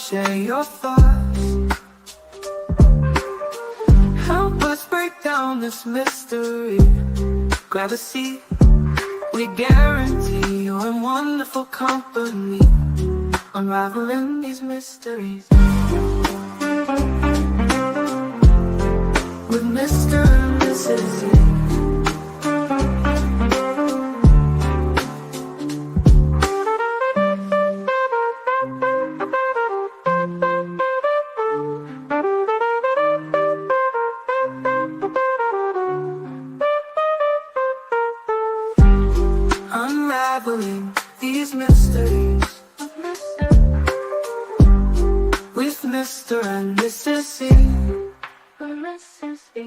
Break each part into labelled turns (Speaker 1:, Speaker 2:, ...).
Speaker 1: share your thoughts. Help us break down this mystery. Grab a seat, we guarantee you're in wonderful company, unraveling these mysteries with Mr. and Mrs. E. Unraveling these mysteries with Mr. and Mrs. E. Mrs. E.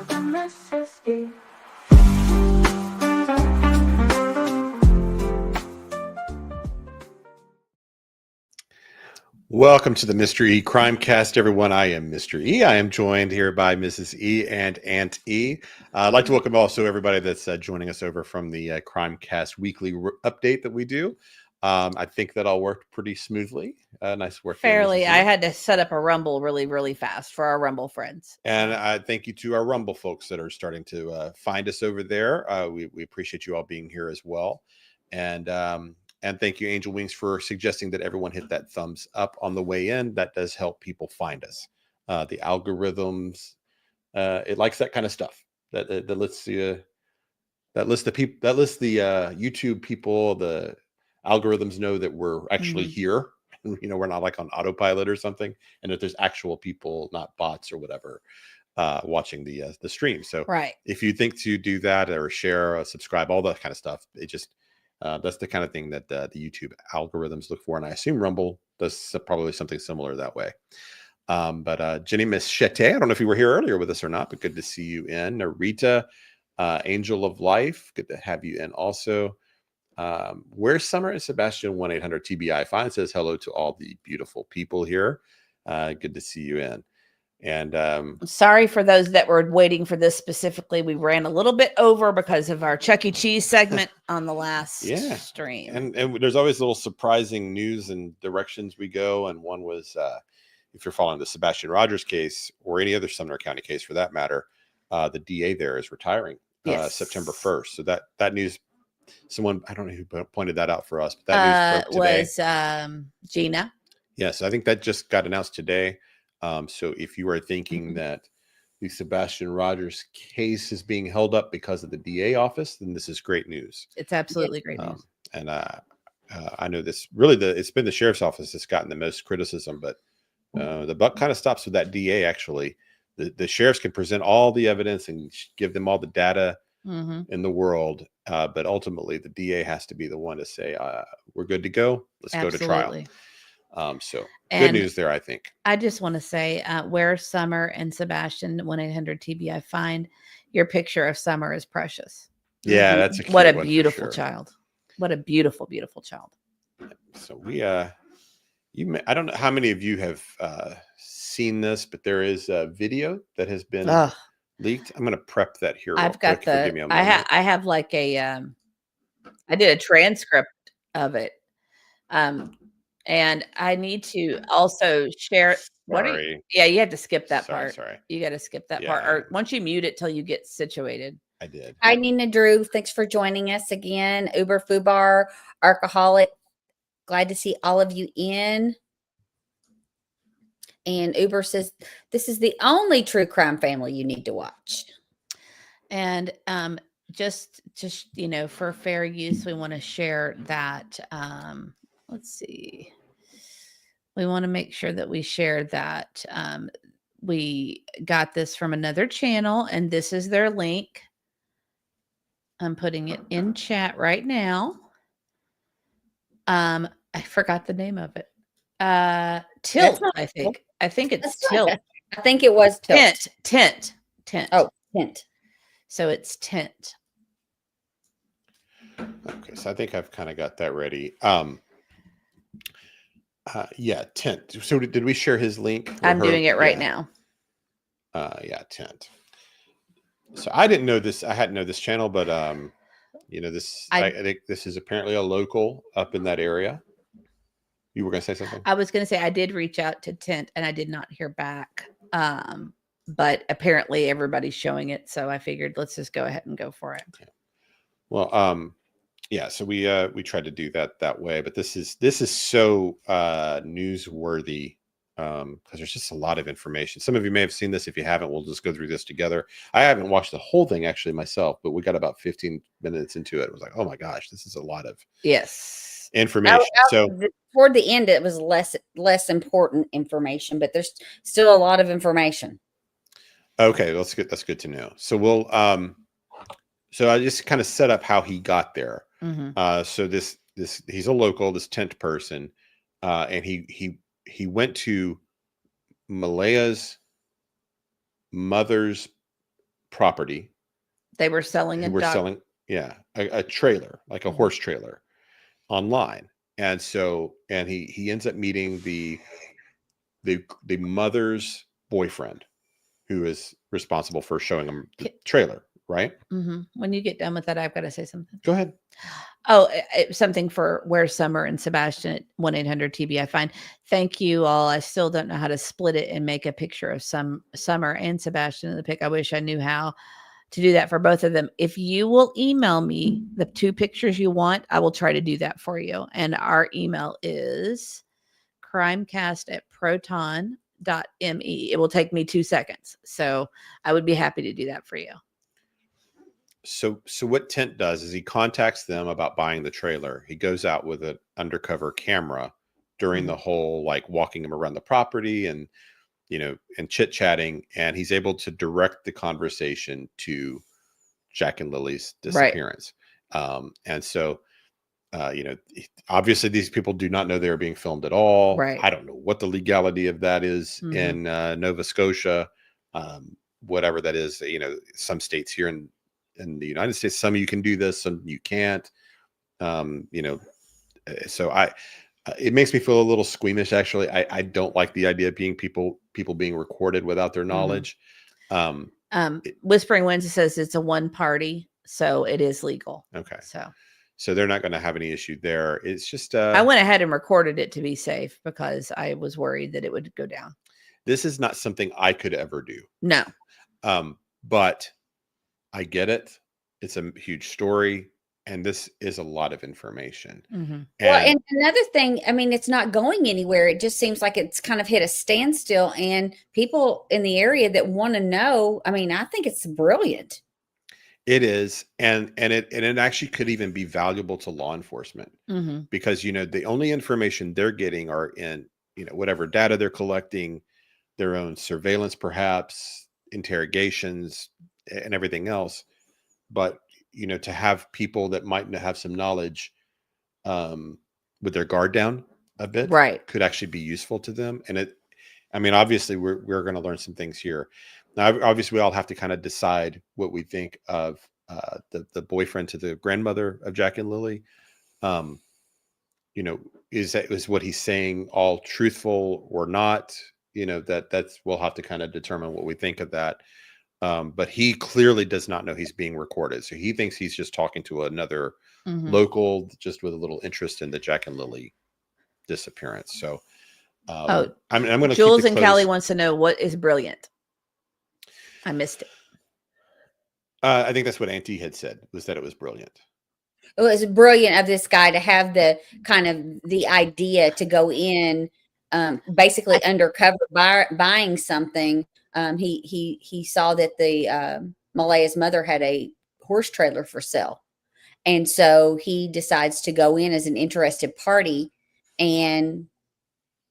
Speaker 1: Mrs. E.
Speaker 2: Welcome to the Mr. E Crimecast, everyone. I am Mr. E. I am joined here by Mrs. E and Aunt E. I'd like to welcome also everybody that's joining us over from the Crimecast weekly update that we do. I think that all worked pretty smoothly. Nice work.
Speaker 3: Fairly. I had to set up a Rumble really fast for our Rumble friends.
Speaker 2: And I thank you to our Rumble folks that are starting to find us over there. We appreciate you all being here as well. And thank you, Angel Wings, for suggesting that everyone hit that thumbs up on the way in. That does help people find us. The algorithms, it likes that kind of stuff. That lets the YouTube people, the algorithms know that we're actually here. You know, we're not like on autopilot or something, and that there's actual people, not bots or whatever, watching the stream. So,
Speaker 3: right,
Speaker 2: if you think to do that or share, subscribe, all that kind of stuff, it just that's the kind of thing that the YouTube algorithms look for, and I assume Rumble does probably something similar that way. But Jenny Machete, I don't know if you were here earlier with us or not, but good to see you in. Narita, Angel of Life, good to have you in also. Where's Summer and Sebastian 1-800-TBI? Fine says hello to all the beautiful people here. Good to see you in. And
Speaker 3: sorry for those that were waiting for this specifically. We ran a little bit over because of our Chuck E. Cheese segment on the last stream.
Speaker 2: And there's always little surprising news and directions we go. And one was if you're following the Sebastian Rogers case or any other Sumner County case for that matter, the DA there is retiring September 1st. So that news, someone, I don't know who pointed that out for us, but that news broke today.
Speaker 3: Was Gina.
Speaker 2: Yes, I think that just got announced today. So if you are thinking that the Sebastian Rogers case is being held up because of the DA office, then this is great news.
Speaker 3: It's absolutely great news.
Speaker 2: And I know this really it's been the sheriff's office that's gotten the most criticism, but the buck kind of stops with that DA. Actually, the sheriffs can present all the evidence and give them all the data in the world, but ultimately the DA has to be the one to say we're good to go. Let's go to trial. So good news there, I think.
Speaker 3: I just want to say where Summer and Sebastian 1-800-TBI find your picture of Summer is precious.
Speaker 2: Yeah, that's
Speaker 3: what a beautiful child. What a beautiful child.
Speaker 2: So I don't know how many of you have seen this, but there is a video that has been leaked. I'm going to prep that here.
Speaker 3: I've got I have like I did a transcript of it. And I need to also share.
Speaker 2: Sorry.
Speaker 3: You had to skip that part.
Speaker 2: Sorry.
Speaker 3: You got to skip that part. Or once you mute it till you get situated.
Speaker 2: I did.
Speaker 4: Hi, Nina Drew. Thanks for joining us again. Uber Fubar, Arcaholic. Glad to see all of you in. And Uber says, this is the only true crime family you need to watch.
Speaker 3: And just for fair use, we want to share that. Let's see. We want to make sure that we share that. We got this from another channel, and this is their link. I'm putting it in chat right now. I forgot the name of it. Tilt, I think. I think it's Tilt.
Speaker 4: I think it was Tilt.
Speaker 3: Tint.
Speaker 4: Oh, Tint.
Speaker 3: So it's Tint.
Speaker 2: Okay, so I think I've kind of got that ready. Tint. So did we share his link?
Speaker 3: I'm doing it right now.
Speaker 2: Tint. So I didn't know this. I hadn't know this channel, but this. I
Speaker 3: I
Speaker 2: think this is apparently a local up in that area. You were going to say something?
Speaker 3: I was going to say I did reach out to Tent and I did not hear back. But apparently everybody's showing it, so I figured let's just go ahead and go for it.
Speaker 2: Yeah. Well, yeah. So we tried to do that way, but this is so newsworthy because there's just a lot of information. Some of you may have seen this. If you haven't, we'll just go through this together. I haven't watched the whole thing actually myself, but we got about 15 minutes into it. I was like, oh my gosh, this is a lot of information. So
Speaker 4: toward the end, it was less important information, but there's still a lot of information.
Speaker 2: okay, that's good to know. So we'll so I just kind of set up how he got there. So this he's a local, this tent person, and he went to Malaya's mother's property.
Speaker 3: They were selling
Speaker 2: a trailer, like a horse trailer, online, and he ends up meeting the mother's boyfriend, who is responsible for showing him the trailer. Right.
Speaker 3: When you get done with that, I've got to say something.
Speaker 2: Go ahead.
Speaker 3: Oh, something for Where's Summer and Sebastian at 1-800-TBI Fine. Thank you all. I still don't know how to split it and make a picture of Summer and Sebastian in the pic. I wish I knew how to do that for both of them. If you will email me the 2 pictures you want, I will try to do that for you. And our email is crimecast@proton.me. It will take me 2 seconds. So I would be happy to do that for you.
Speaker 2: So what Tent does is he contacts them about buying the trailer. He goes out with an undercover camera during the whole, like, walking him around the property and chit-chatting, and he's able to direct the conversation to Jack and Lily's disappearance. Right. And so obviously these people do not know they're being filmed at all.
Speaker 3: Right.
Speaker 2: I don't know what the legality of that is in Nova Scotia, whatever that is. Some states here in the United States, some of you can do this, some you can't. So it makes me feel a little squeamish. Actually, I don't like the idea of people being recorded without their knowledge.
Speaker 3: Whispering Winds says it's a one party, so it is legal.
Speaker 2: Okay.
Speaker 3: So
Speaker 2: they're not going to have any issue there. It's just
Speaker 3: I went ahead and recorded it to be safe because I was worried that it would go down.
Speaker 2: This is not something I could ever do.
Speaker 3: No.
Speaker 2: But I get it. It's a huge story, and this is a lot of information.
Speaker 4: And another thing, I mean, it's not going anywhere. It just seems like it's kind of hit a standstill, and people in the area that want to know, I mean, I think it's brilliant.
Speaker 2: It is. And it actually could even be valuable to law enforcement because, the only information they're getting are in, whatever data they're collecting, their own surveillance, perhaps interrogations and everything else. But, to have people that might have some knowledge with their guard down a bit,
Speaker 3: right,
Speaker 2: could actually be useful to them. And obviously we're going to learn some things here. Now, obviously we all have to kind of decide what we think of the boyfriend to the grandmother of Jack and Lily. Is what he's saying all truthful or not? That's we'll have to kind of determine what we think of that. But he clearly does not know he's being recorded. So he thinks he's just talking to another local, just with a little interest in the Jack and Lily disappearance. So I'm going to
Speaker 3: Jules and Callie wants to know what is brilliant. I missed it.
Speaker 2: I think that's what Auntie had said, was that it was brilliant.
Speaker 4: It was brilliant of this guy to have the kind of the idea to go in, basically undercover buying something. He saw that the Malaya's mother had a horse trailer for sale, and so he decides to go in as an interested party, and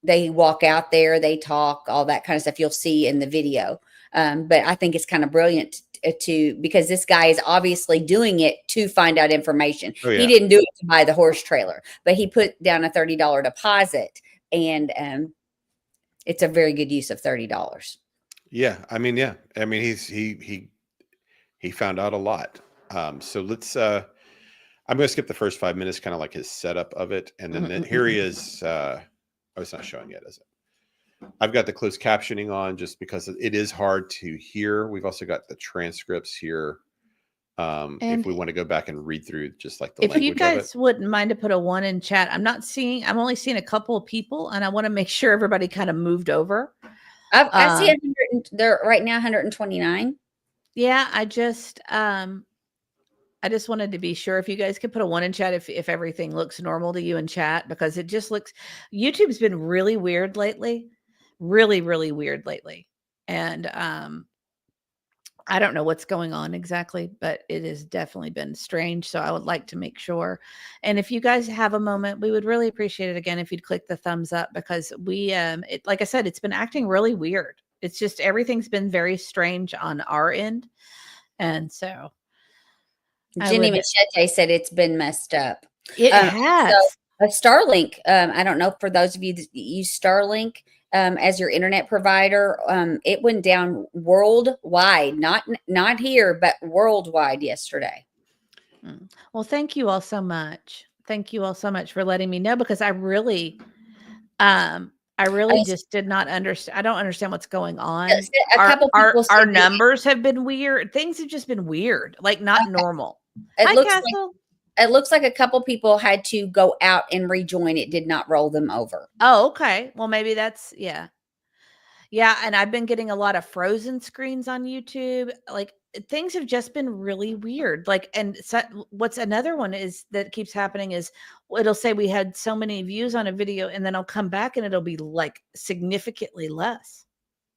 Speaker 4: they walk out there, they talk, all that kind of stuff you'll see in the video. But I think it's kind of brilliant because this guy is obviously doing it to find out information. Oh, yeah. He didn't do it to buy the horse trailer, but he put down a $30 deposit, and it's a very good use of $30.
Speaker 2: Yeah. He found out a lot. So let's, I'm going to skip the first 5 minutes, kind of like his setup of it. And then here he is. Oh, it's not showing yet, is it? I've got the closed captioning on just because it is hard to hear. We've also got the transcripts here. If
Speaker 3: And
Speaker 2: we want to go back and read through just like the
Speaker 3: if you
Speaker 2: language of it.
Speaker 3: guys wouldn't mind to put a 1 in chat, I'm only seeing a couple of people, and I want to make sure everybody kind of moved over.
Speaker 4: I see 100. They're right now 129.
Speaker 3: Yeah, I just wanted to be sure if you guys could put a 1 in chat if everything looks normal to you in chat, because it just looks, YouTube's been really weird lately. Really, really weird lately. And I don't know what's going on exactly, but it has definitely been strange. So I would like to make sure. And if you guys have a moment, we would really appreciate it again if you'd click the thumbs up, because like I said, it's been acting really weird. It's just everything's been very strange on our end. And so
Speaker 4: Jenny Machete said it's been messed up.
Speaker 3: It has.
Speaker 4: So Starlink, I don't know, for those of you that use Starlink as your internet provider, it went down worldwide, not here, but worldwide yesterday.
Speaker 3: Well, thank you all so much. Thank you all so much for letting me know, because I really just did not understand. I don't understand what's going on. Our numbers have been weird. Things have just been weird, like not normal. Hi, Castle.
Speaker 4: It looks like a couple people had to go out and rejoin. It did not roll them over.
Speaker 3: Oh, okay. Well, maybe that's, yeah. Yeah. And I've been getting a lot of frozen screens on YouTube. Like, things have just been really weird. Like, and so, what's another one is that keeps happening is it'll say we had so many views on a video, and then I'll come back and it'll be like significantly less.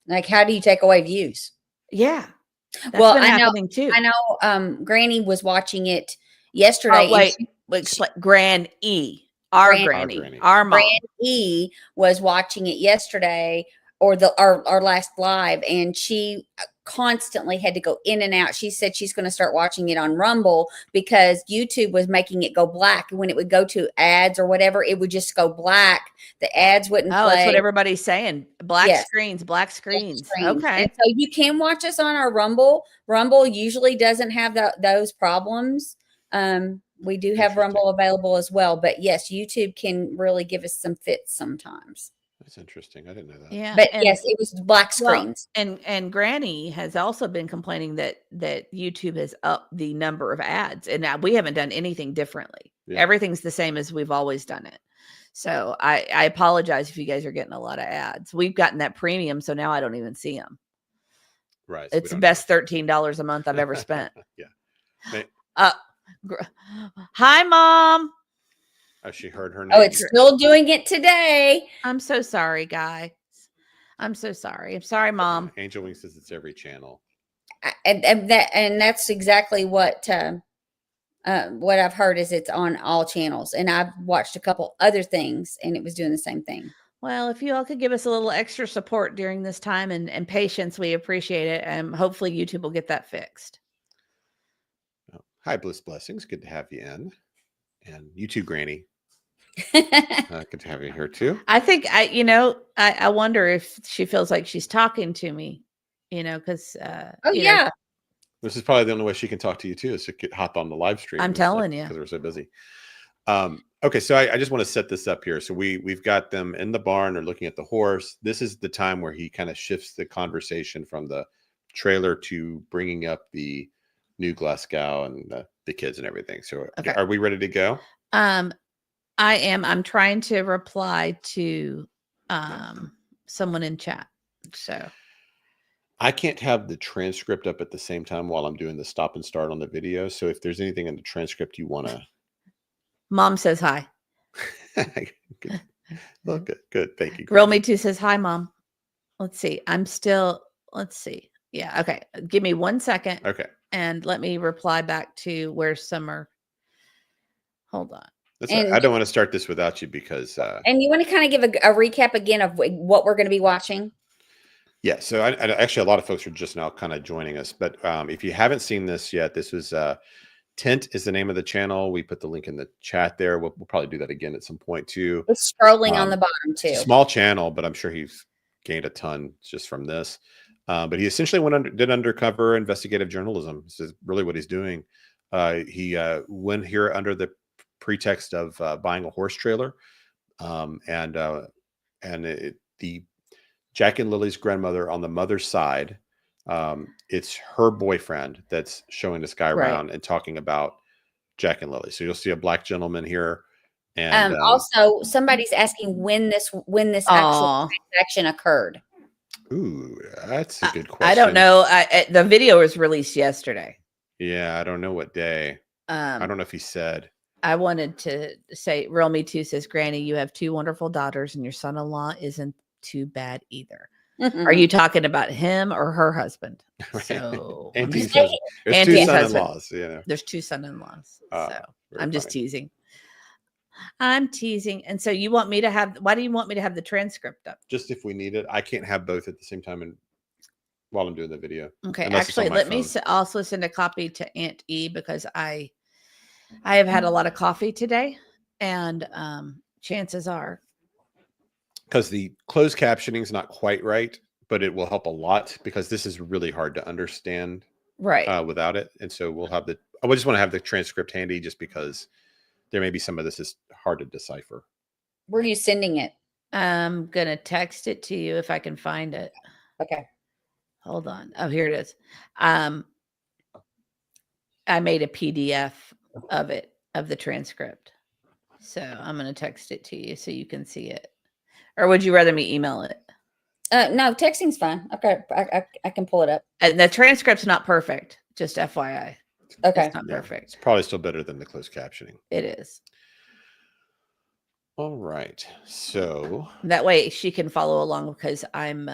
Speaker 4: Like, how do you take away views?
Speaker 3: Yeah.
Speaker 4: Well, I know Granny was watching it yesterday.
Speaker 3: Oh, wait, Granny, our mom.
Speaker 4: Granny was watching it yesterday, or our last live, and she constantly had to go in and out. She said she's going to start watching it on Rumble because YouTube was making it go black. When it would go to ads or whatever, it would just go black. The ads wouldn't play.
Speaker 3: That's what everybody's saying. Black screens. Okay.
Speaker 4: And so you can watch us on our Rumble. Rumble usually doesn't have those problems. We do have Rumble available as well, but yes, YouTube can really give us some fits sometimes.
Speaker 2: That's interesting. I didn't know that.
Speaker 4: Yeah. But yes, it was black screens.
Speaker 3: Well, and Granny has also been complaining that YouTube has upped the number of ads, and now we haven't done anything differently. Yeah. Everything's the same as we've always done it. So I apologize if you guys are getting a lot of ads. We've gotten that premium, so now I don't even see them.
Speaker 2: Right.
Speaker 3: It's the best $13 a month I've ever spent.
Speaker 2: Yeah.
Speaker 3: Hi, Mom.
Speaker 2: Oh, she heard her name.
Speaker 4: Oh, it's still doing it today.
Speaker 3: I'm so sorry, guys. I'm so sorry. I'm sorry, Mom.
Speaker 2: Angel Wing says it's every channel.
Speaker 4: And that's exactly what I've heard is it's on all channels. And I've watched a couple other things, and it was doing the same thing.
Speaker 3: Well, if you all could give us a little extra support during this time and patience, we appreciate it. And hopefully YouTube will get that fixed.
Speaker 2: Oh, hi, Bliss Blessings. Good to have you in. And you too, Granny. Good to have you here too.
Speaker 3: I think I wonder if she feels like she's talking to me, because
Speaker 2: this is probably the only way she can talk to you too, is to hop on the live stream.
Speaker 3: I'm telling you,
Speaker 2: because we're so busy. Okay, so I just want to set this up here. So we've got them in the barn. They're looking at the horse. This is the time where he kind of shifts the conversation from the trailer to bringing up the new Glasgow and the kids and everything. So Are we ready to go?
Speaker 3: I am. I'm trying to reply to someone in chat. So
Speaker 2: I can't have the transcript up at the same time while I'm doing the stop and start on the video. So if there's anything in the transcript you want to.
Speaker 3: Mom says hi.
Speaker 2: Good. Well, good. Thank you.
Speaker 3: Grill Me Too says hi, Mom. Let's see. Let's see. Yeah. Okay. Give me 1 second.
Speaker 2: Okay.
Speaker 3: And let me reply back to Where's Summer. Hold on.
Speaker 2: I don't want to start this without you because.
Speaker 4: And you want to kind of give a recap again of what we're going to be watching?
Speaker 2: Yeah. So actually, a lot of folks are just now kind of joining us. But if you haven't seen this yet, this was Tint is the name of the channel. We put the link in the chat there. We'll probably do that again at some point too.
Speaker 4: It's scrolling on the bottom too.
Speaker 2: Small channel, but I'm sure he's gained a ton just from this. But he essentially did undercover investigative journalism. This is really what he's doing. He went here under the pretext of buying a horse trailer, the Jack and Lily's grandmother on the mother's side. It's her boyfriend that's showing this guy
Speaker 3: Right.
Speaker 2: around and talking about Jack and Lily. So you'll see a black gentleman here. And
Speaker 4: Also, somebody's asking when this actual
Speaker 3: Aw.
Speaker 4: transaction occurred.
Speaker 2: ooh, that's a good question.
Speaker 3: I don't know. The video was released yesterday.
Speaker 2: Yeah, I don't know what day. I
Speaker 3: Um,
Speaker 2: don't know if he said.
Speaker 3: I wanted to say, Real Me Too says, Granny, you have 2 wonderful daughters, and your son-in-law isn't too bad either. Are you talking about him or her husband? So I'm
Speaker 2: Auntie's
Speaker 3: just-
Speaker 2: husband. There's 2
Speaker 3: Auntie's
Speaker 2: son-in-laws. You know.
Speaker 3: there's 2 son-in-laws. So
Speaker 2: Very
Speaker 3: I'm just
Speaker 2: funny.
Speaker 3: teasing. I'm teasing. And so you want me to have, why do you want me to have the transcript up?
Speaker 2: Just if we need it, I can't have both at the same time and while I'm doing the video.
Speaker 3: Okay.
Speaker 2: Unless it's on
Speaker 3: Actually,
Speaker 2: my
Speaker 3: let me
Speaker 2: phone.
Speaker 3: also send a copy to Aunt E because I have had a lot of coffee today, and chances are.
Speaker 2: Because the closed captioning is not quite right, but it will help a lot because this is really hard to understand
Speaker 3: Right.
Speaker 2: without it. And so we'll have I just want to have the transcript handy just because there may be some of this is hard to decipher.
Speaker 4: Where are you sending it?
Speaker 3: I'm going to text it to you if I can find it.
Speaker 4: Okay.
Speaker 3: Hold on. Oh, here it is. I made a PDF of it, of the transcript. So I'm going to text it to you so you can see it. Or would you rather me email it?
Speaker 4: No, texting's fine. Okay, I can pull it up.
Speaker 3: And the transcript's not perfect, just FYI.
Speaker 4: Okay.
Speaker 3: It's not
Speaker 2: Yeah,
Speaker 3: perfect.
Speaker 2: It's probably still better than the closed captioning.
Speaker 3: It is.
Speaker 2: All right. So
Speaker 3: That way she can follow along because I'm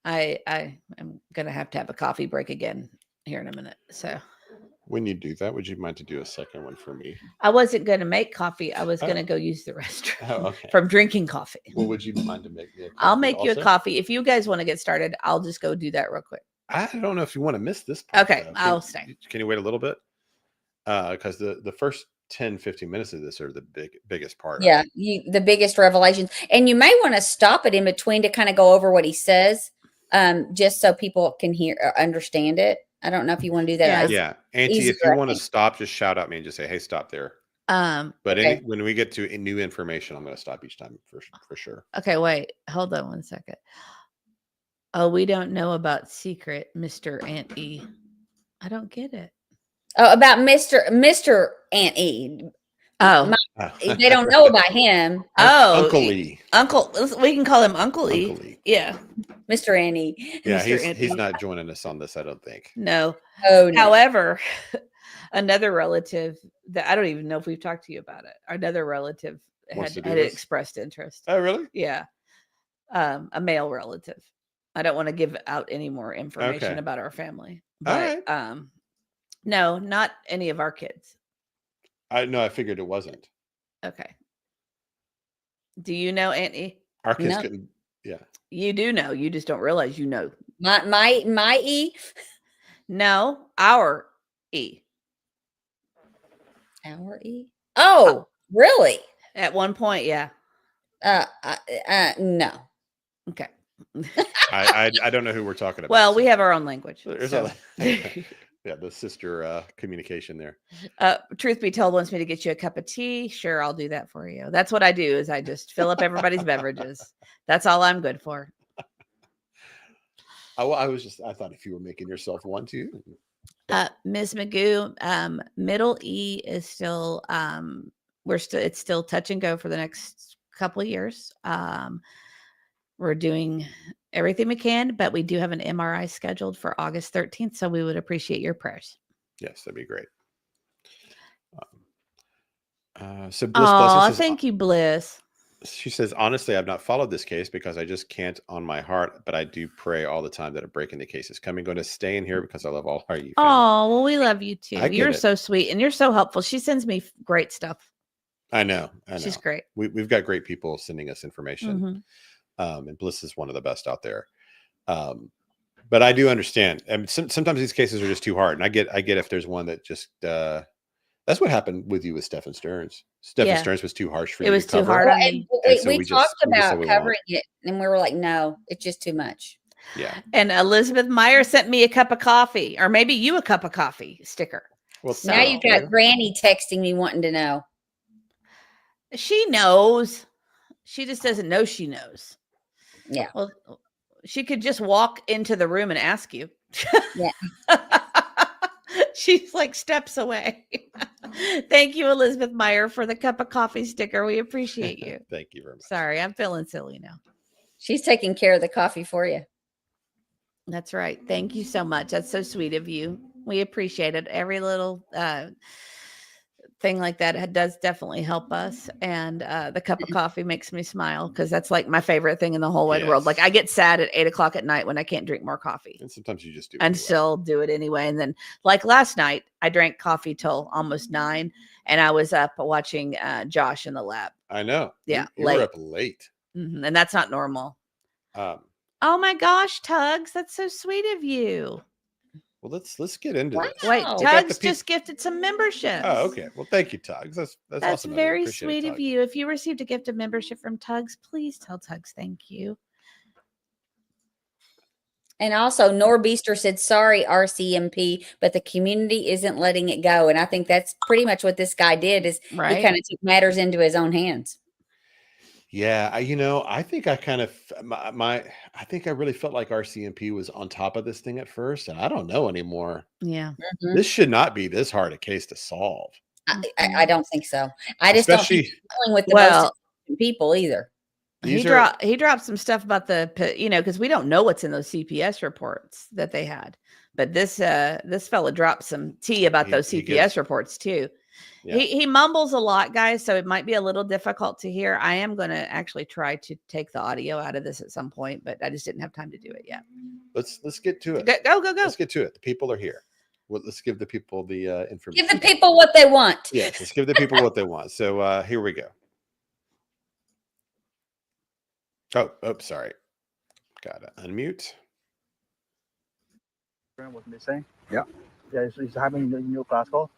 Speaker 3: going to have a coffee break again here in a minute. So
Speaker 2: when you do that, would you mind to do a second one for me?
Speaker 3: I wasn't going to make coffee. I was going to go use the restroom
Speaker 2: Okay.
Speaker 3: from drinking coffee.
Speaker 2: Well, would you mind to make me a coffee
Speaker 3: I'll make you a
Speaker 2: also?
Speaker 3: coffee. If you guys want to get started, I'll just go do that real quick.
Speaker 2: I don't know if you want to miss this part.
Speaker 3: Okay,
Speaker 2: though.
Speaker 3: I'll stay.
Speaker 2: Can you wait a little bit? Because the first 10, 15 minutes of this are the biggest part.
Speaker 4: Yeah, the biggest revelations. And you may want to stop it in between to kind of go over what he says, just so people can hear or understand it. I don't know if you want to do that.
Speaker 3: Yeah.
Speaker 2: Yeah. Auntie,
Speaker 4: easy
Speaker 2: if you want to
Speaker 4: directing.
Speaker 2: stop, just shout at me and just say, hey, stop there. But
Speaker 4: Okay.
Speaker 2: when we get to new information, I'm going to stop each time for sure.
Speaker 3: Okay, wait. Hold on one second. Oh, we don't know about secret, Mr. Aunt E. I don't get it.
Speaker 4: Oh, about Mr. Aunt E.
Speaker 3: Oh,
Speaker 4: They don't know about him,
Speaker 3: oh,
Speaker 2: Uncle Lee.
Speaker 3: Uncle. We can call him Uncle E.
Speaker 2: Uncle Lee.
Speaker 3: Yeah.
Speaker 4: Mr. Aunt E.
Speaker 2: Yeah,
Speaker 3: Mr. Aunt
Speaker 2: he's
Speaker 3: E.
Speaker 2: not joining us on this, I don't think.
Speaker 3: No.
Speaker 4: Oh, no.
Speaker 3: However, another relative that I don't even know if we've talked to you about it. Another relative
Speaker 2: Wants
Speaker 3: had
Speaker 2: to do this?
Speaker 3: expressed interest.
Speaker 2: Oh, really?
Speaker 3: Yeah. A male relative. I don't want to give out any more information
Speaker 2: Okay.
Speaker 3: about our family.
Speaker 2: All
Speaker 3: But
Speaker 2: right.
Speaker 3: no, not any of our kids.
Speaker 2: I figured it wasn't.
Speaker 3: Okay. Do you know, Auntie?
Speaker 2: Our kids
Speaker 4: No.
Speaker 2: couldn't. Yeah.
Speaker 3: You do know. You just don't realize you know.
Speaker 4: My E.
Speaker 3: No, our E.
Speaker 4: Our E. Oh, really?
Speaker 3: At one point, yeah.
Speaker 4: No.
Speaker 3: Okay.
Speaker 2: I don't know who we're talking about.
Speaker 3: Well,
Speaker 2: so
Speaker 3: we have our own language.
Speaker 2: there's
Speaker 3: so.
Speaker 2: yeah, the sister communication there.
Speaker 3: Truth be told, wants me to get you a cup of tea. Sure, I'll do that for you. That's what I do. Is I just fill up everybody's beverages. That's all I'm good for.
Speaker 2: I thought if you were making yourself one too.
Speaker 3: Ms. Magoo, middle E is still it's still touch and go for the next couple of years. We're doing everything we can, but we do have an MRI scheduled for August 13th, so we would appreciate your prayers.
Speaker 2: Yes, that'd be great. So Bliss
Speaker 3: Oh,
Speaker 2: Blessing says,
Speaker 3: thank you, Bliss.
Speaker 2: she says, honestly, I've not followed this case because I just can't on my heart, but I do pray all the time that a break in the case is coming. Going to stay in here because I love all our you.
Speaker 3: Oh, well, we love you too.
Speaker 2: I get
Speaker 3: You're
Speaker 2: it.
Speaker 3: so sweet and you're so helpful. She sends me great stuff.
Speaker 2: I know.
Speaker 3: She's great.
Speaker 2: We've got great people sending us information.
Speaker 3: Mhm.
Speaker 2: And Bliss is one of the best out there. But I do understand. And sometimes these cases are just too hard. And I get if there's one that just that's what happened with you with Stephen Stearns. Stephen
Speaker 3: Yeah.
Speaker 2: Stearns was too harsh for
Speaker 3: It
Speaker 2: you.
Speaker 3: was
Speaker 2: to
Speaker 3: too
Speaker 2: cover.
Speaker 3: hard.
Speaker 4: Well,
Speaker 3: on
Speaker 4: and
Speaker 3: me.
Speaker 2: And so
Speaker 4: we
Speaker 2: we just-
Speaker 4: talked
Speaker 2: we just said
Speaker 4: about
Speaker 2: we
Speaker 4: covering it, and we were like, no, it's just too much.
Speaker 2: Yeah.
Speaker 3: And Elizabeth Meyer sent me a cup of coffee, or maybe you a cup of coffee sticker.
Speaker 2: Well,
Speaker 3: So-
Speaker 4: Now
Speaker 2: thank
Speaker 4: you've got
Speaker 2: you.
Speaker 4: Granny texting me wanting to know.
Speaker 3: She knows. She just doesn't know she knows.
Speaker 4: Yeah.
Speaker 3: Well, she could just walk into the room and ask you.
Speaker 4: Yeah.
Speaker 3: She's like steps away. Thank you, Elizabeth Meyer, for the cup of coffee sticker. We appreciate you.
Speaker 2: Thank you very much.
Speaker 3: Sorry, I'm feeling silly now.
Speaker 4: She's taking care of the coffee for you.
Speaker 3: That's right. Thank you so much. That's so sweet of you. We appreciate it. Every little thing like that does definitely help us. And the cup of coffee makes me smile because that's like my favorite thing in the whole wide world. Like I get sad at 8 o'clock at night when I can't drink more coffee.
Speaker 2: And sometimes you just do.
Speaker 3: And still do it anyway. And then like last night, I drank coffee till almost 9 and I was up watching Josh in the lab.
Speaker 2: I know.
Speaker 3: Yeah.
Speaker 2: You were up late.
Speaker 3: Mm-hmm. And that's not normal.
Speaker 2: Oh
Speaker 3: my gosh, Tugs, that's so sweet of you.
Speaker 2: Well, let's get into this.
Speaker 3: Wait, Tugs just gifted some memberships.
Speaker 2: Oh, okay. Well, thank you, Tugs. That's awesome.
Speaker 3: Very sweet of you. If you received a gift of membership from Tugs, please tell Tugs thank you.
Speaker 4: And also, Norbeaster said, sorry, RCMP, but the community isn't letting it go. And I think that's pretty much what this guy did is he kind of took matters into his own hands.
Speaker 2: Yeah, I think I kind of I think I really felt like RCMP was on top of this thing at first, and I don't know anymore.
Speaker 3: Yeah,
Speaker 2: this should not be this hard a case to solve.
Speaker 4: I don't think so. I just don't think he's dealing with the most people either.
Speaker 3: He dropped some stuff about because we don't know what's in those CPS reports that they had, but this fella dropped some tea about those CPS reports too. Yeah. He mumbles a lot, guys, so it might be a little difficult to hear. I am going to actually try to take the audio out of this at some point, but I just didn't have time to do it yet.
Speaker 2: Let's get to it.
Speaker 3: Go.
Speaker 2: Let's get to it. The people are here. Well, let's give the people the information.
Speaker 4: Give the people what they want.
Speaker 2: Yes, let's give the people what they want. So here we go. Oh, sorry. Gotta unmute.
Speaker 5: Was missing.
Speaker 6: Yeah.
Speaker 5: Yeah, he's having a new Glasgow.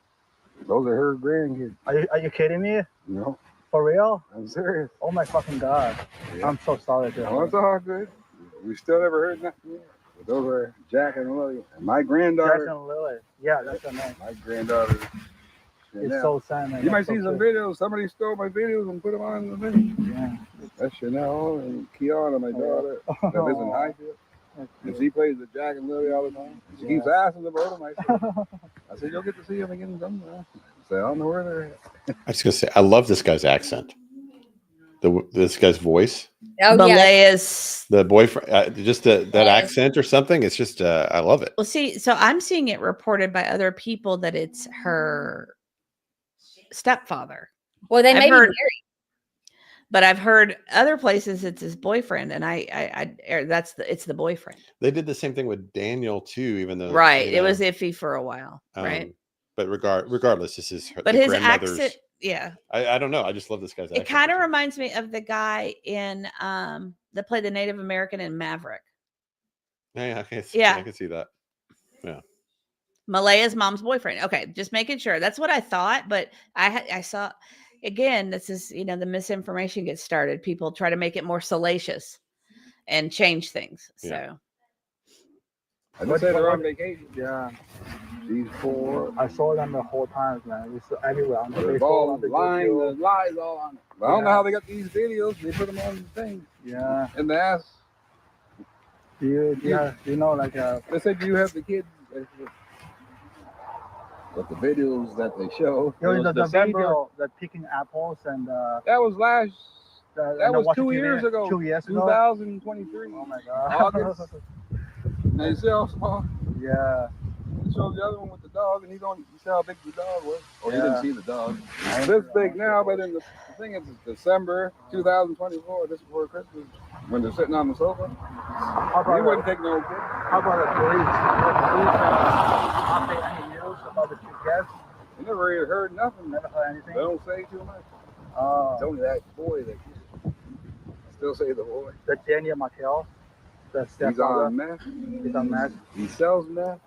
Speaker 6: Those are her grandkids.
Speaker 5: Are you kidding me?
Speaker 6: No.
Speaker 5: For real?
Speaker 6: I'm serious.
Speaker 5: Oh my fucking god. Yeah. I'm so sorry.
Speaker 6: Oh, it's all good. We still never heard nothing yet. But those are Jack and Lilly. And my granddaughter.
Speaker 5: Jack and Lilly. Yeah, that's her name.
Speaker 6: My granddaughter.
Speaker 5: It's so sad, man.
Speaker 6: You might see some videos. Somebody stole my videos and put them on the thing.
Speaker 5: Yeah.
Speaker 6: That's Chanel and Kiana, my daughter. That lives in Highfield. And she plays with Jack and Lilly all the time. She keeps asking about them. I said, you'll get to see them again sometime. I said, I don't know where they're at.
Speaker 2: I was gonna say, I love this guy's accent. This guy's voice.
Speaker 4: Oh,
Speaker 3: Malaya's
Speaker 2: the boyfriend, just that accent or something. It's just, I love it.
Speaker 3: Well, see, so I'm seeing it reported by other people that it's her stepfather.
Speaker 4: Well, they may be married.
Speaker 3: But I've heard other places it's his boyfriend, and it's the boyfriend.
Speaker 2: They did the same thing with Daniel too, even though
Speaker 3: it was iffy for a while, right?
Speaker 2: But regardless, this is her.
Speaker 3: But his accent, yeah.
Speaker 2: I don't know. I just love this guy's accent.
Speaker 3: It kind of reminds me of the guy in that played the Native American in Maverick.
Speaker 2: Yeah, I can see that. Yeah.
Speaker 3: Malaya's mom's boyfriend. Okay, just making sure. That's what I thought, but I saw. Again, this is, the misinformation gets started. People try to make it more salacious and change things. So
Speaker 6: I just say they're on vacation.
Speaker 5: Yeah.
Speaker 6: These 4.
Speaker 5: I saw them the whole time, man. It's everywhere. On the
Speaker 6: Facebook, the lies all on it. I don't know how they got these videos. They put them on the thing.
Speaker 5: Yeah.
Speaker 6: And they ask.
Speaker 5: Do you know, like
Speaker 6: they said, do you have the kids? But the videos that they show,
Speaker 5: the video, the picking apples and
Speaker 6: that was that was 2 years ago.
Speaker 5: 2 years ago.
Speaker 6: 2023.
Speaker 5: Oh my god.
Speaker 6: August. Now you see how small?
Speaker 5: Yeah.
Speaker 6: He showed the other one with the dog, and you see how big the dog was? Or you didn't see the dog. It's this big now, but in the thing is December 2024, just before Christmas, when they're sitting on the sofa. You wouldn't take no kid.
Speaker 5: How about the police? Not say any news about the 2 kids?
Speaker 6: You never really heard nothing.
Speaker 5: Never heard anything?
Speaker 6: They don't say too much. It's only that boy that still say the boy.
Speaker 5: The Daniel Martell.
Speaker 6: He's on meth.
Speaker 5: He's on meth.
Speaker 6: He sells meth.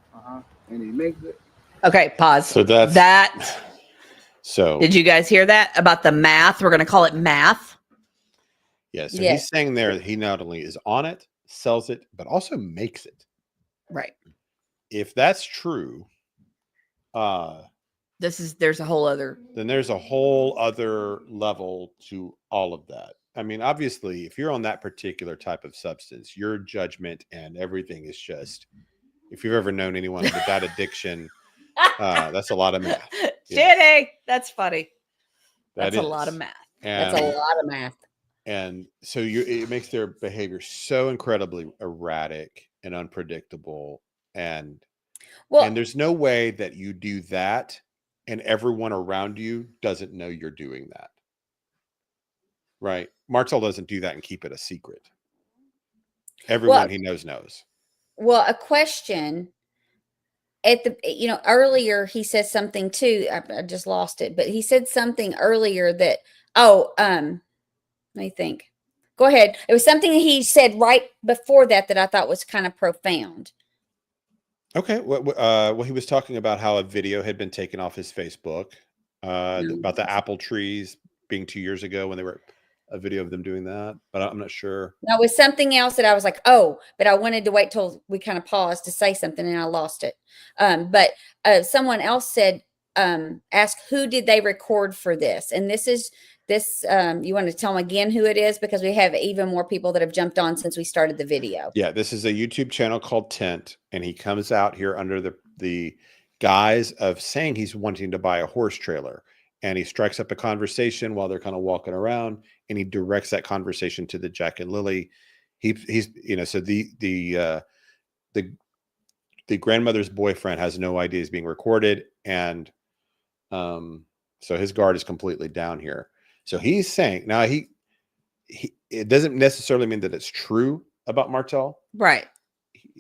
Speaker 6: And he makes it.
Speaker 3: Okay, pause.
Speaker 2: So that's
Speaker 3: that.
Speaker 2: So
Speaker 3: did you guys hear that about the math? We're going to call it math.
Speaker 2: Yeah. So he's saying there that he not only is on it, sells it, but also makes it.
Speaker 3: Right.
Speaker 2: If that's true,
Speaker 3: there's a whole other.
Speaker 2: Then there's a whole other level to all of that. I mean, obviously, if you're on that particular type of substance, your judgment and everything is just, if you've ever known anyone with that addiction, that's a lot of math.
Speaker 3: Janie, that's funny.
Speaker 2: That
Speaker 3: That's a lot of
Speaker 2: is.
Speaker 3: math.
Speaker 4: That's a
Speaker 2: And,
Speaker 4: lot of math.
Speaker 2: and so it makes their behavior so incredibly erratic and unpredictable. And
Speaker 4: Well,
Speaker 2: there's no way that you do that and everyone around you doesn't know you're doing that. Right? Martell doesn't do that and keep it a secret. Everyone he knows.
Speaker 4: well, a question at the, earlier he said something too. I just lost it, but he said something earlier that, let me think. Go ahead. It was something that he said right before that I thought was kind of profound.
Speaker 2: Okay. Well, he was talking about how a video had been taken off his Facebook about the apple trees being 2 years ago when they were a video of them doing that, but I'm not sure.
Speaker 4: No, it was something else that I was like, oh, but I wanted to wait till we kind of paused to say something and I lost it. But someone else said, ask who did they record for this? And this, you want to tell them again who it is, because we have even more people that have jumped on since we started the video.
Speaker 2: Yeah, this is a YouTube channel called Tent, and he comes out here under the guise of saying he's wanting to buy a horse trailer, and he strikes up a conversation while they're kind of walking around, and he directs that conversation to the Jack and Lilly. He's so the grandmother's boyfriend has no idea he's being recorded, and so his guard is completely down here. So he's saying now it doesn't necessarily mean that it's true about Martell,
Speaker 3: Right.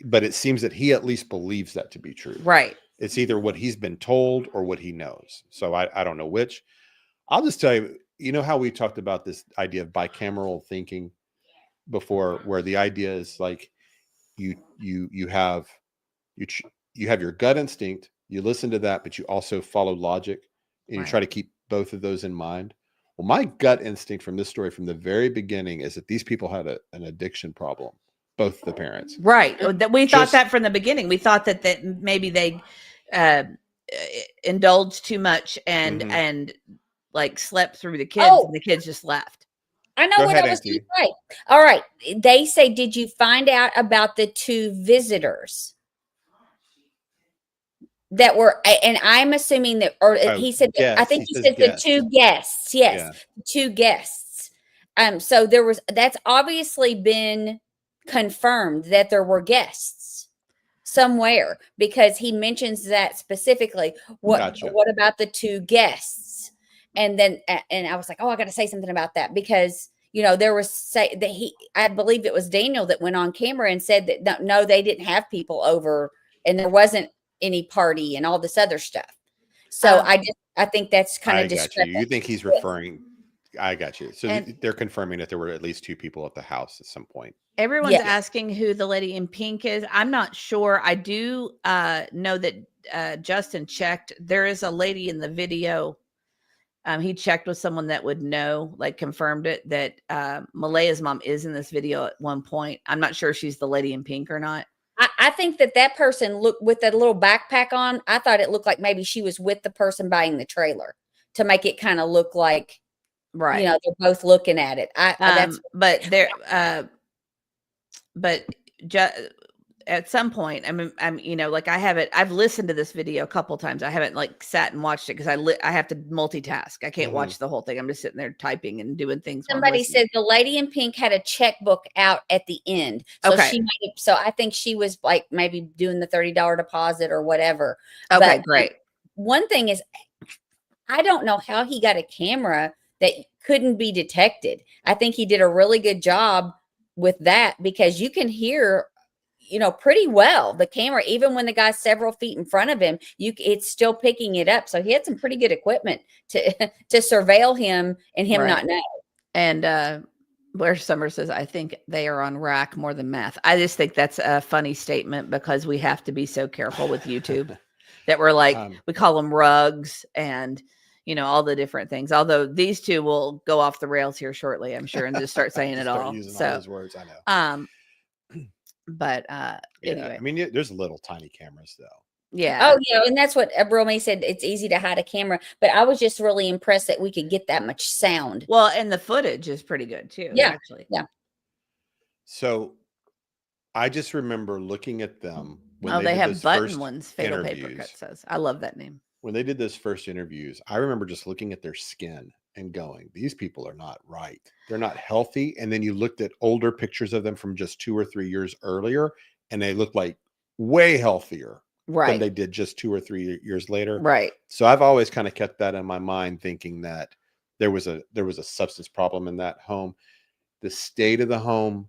Speaker 2: but it seems that he at least believes that to be true.
Speaker 3: Right.
Speaker 2: It's either what he's been told or what he knows. So I don't know which. I'll just tell you, you know how we talked about this idea of bicameral thinking before, where the idea is like you have your gut instinct, you listen to that, but you also follow logic, and you try to keep both of those in mind. Well, my gut instinct from this story from the very beginning is that these people had an addiction problem, both the parents.
Speaker 3: Right. We thought that from the beginning. We thought that maybe they indulged too much and like slept through the kids, and the kids just left.
Speaker 4: I know what I was going to say. All right. They say, did you find out about the 2 visitors that were, and I'm assuming that, or he said, I think he said the 2 guests. Yes. Yeah. 2 guests. So that's obviously been confirmed that there were guests somewhere, because he mentions that specifically. What about the 2 guests? And then, and I was like, oh, I got to say something about that, because, there was I believe it was Daniel that went on camera and said that, no, they didn't have people over and there wasn't any party and all this other stuff. So I think that's kind of discrepant.
Speaker 2: You think he's referring, I got you. So they're confirming that there were at least 2 people at the house at some point.
Speaker 3: Everyone's asking who the lady in pink is. I'm not sure. I do know that Justin checked. There is a lady in the video. He checked with someone that would know, like confirmed it, that Maleha's mom is in this video at one point. I'm not sure if she's the lady in pink or not.
Speaker 4: I think that person looked with that little backpack on. I thought it looked like maybe she was with the person buying the trailer to make it kind of look like,
Speaker 3: right.
Speaker 4: They're both looking at it.
Speaker 3: At some point, I've listened to this video a couple times. I haven't like sat and watched it because I have to multitask. I can't watch the whole thing. I'm just sitting there typing and doing things.
Speaker 4: Somebody said the lady in pink had a checkbook out at the end. So so I think she was like maybe doing the $30 deposit or whatever.
Speaker 3: Okay, great.
Speaker 4: One thing is, I don't know how he got a camera that couldn't be detected. I think he did a really good job with that, because you can hear pretty well the camera, even when the guy's several feet in front of him, it's still picking it up. So he had some pretty good equipment to surveil him and him not know.
Speaker 3: And Blair Summer says, I think they are on rack more than meth. I just think that's a funny statement, because we have to be so careful with YouTube that we're like, we call them rugs and all the different things. Although these 2 will go off the rails here shortly, I'm sure, and just start saying it all.
Speaker 2: Using all those words, I know.
Speaker 3: But anyway,
Speaker 2: I mean, there's little tiny cameras though.
Speaker 3: Yeah.
Speaker 4: Oh, yeah, and that's what Bromé said. It's easy to hide a camera, but I was just really impressed that we could get that much sound.
Speaker 3: Well, and the footage is pretty good too.
Speaker 4: Yeah.
Speaker 3: Actually.
Speaker 4: Yeah.
Speaker 2: So I just remember looking at them when
Speaker 3: Oh, they
Speaker 2: did
Speaker 3: have
Speaker 2: those
Speaker 3: button
Speaker 2: first
Speaker 3: ones. Fatal Paper
Speaker 2: interviews.
Speaker 3: Cut says. I love that name.
Speaker 2: When they did those first interviews, I remember just looking at their skin and going, these people are not right. They're not healthy. And then you looked at older pictures of them from just 2 or 3 years earlier, and they looked like way healthier than
Speaker 3: Right.
Speaker 2: they did just 2 or 3 years later.
Speaker 3: Right.
Speaker 2: So I've always kind of kept that in my mind, thinking that there was a substance problem in that home. The state of the home,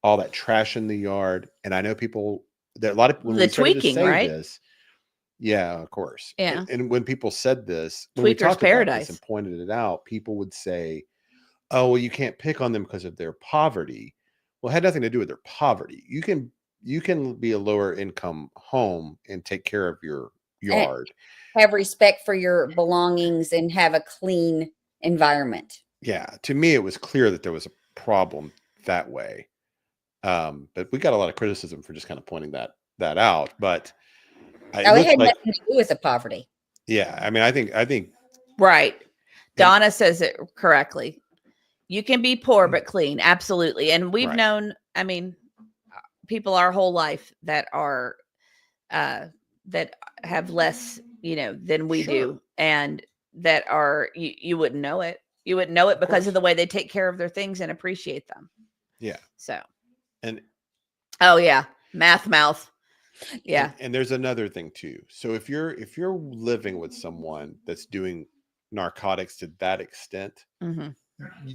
Speaker 2: all that trash in the yard. And I know people, that a lot of, when
Speaker 3: The
Speaker 2: we started to
Speaker 3: tweaking,
Speaker 2: say
Speaker 3: right?
Speaker 2: this, yeah, of course.
Speaker 3: Yeah.
Speaker 2: And when people said this, when we
Speaker 3: Tweaker's
Speaker 2: talked about
Speaker 3: paradise.
Speaker 2: this and pointed it out, people would say, oh, well, you can't pick on them because of their poverty. Well, it had nothing to do with their poverty. You can be a lower income home and take care of your yard.
Speaker 4: Have respect for your belongings and have a clean environment.
Speaker 2: Yeah. To me, it was clear that there was a problem that way. But we got a lot of criticism for just kind of pointing that out. But
Speaker 4: It had nothing to do with the poverty.
Speaker 2: Yeah, I mean, I think
Speaker 3: Right. Donna says it correctly. You can be poor but clean. Absolutely. And we've
Speaker 2: Right.
Speaker 3: known, I mean, people our whole life that are that have less, than we
Speaker 2: Sure.
Speaker 3: do, and that are you wouldn't know it. You wouldn't know it because of the way they take care of their things and appreciate them.
Speaker 2: Yeah.
Speaker 3: So.
Speaker 2: And
Speaker 3: Oh yeah, math mouth. Yeah.
Speaker 2: And there's another thing too. So if you're living with someone that's doing narcotics to that extent,
Speaker 3: Mhm.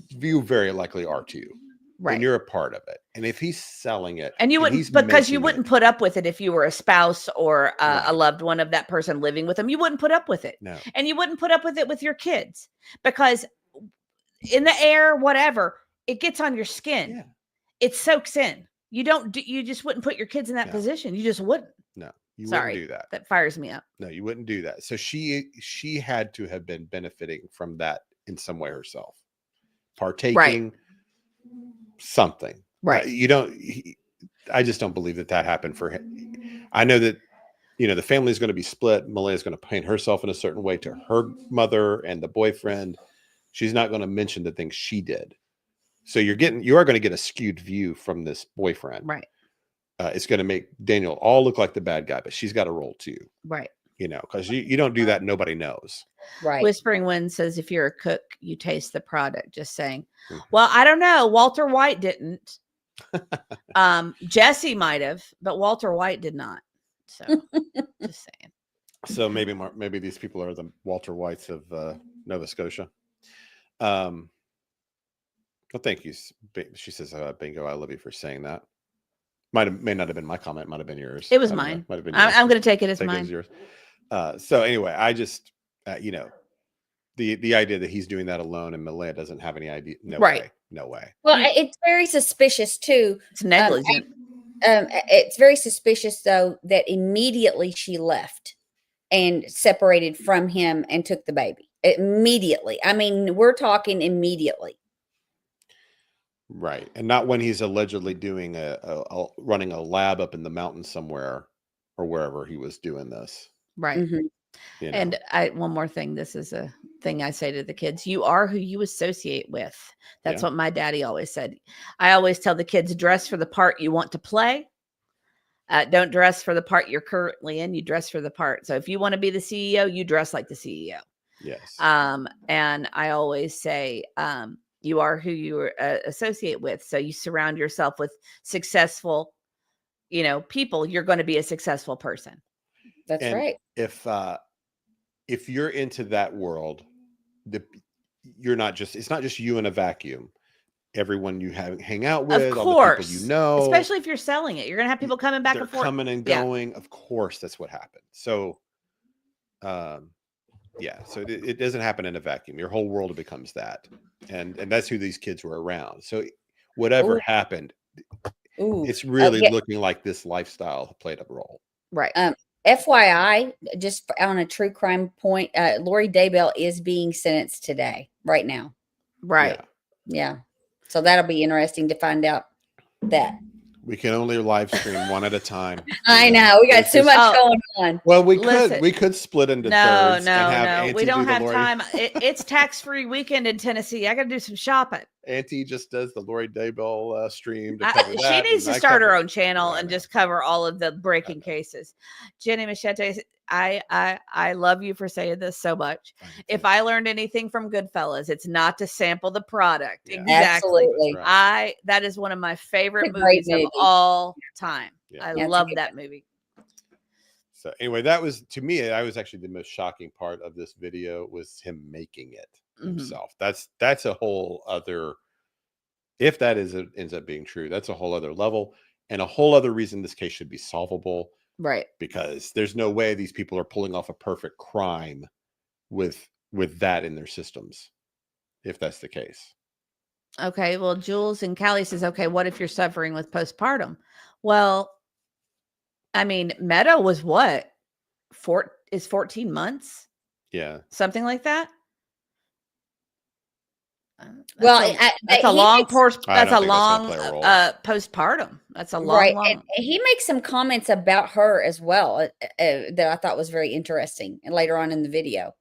Speaker 2: you very likely are too.
Speaker 3: Right.
Speaker 2: And you're a part of it. And if he's selling it,
Speaker 3: And you
Speaker 2: he's
Speaker 3: wouldn't, because you
Speaker 2: making
Speaker 3: wouldn't
Speaker 2: it-
Speaker 3: put up with it if you were a spouse or a
Speaker 2: Right.
Speaker 3: loved one of that person living with them. You wouldn't put up with it.
Speaker 2: No.
Speaker 3: And you wouldn't put up with it with your kids, because in the air, whatever, it gets on your skin.
Speaker 2: Yeah.
Speaker 3: It soaks in. You just wouldn't put your kids in that
Speaker 2: No.
Speaker 3: position. You just wouldn't.
Speaker 2: No. You
Speaker 3: Sorry.
Speaker 2: wouldn't do that.
Speaker 3: That fires me up.
Speaker 2: No, you wouldn't do that. So she had to have been benefiting from that in some way herself. Partaking something.
Speaker 3: Right.
Speaker 2: I just don't believe that happened for him. I know that, the family is going to be split. Malaya is going to paint herself in a certain way to her mother and the boyfriend. She's not going to mention the things she did. So you are going to get a skewed view from this boyfriend.
Speaker 3: Right.
Speaker 2: It's going to make Daniel all look like the bad guy, but she's got a role too.
Speaker 3: Right.
Speaker 2: Because you don't do that. Nobody knows.
Speaker 4: Right.
Speaker 3: Whispering Wind says, if you're a cook, you taste the product. Just saying.
Speaker 2: Mhm.
Speaker 3: Well, I don't know. Walter White didn't. Jesse might have, but Walter White did not. So just saying.
Speaker 2: So maybe these people are the Walter Whites of Nova Scotia. Well, thank you. She says, "Bingo, I love you for saying that." May not have been my comment. Might have been yours.
Speaker 3: It was
Speaker 2: I don't know.
Speaker 3: mine.
Speaker 2: Might have been.
Speaker 3: I'm going to take it as
Speaker 2: Take it
Speaker 3: mine.
Speaker 2: as yours. So anyway, I just, the idea that he's doing that alone and Malaya doesn't have any idea. No
Speaker 3: Right.
Speaker 2: way. No way.
Speaker 4: Well, it's very suspicious too.
Speaker 3: It's negligent.
Speaker 4: It's very suspicious though that immediately she left and separated from him and took the baby. Immediately. I mean, we're talking immediately.
Speaker 2: Right. And not when he's allegedly doing running a lab up in the mountains somewhere or wherever he was doing this.
Speaker 3: Right.
Speaker 4: Mhm.
Speaker 3: And one more thing. This is a thing I say to the kids. You are who you associate with. That's
Speaker 2: Yeah.
Speaker 3: what my daddy always said. I always tell the kids, dress for the part you want to play. Don't dress for the part you're currently in. You dress for the part. So if you want to be the CEO, you dress like the CEO.
Speaker 2: Yes.
Speaker 3: And I always say, you are who you associate with. So you surround yourself with successful, people. You're going to be a successful person.
Speaker 4: That's
Speaker 2: And
Speaker 4: right.
Speaker 2: If you're into that world, it's not just you in a vacuum. Everyone you hang out with,
Speaker 3: Of
Speaker 2: all the
Speaker 3: course,
Speaker 2: people you know,
Speaker 3: especially if you're selling it, you're going to have people coming back
Speaker 2: they're
Speaker 3: and forth.
Speaker 2: coming and
Speaker 3: Yeah.
Speaker 2: going. Of course, that's what happened. So, yeah. So it doesn't happen in a vacuum. Your whole world becomes that, and that's who these kids were around. So whatever
Speaker 4: Ooh.
Speaker 2: happened,
Speaker 4: Ooh.
Speaker 2: it's really
Speaker 4: yeah.
Speaker 2: looking like this lifestyle played a role.
Speaker 3: Right.
Speaker 4: FYI, just on a true crime point, Lori Daybell is being sentenced today, right now.
Speaker 3: Right.
Speaker 2: Yeah.
Speaker 4: Yeah. So that'll be interesting to find out that.
Speaker 2: We can only live stream one at a time.
Speaker 4: I know we got
Speaker 2: It's
Speaker 4: too
Speaker 2: just-
Speaker 4: much
Speaker 3: Oh.
Speaker 4: going on.
Speaker 2: Well,
Speaker 3: Listen.
Speaker 2: we could split into
Speaker 3: No,
Speaker 2: thirds
Speaker 3: no,
Speaker 2: and have
Speaker 3: no.
Speaker 2: Auntie
Speaker 3: We don't
Speaker 2: do the
Speaker 3: have
Speaker 2: Lori.
Speaker 3: time. It's tax-free weekend in Tennessee. I got to do some shopping.
Speaker 2: Auntie just does the Lori Daybell stream to cover
Speaker 3: She
Speaker 2: that.
Speaker 3: needs
Speaker 2: and
Speaker 3: to
Speaker 2: I
Speaker 3: start her
Speaker 2: cover-
Speaker 3: own channel
Speaker 2: I
Speaker 3: and
Speaker 2: know.
Speaker 3: just cover all of the breaking cases. Jenny Machete, I love you for saying this so much. If I learned anything from Goodfellas, it's not to sample the product.
Speaker 2: Yeah.
Speaker 3: Exactly.
Speaker 4: Absolutely.
Speaker 2: That's right.
Speaker 3: That is one of my favorite
Speaker 4: It's a great
Speaker 3: movies
Speaker 4: movie.
Speaker 3: of all time.
Speaker 2: Yeah.
Speaker 3: I
Speaker 4: Yeah, it's a
Speaker 3: love
Speaker 4: good
Speaker 3: that movie.
Speaker 2: So anyway, that was to me. That was actually the most shocking part of this video was him making it
Speaker 3: Mhm.
Speaker 2: himself. That's a whole other. If that ends up being true, that's a whole other level and a whole other reason this case should be solvable.
Speaker 3: Right.
Speaker 2: Because there's no way these people are pulling off a perfect crime with that in their systems. If that's the case.
Speaker 3: Okay. Well, Jules and Callie says, okay, what if you're suffering with postpartum? Well, I mean, Meadow was what? 14 months?
Speaker 2: Yeah.
Speaker 3: Something like that?
Speaker 4: Well,
Speaker 3: that's a
Speaker 4: he
Speaker 3: long
Speaker 4: makes-
Speaker 3: that's
Speaker 2: I
Speaker 3: a
Speaker 2: don't think that's
Speaker 3: long
Speaker 2: gonna play a role.
Speaker 3: postpartum. That's a long,
Speaker 4: right.
Speaker 3: long.
Speaker 4: And he makes some comments about her as well that I thought was very interesting. And later on in the video,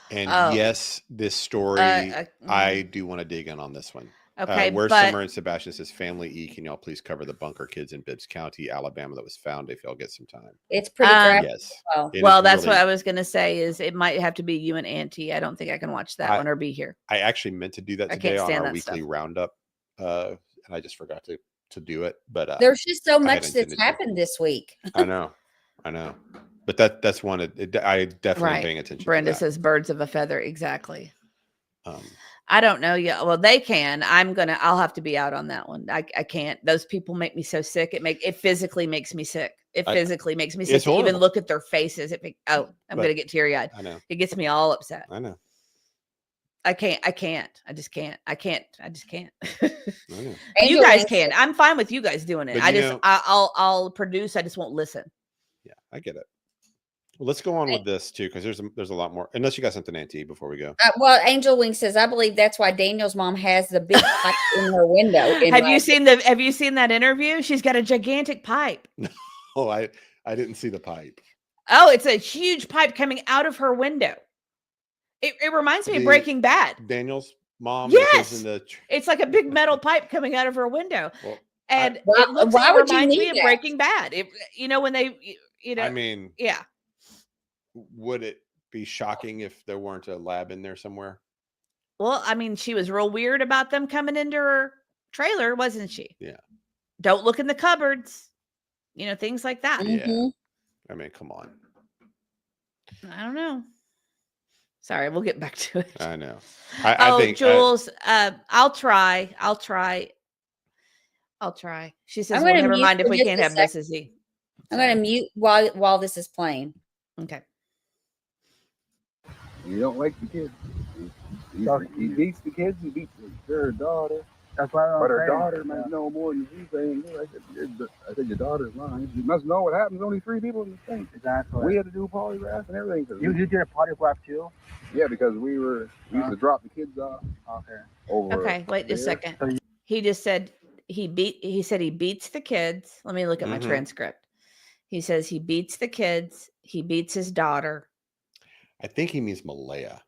Speaker 2: And
Speaker 3: Oh.
Speaker 2: yes, this story I do want to dig in on this one.
Speaker 3: Okay,
Speaker 2: Where
Speaker 3: but
Speaker 2: Summer and Sebastian says, "Family E, can y'all please cover the bunker kids in Bibbs County, Alabama, that was found if y'all get some time?"
Speaker 4: it's pretty graphic.
Speaker 2: Yes.
Speaker 4: Well.
Speaker 2: It
Speaker 3: well,
Speaker 2: is
Speaker 3: that's what
Speaker 2: really-
Speaker 3: I was gonna say. Is it might have to be you and Auntie. I don't think I can watch that one or be here.
Speaker 2: I actually meant to do that
Speaker 3: I
Speaker 2: today
Speaker 3: can't
Speaker 2: on
Speaker 3: stand
Speaker 2: our
Speaker 3: that
Speaker 2: weekly
Speaker 3: stuff.
Speaker 2: roundup, and I just forgot to do it. But
Speaker 4: There's just so
Speaker 2: had
Speaker 4: much
Speaker 2: intended
Speaker 4: that's
Speaker 2: to.
Speaker 4: happened this week.
Speaker 2: I know. But that's one I definitely am paying attention.
Speaker 3: Brenda
Speaker 2: to that.
Speaker 3: says birds of a feather. Exactly.
Speaker 2: Um,
Speaker 3: I don't know yet. Well, they can. I'll have to be out on that one. I can't. Those people make me so sick. It physically makes me sick. It physically makes me sick
Speaker 2: it's
Speaker 3: to even
Speaker 2: horrible.
Speaker 3: look at their faces. I'm
Speaker 2: But-
Speaker 3: gonna get teary eyed.
Speaker 2: I know.
Speaker 3: It gets me all upset.
Speaker 2: I know.
Speaker 3: I can't. I just can't. I just can't.
Speaker 2: I know.
Speaker 3: You
Speaker 4: Angel
Speaker 3: guys
Speaker 4: Wings-
Speaker 3: can. I'm fine with you guys doing it.
Speaker 2: But
Speaker 3: I
Speaker 2: you
Speaker 3: just
Speaker 2: know-
Speaker 3: I'll produce. I just won't listen.
Speaker 2: Yeah, I get it. Well, let's go on with this too, because there's a lot more. Unless you got something, Auntie, before we go.
Speaker 4: Well, Angel Wing says, I believe that's why Daniel's mom has the big pipe in her window.
Speaker 3: Have you seen that interview? She's got a gigantic pipe.
Speaker 2: Oh, I didn't see the pipe.
Speaker 3: Oh, it's a huge pipe coming out of her window. It reminds me of Breaking Bad.
Speaker 2: Daniel's mom. that
Speaker 3: Yes.
Speaker 2: goes in the
Speaker 3: It's like a big metal pipe coming out of her window.
Speaker 2: Well,
Speaker 3: And it
Speaker 4: Why would you
Speaker 3: reminds
Speaker 4: need
Speaker 3: me of
Speaker 4: that?
Speaker 3: Breaking Bad. When they,
Speaker 2: I mean,
Speaker 3: yeah.
Speaker 2: would it be shocking if there weren't a lab in there somewhere?
Speaker 3: Well, I mean, she was real weird about them coming into her trailer, wasn't she?
Speaker 2: Yeah.
Speaker 3: Don't look in the cupboards. Things like that.
Speaker 2: Yeah.
Speaker 4: Mhm.
Speaker 2: I mean, come on.
Speaker 3: I don't know. Sorry, we'll get back to it.
Speaker 2: I know. I think
Speaker 3: Jules, I'll try. She says,
Speaker 4: I'm
Speaker 3: well,
Speaker 4: gonna
Speaker 3: never
Speaker 4: mute
Speaker 3: mind if
Speaker 4: for
Speaker 3: we
Speaker 4: just
Speaker 3: can't
Speaker 4: a
Speaker 3: have
Speaker 4: second.
Speaker 3: Mrs. E.
Speaker 4: I'm going to mute while this is playing.
Speaker 3: Okay.
Speaker 6: You don't like the kids. He beats the kids. He beats their daughter.
Speaker 5: That's why
Speaker 6: But her daughter might know more than he's saying. I said your daughter's lying. You must know what happens. Only 3 people in the thing.
Speaker 5: Exactly.
Speaker 6: We had to do polygraph and everything. 'cause
Speaker 5: You did a polygraph too?
Speaker 6: yeah, because we used to drop the kids off
Speaker 5: Okay.
Speaker 6: over.
Speaker 3: Okay. Wait a
Speaker 6: there.
Speaker 3: second. He just said he said he beats the kids. Let me look at my
Speaker 2: Mhm.
Speaker 3: transcript. He says he beats the kids. He beats his daughter.
Speaker 2: I think he means Malaya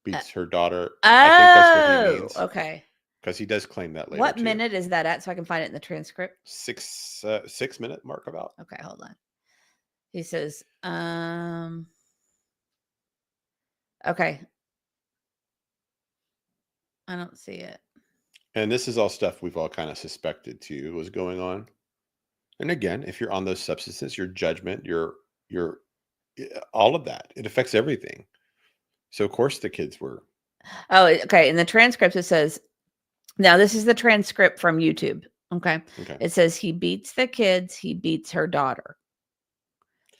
Speaker 2: beats her daughter. I think that's what he means.
Speaker 3: Okay.
Speaker 2: Because he does claim that later.
Speaker 3: What
Speaker 2: too.
Speaker 3: minute is that at? So I can find it in the transcript.
Speaker 2: 6 minute mark about.
Speaker 3: Okay, hold on. He says, okay. I don't see it.
Speaker 2: And this is all stuff we've all kind of suspected too was going on. And again, if you're on those substances, your judgment, your all of that, it affects everything. So of course the kids were.
Speaker 3: Oh, okay. In the transcript, it says, now this is the transcript from YouTube. Okay.
Speaker 2: Okay.
Speaker 3: It says he beats the kids, he beats her daughter.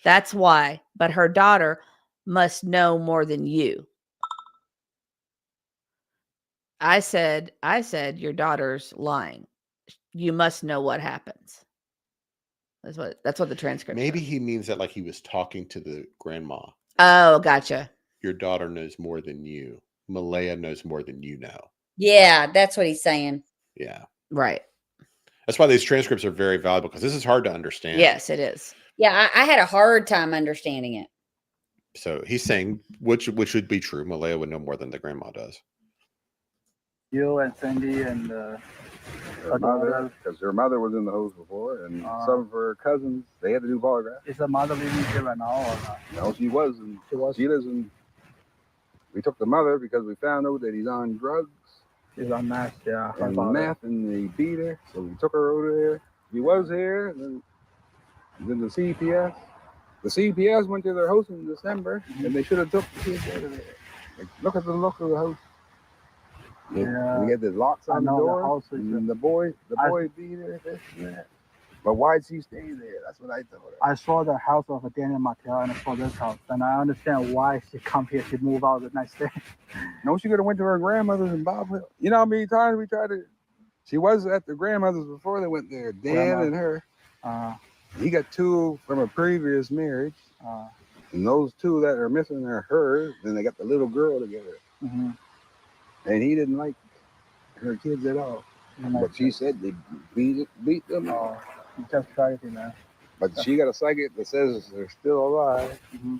Speaker 3: That's why, but her daughter must know more than you. I said, your daughter's lying. You must know what happens. That's what the transcript
Speaker 2: Maybe
Speaker 3: says.
Speaker 2: he means that like he was talking to the grandma.
Speaker 3: Oh, gotcha.
Speaker 2: Your daughter knows more than you. Malaya knows more than you know.
Speaker 4: Yeah, that's what he's saying.
Speaker 2: Yeah.
Speaker 3: Right.
Speaker 2: That's why these transcripts are very valuable, because this is hard to understand.
Speaker 3: Yes, it is.
Speaker 4: Yeah, I had a hard time understanding it.
Speaker 2: So he's saying, which would be true. Malaya would know more than the grandma does.
Speaker 5: You and Cindy and
Speaker 6: Her mother, because her mother was in the house before, and some of her cousins, they had to do polygraph.
Speaker 5: is the mother living here right now or not?
Speaker 6: No, she was. And
Speaker 5: She was.
Speaker 6: She lives in. We took the mother because we found out that he's on drugs.
Speaker 5: She's on meth, yeah. her
Speaker 6: And
Speaker 5: father.
Speaker 6: meth, and they beat her. So we took her over there. He was here. And then the CPS. The CPS went to their house in December, and they should have took the kids out of there. Like, look at the look of the house.
Speaker 5: Yeah.
Speaker 6: We had the locks
Speaker 5: I
Speaker 6: on the
Speaker 5: know the
Speaker 6: door,
Speaker 5: house is
Speaker 6: and the boy beat her. This and that. But why'd she stay there? That's what I told her.
Speaker 5: I saw the house of Daniel Martell and I saw this house, and I understand why she come here. She moved out the next day.
Speaker 6: No, she could have went to her grandmother's in Bob Hill. You know how many times we tried to. She was at the grandmother's before they went there. Dan
Speaker 5: Grandma.
Speaker 6: and her.
Speaker 5: Uh,
Speaker 6: He got 2 from a previous marriage, and those 2 that are missing are hers. Then they got the little girl together,
Speaker 5: mm-hmm.
Speaker 6: and he didn't like her kids at all. But she said they beat them.
Speaker 5: Just crazy, man.
Speaker 6: But she got a psychic that says they're still alive.
Speaker 5: Mm-hmm.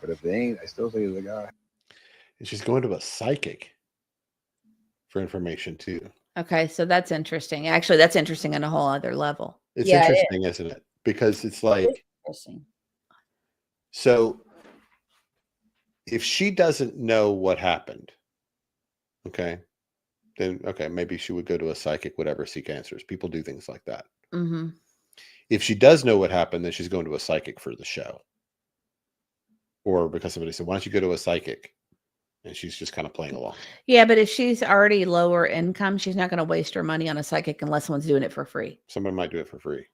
Speaker 6: But if they ain't, I still say it's a guy.
Speaker 2: And she's going to a psychic for information too.
Speaker 3: Okay, so that's interesting. Actually, that's interesting on a whole other level.
Speaker 2: It's
Speaker 4: Yeah, it is.
Speaker 2: interesting, isn't it? Because it's like,
Speaker 4: Interesting.
Speaker 2: so if she doesn't know what happened, okay, then okay, maybe she would go to a psychic, whatever, seek answers. People do things like that.
Speaker 3: Mm-hmm.
Speaker 2: If she does know what happened, then she's going to a psychic for the show. Or because somebody said, why don't you go to a psychic? And she's just kind of playing along.
Speaker 3: Yeah, but if she's already lower income, she's not going to waste her money on a psychic unless someone's doing it for free.
Speaker 2: Someone might do it for free.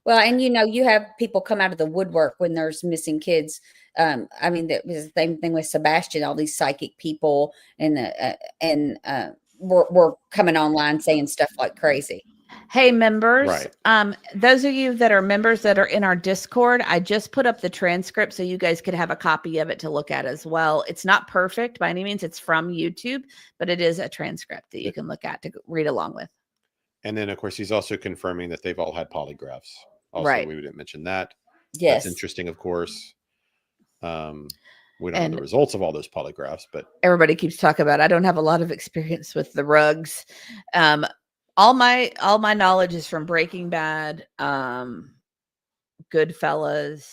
Speaker 4: Well, and you have people come out of the woodwork when there's missing kids. I mean, that was the same thing with Sebastian. All these psychic people were coming online saying stuff like crazy.
Speaker 3: Hey, members,
Speaker 2: Right.
Speaker 3: Those of you that are members that are in our Discord, I just put up the transcript so you guys could have a copy of it to look at as well. It's not perfect by any means. It's from YouTube, but it is a transcript that you can look at to read along with.
Speaker 2: And then, of course, he's also confirming that they've all had polygraphs. Also,
Speaker 3: Right.
Speaker 2: we didn't mention that.
Speaker 4: Yes.
Speaker 2: That's interesting, of course. We don't know the results of all those polygraphs, but
Speaker 3: Everybody keeps talking about, I don't have a lot of experience with the rugs. All my knowledge is from Breaking Bad, Goodfellas.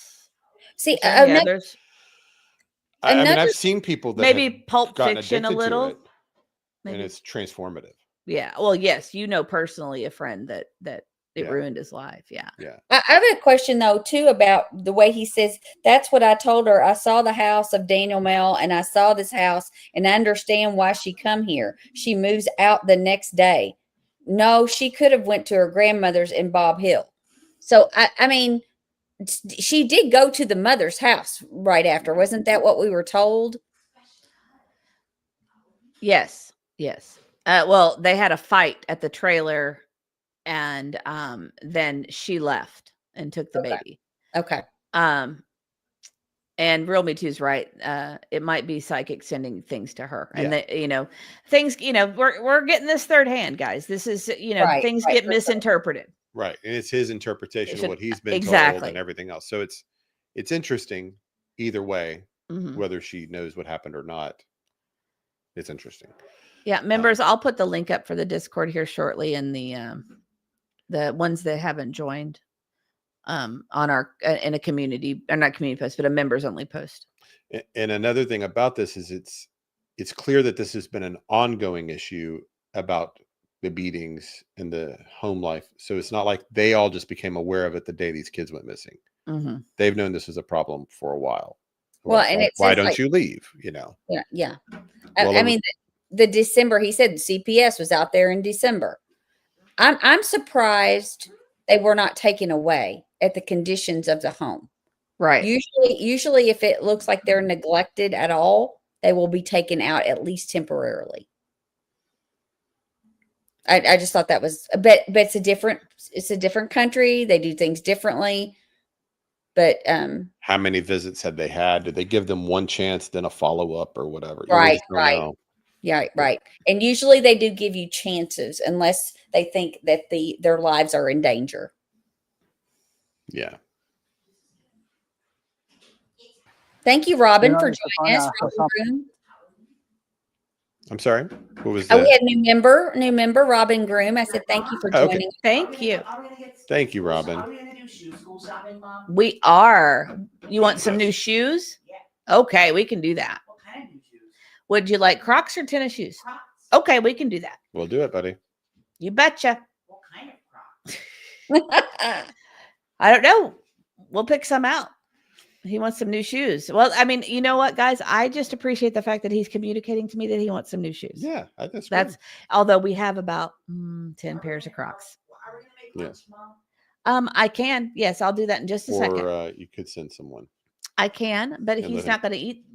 Speaker 4: See,
Speaker 3: There's
Speaker 2: I mean,
Speaker 4: Another-
Speaker 2: I've seen people that
Speaker 3: maybe
Speaker 2: have
Speaker 3: Pulp
Speaker 2: gotten
Speaker 3: Fiction a
Speaker 2: addicted to
Speaker 3: little.
Speaker 2: it,
Speaker 3: Maybe.
Speaker 2: and it's transformative.
Speaker 3: Yeah. Well, yes, personally a friend that it
Speaker 2: Yeah.
Speaker 3: ruined his life. Yeah.
Speaker 2: Yeah.
Speaker 4: I have a question though too about the way he says. That's what I told her. I saw the house of Daniel Mel, and I saw this house, and I understand why she come here. She moves out the next day. No, she could have went to her grandmother's in Bob Hill. So I mean, she did go to the mother's house right after. Wasn't that what we were told?
Speaker 3: Yes. Yes. Well, they had a fight at the trailer, and then she left and took the
Speaker 4: Okay.
Speaker 3: baby.
Speaker 4: Okay.
Speaker 3: And Real Me Too's right. It might be psychic sending things to her, and
Speaker 2: Yeah.
Speaker 3: things. We're getting this third hand, guys. This is
Speaker 4: Right,
Speaker 3: things
Speaker 4: right,
Speaker 3: get
Speaker 4: for sure.
Speaker 3: misinterpreted.
Speaker 2: Right. And it's his interpretation
Speaker 3: It's
Speaker 2: of what he's been told
Speaker 3: exactly.
Speaker 2: and everything else. So it's interesting either way,
Speaker 3: Mhm.
Speaker 2: whether she knows what happened or not. It's interesting.
Speaker 3: Yeah, members, I'll put the link up for the Discord here shortly, and the ones that haven't joined on our in a community, or not community post, but a members only post.
Speaker 2: And another thing about this is it's clear that this has been an ongoing issue about the beatings and the home life. So it's not like they all just became aware of it the day these kids went missing.
Speaker 3: Mm-hmm.
Speaker 2: They've known this was a problem for a while.
Speaker 4: Well, and it
Speaker 2: why
Speaker 4: says,
Speaker 2: don't
Speaker 4: like-
Speaker 2: you leave?
Speaker 4: Yeah. Yeah.
Speaker 2: Well,
Speaker 4: I mean, the December, he said the CPS was out there in December. I'm surprised they were not taken away at the conditions of the home.
Speaker 3: Right.
Speaker 4: Usually if it looks like they're neglected at all, they will be taken out at least temporarily. I just thought that was but it's a different country. They do things differently. But
Speaker 2: how many visits had they had? Did they give them one chance, then a follow-up or whatever? You
Speaker 4: Right,
Speaker 2: just don't
Speaker 4: right.
Speaker 2: know.
Speaker 4: Yeah, right. And usually they do give you chances unless they think that their lives are in danger.
Speaker 2: Yeah.
Speaker 4: Thank you, Robin,
Speaker 5: You know,
Speaker 4: for
Speaker 5: it's so
Speaker 4: joining
Speaker 5: funny,
Speaker 4: us.
Speaker 5: for
Speaker 4: Robin
Speaker 5: some
Speaker 4: Groom.
Speaker 2: I'm sorry. What was
Speaker 4: Oh,
Speaker 2: that?
Speaker 4: we had new member, Robin Groom. I said thank you for
Speaker 2: Oh, okay.
Speaker 4: joining.
Speaker 3: Thank you.
Speaker 2: Thank you, Robin.
Speaker 3: We are. You want some new shoes? Okay, we can do that. Would you like Crocs or tennis shoes? Okay, we can do that.
Speaker 2: We'll do it, buddy.
Speaker 3: You betcha. I don't know. We'll pick some out. He wants some new shoes. Well, I mean, you know what, guys? I just appreciate the fact that he's communicating to me that he wants some new shoes.
Speaker 2: Yeah, that's
Speaker 3: That's although we have about 10 pairs of Crocs.
Speaker 2: Yes.
Speaker 3: I can. Yes, I'll do that in just a second.
Speaker 2: Or you could send someone.
Speaker 3: I can, but
Speaker 2: And
Speaker 3: he's
Speaker 2: let
Speaker 3: not going to eat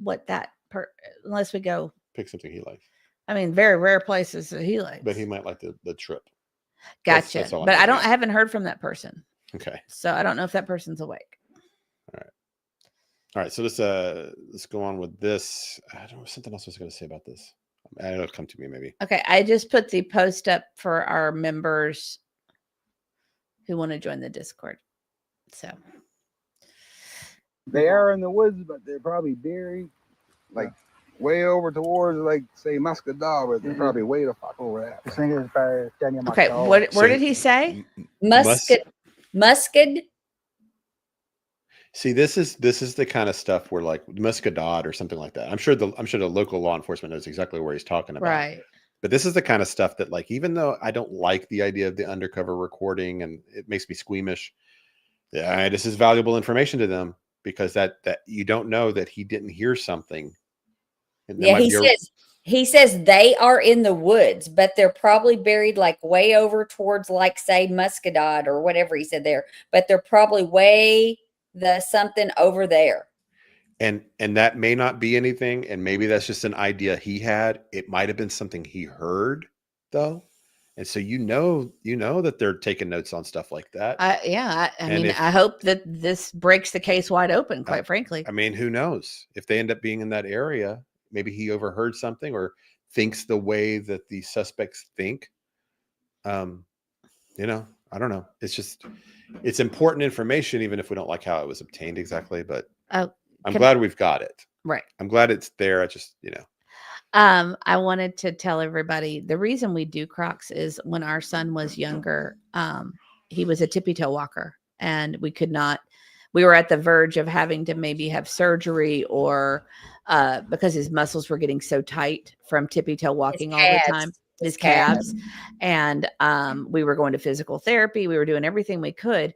Speaker 3: unless we go.
Speaker 2: Pick something he likes.
Speaker 3: I mean, very rare places that he likes.
Speaker 2: But he might like the trip.
Speaker 3: Gotcha.
Speaker 2: That's all I'm
Speaker 3: but
Speaker 2: getting
Speaker 3: I
Speaker 2: at.
Speaker 3: haven't heard from that person.
Speaker 2: Okay.
Speaker 3: So I don't know if that person's awake.
Speaker 2: All right. So let's go on with this. I don't know something else I was going to say about this. I don't know. It'll come to me maybe.
Speaker 3: Okay. I just put the post up for our members who want to join the Discord. So
Speaker 6: They are in the woods, but they're probably buried, like way over towards, like say Muscadal, but they're probably way the fuck over that.
Speaker 5: the thing is by Daniel
Speaker 3: okay.
Speaker 5: Martell.
Speaker 3: Where did he say?
Speaker 4: Muscad.
Speaker 2: See, this is the kind of stuff where like Muscadot or something like that. I'm sure the local law enforcement knows exactly where he's talking about.
Speaker 3: Right.
Speaker 2: But this is the kind of stuff that, like, even though I don't like the idea of the undercover recording and it makes me squeamish, yeah, this is valuable information to them because that you don't know that he didn't hear something. And there
Speaker 4: Yeah,
Speaker 2: might be
Speaker 4: he says they are in the woods, but they're probably buried like way over towards, like, say, Muscadot or whatever he said there. But they're probably way something over there.
Speaker 2: and that may not be anything, and maybe that's just an idea he had. It might have been something he heard though, and so you know that they're taking notes on stuff like that.
Speaker 3: I
Speaker 2: And
Speaker 3: mean, I hope that this breaks the case wide open, quite frankly.
Speaker 2: I mean, who knows if they end up being in that area? Maybe he overheard something or thinks the way that the suspects think. I don't know. It's important information, even if we don't like how it was obtained exactly. But I'm glad we've got it.
Speaker 3: Right.
Speaker 2: I'm glad it's there. I just,
Speaker 3: I wanted to tell everybody the reason we do Crocs is when our son was younger, he was a tippy toe walker and we were at the verge of having to maybe have surgery or because his muscles were getting so tight from tippy toe walking all the time. His calves. And we were going to physical therapy. We were doing everything we could.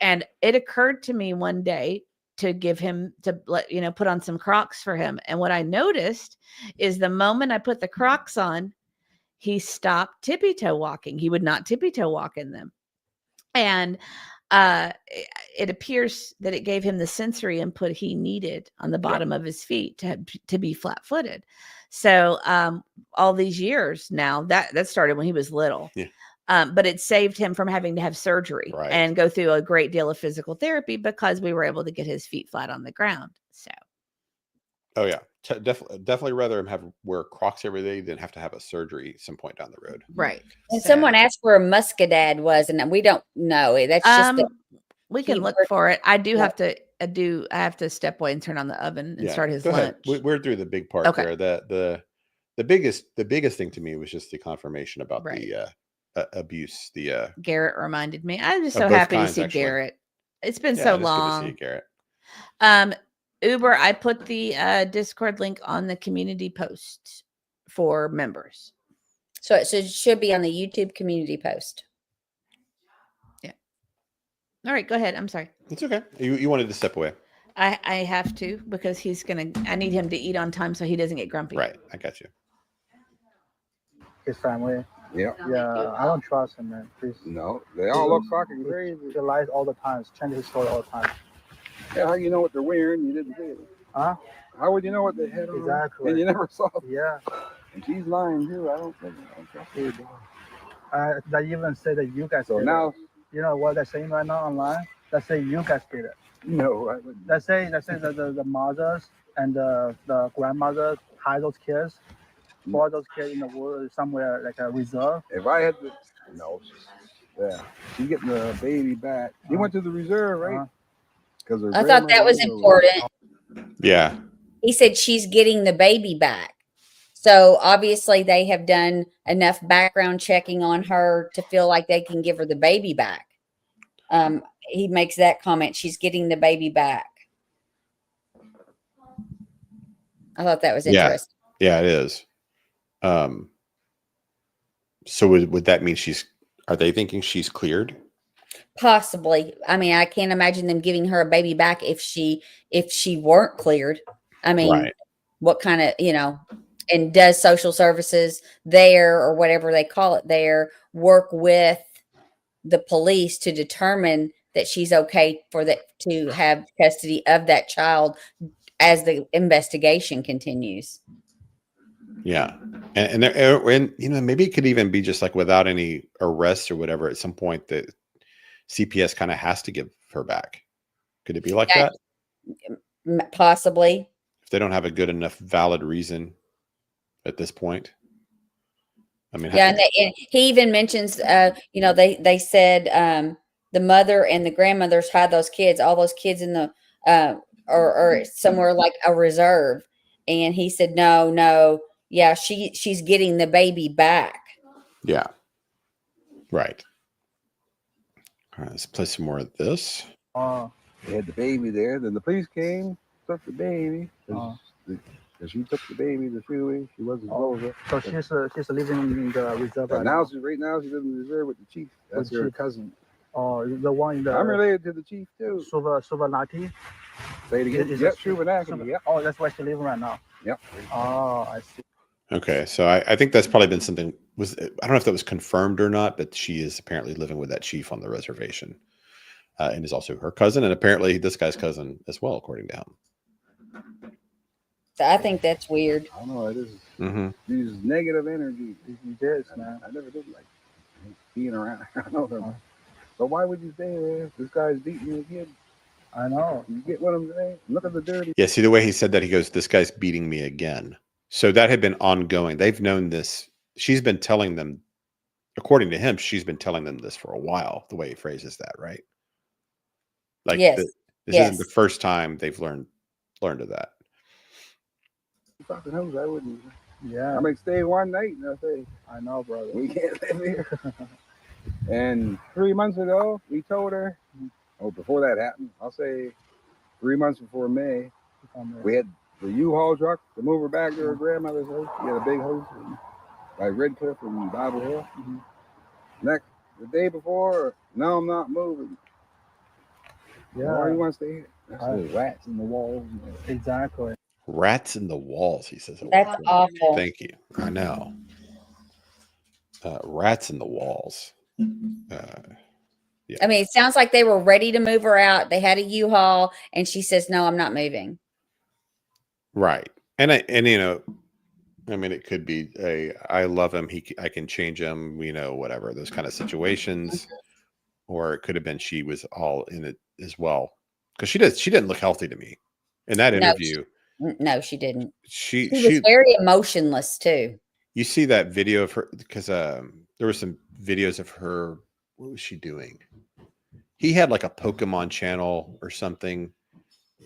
Speaker 3: And it occurred to me one day to give him put on some Crocs for him. And what I noticed is the moment I put the Crocs on, he stopped tippy toe walking. He would not tippy toe walk in them. And it appears that it gave him the sensory input he needed on the bottom of his feet to be flat footed. So all these years now, that started when he was little.
Speaker 2: Yeah.
Speaker 3: But it saved him from having to have surgery and go through a great deal of physical therapy because we were able to get his feet flat on the ground. So.
Speaker 2: Oh yeah, definitely rather him wear Crocs every day than have to have a surgery some point down the road.
Speaker 3: Right.
Speaker 4: And someone asked where a muscadad was, and we don't know. That's just
Speaker 3: we can look for it. I do have to I have to step away and turn on the oven and start his lunch.
Speaker 2: We're through the big part there. The biggest thing to me was just the confirmation about the abuse.
Speaker 3: Garrett reminded me. I'm just so happy to see Garrett. It's been so long.
Speaker 2: Good to see Garrett.
Speaker 3: Uber, I put the Discord link on the community post for members.
Speaker 4: So it should be on the YouTube community post.
Speaker 3: Yeah. All right, go ahead. I'm sorry.
Speaker 2: It's okay. You wanted to step away.
Speaker 3: I have to because I need him to eat on time so he doesn't get grumpy.
Speaker 2: Right. I got you.
Speaker 5: His family.
Speaker 6: Yeah.
Speaker 5: Yeah, I don't trust him, man. Please.
Speaker 6: No, they all look fucking crazy.
Speaker 5: He lies all the time. Change his story all the time.
Speaker 6: Yeah, how you know what they're wearing? You didn't see it.
Speaker 5: Huh?
Speaker 6: How would you know what they had on?
Speaker 5: Exactly.
Speaker 6: And you never saw it.
Speaker 5: Yeah.
Speaker 6: And she's lying too. I don't trust you.
Speaker 5: They even say that you guys.
Speaker 6: So now,
Speaker 5: you know what they're saying right now online? They say you guys did it.
Speaker 6: No, I wouldn't.
Speaker 5: They say that the mothers and the grandmother hide those kids for those kids in the world somewhere like a reserve?
Speaker 6: If I had to, no, she's getting the baby back. He went to the reserve, right? Because
Speaker 4: I thought that was important.
Speaker 2: Yeah.
Speaker 4: He said she's getting the baby back. So obviously they have done enough background checking on her to feel like they can give her the baby back. He makes that comment. She's getting the baby back. I thought that was interesting.
Speaker 2: Yeah, it is. So would that mean are they thinking she's cleared?
Speaker 4: Possibly. I mean, I can't imagine them giving her a baby back if she weren't cleared. I mean,
Speaker 2: Right.
Speaker 4: what kind of, and does social services there, or whatever they call it there, work with the police to determine that she's okay to have custody of that child as the investigation continues?
Speaker 2: Yeah. And maybe it could even be just like without any arrests or whatever, at some point that CPS kind of has to give her back. Could it be like that?
Speaker 4: Possibly.
Speaker 2: If they don't have a good enough valid reason at this point. I mean,
Speaker 4: yeah, and he even mentions, they said the mother and the grandmothers had all those kids in the or somewhere like a reserve, and he said no, yeah, she's getting the baby back.
Speaker 2: Yeah, right. All right, let's play some more of this.
Speaker 6: They had the baby there. Then the police came, took the baby. She took the baby to freeway. She wasn't over.
Speaker 5: So she's living in the reserve right
Speaker 6: now. She's right now. She's in the reserve with the chief. That's her cousin.
Speaker 5: Oh, the one in the.
Speaker 6: I'm related to the chief too.
Speaker 5: Suvanati.
Speaker 6: Say it again. Yep, Suvanati. Yep.
Speaker 5: Oh, that's where she's living right now.
Speaker 6: Yep.
Speaker 5: Oh, I see.
Speaker 2: Okay, so I think that's probably been something. I don't know if that was confirmed or not, but she is apparently living with that chief on the reservation, and is also her cousin, and apparently this guy's cousin as well, according to him.
Speaker 4: I think that's weird.
Speaker 6: I don't know. It is. These negative energy.
Speaker 5: He does, man.
Speaker 6: I never did like being around. I know them. But why would you stay there? This guy's beating your kid.
Speaker 5: I know.
Speaker 6: You get what I'm saying? Look at the dirty.
Speaker 2: Yeah. See the way he said that. He goes, "This guy's beating me again." So that had been ongoing. They've known this. She's been telling them, according to him, she's been telling them this for a while. The way he phrases that, right? Like,
Speaker 4: yes,
Speaker 2: this isn't the first time they've learned of that.
Speaker 6: Fucking knows I wouldn't.
Speaker 5: Yeah.
Speaker 6: I mean, stay one night and I say,
Speaker 5: I know, brother.
Speaker 6: We can't live here. And 3 months ago, we told her, before that happened, I'll say 3 months before May, we had the U-Haul truck to move her back to her grandmother's house. She had a big house by Red Cliff and Bible Hill. The day before, no, I'm not moving.
Speaker 5: Yeah.
Speaker 6: Why do you want to stay here? There's rats in the walls.
Speaker 5: Exactly.
Speaker 2: Rats in the walls, he says.
Speaker 4: That's awful.
Speaker 2: Thank you. I know. Rats in the walls. Yeah.
Speaker 4: I mean, it sounds like they were ready to move her out. They had a U-Haul, and she says, "No, I'm not moving."
Speaker 2: Right. And I mean, it could be I love him. I can change him. Whatever, those kind of situations. Or it could have been she was all in it as well, because she didn't look healthy to me in that interview.
Speaker 4: No, she didn't.
Speaker 2: She
Speaker 4: was very emotionless too.
Speaker 2: You see that video of her, because there were some videos of her. What was she doing? He had like a Pokemon channel or something,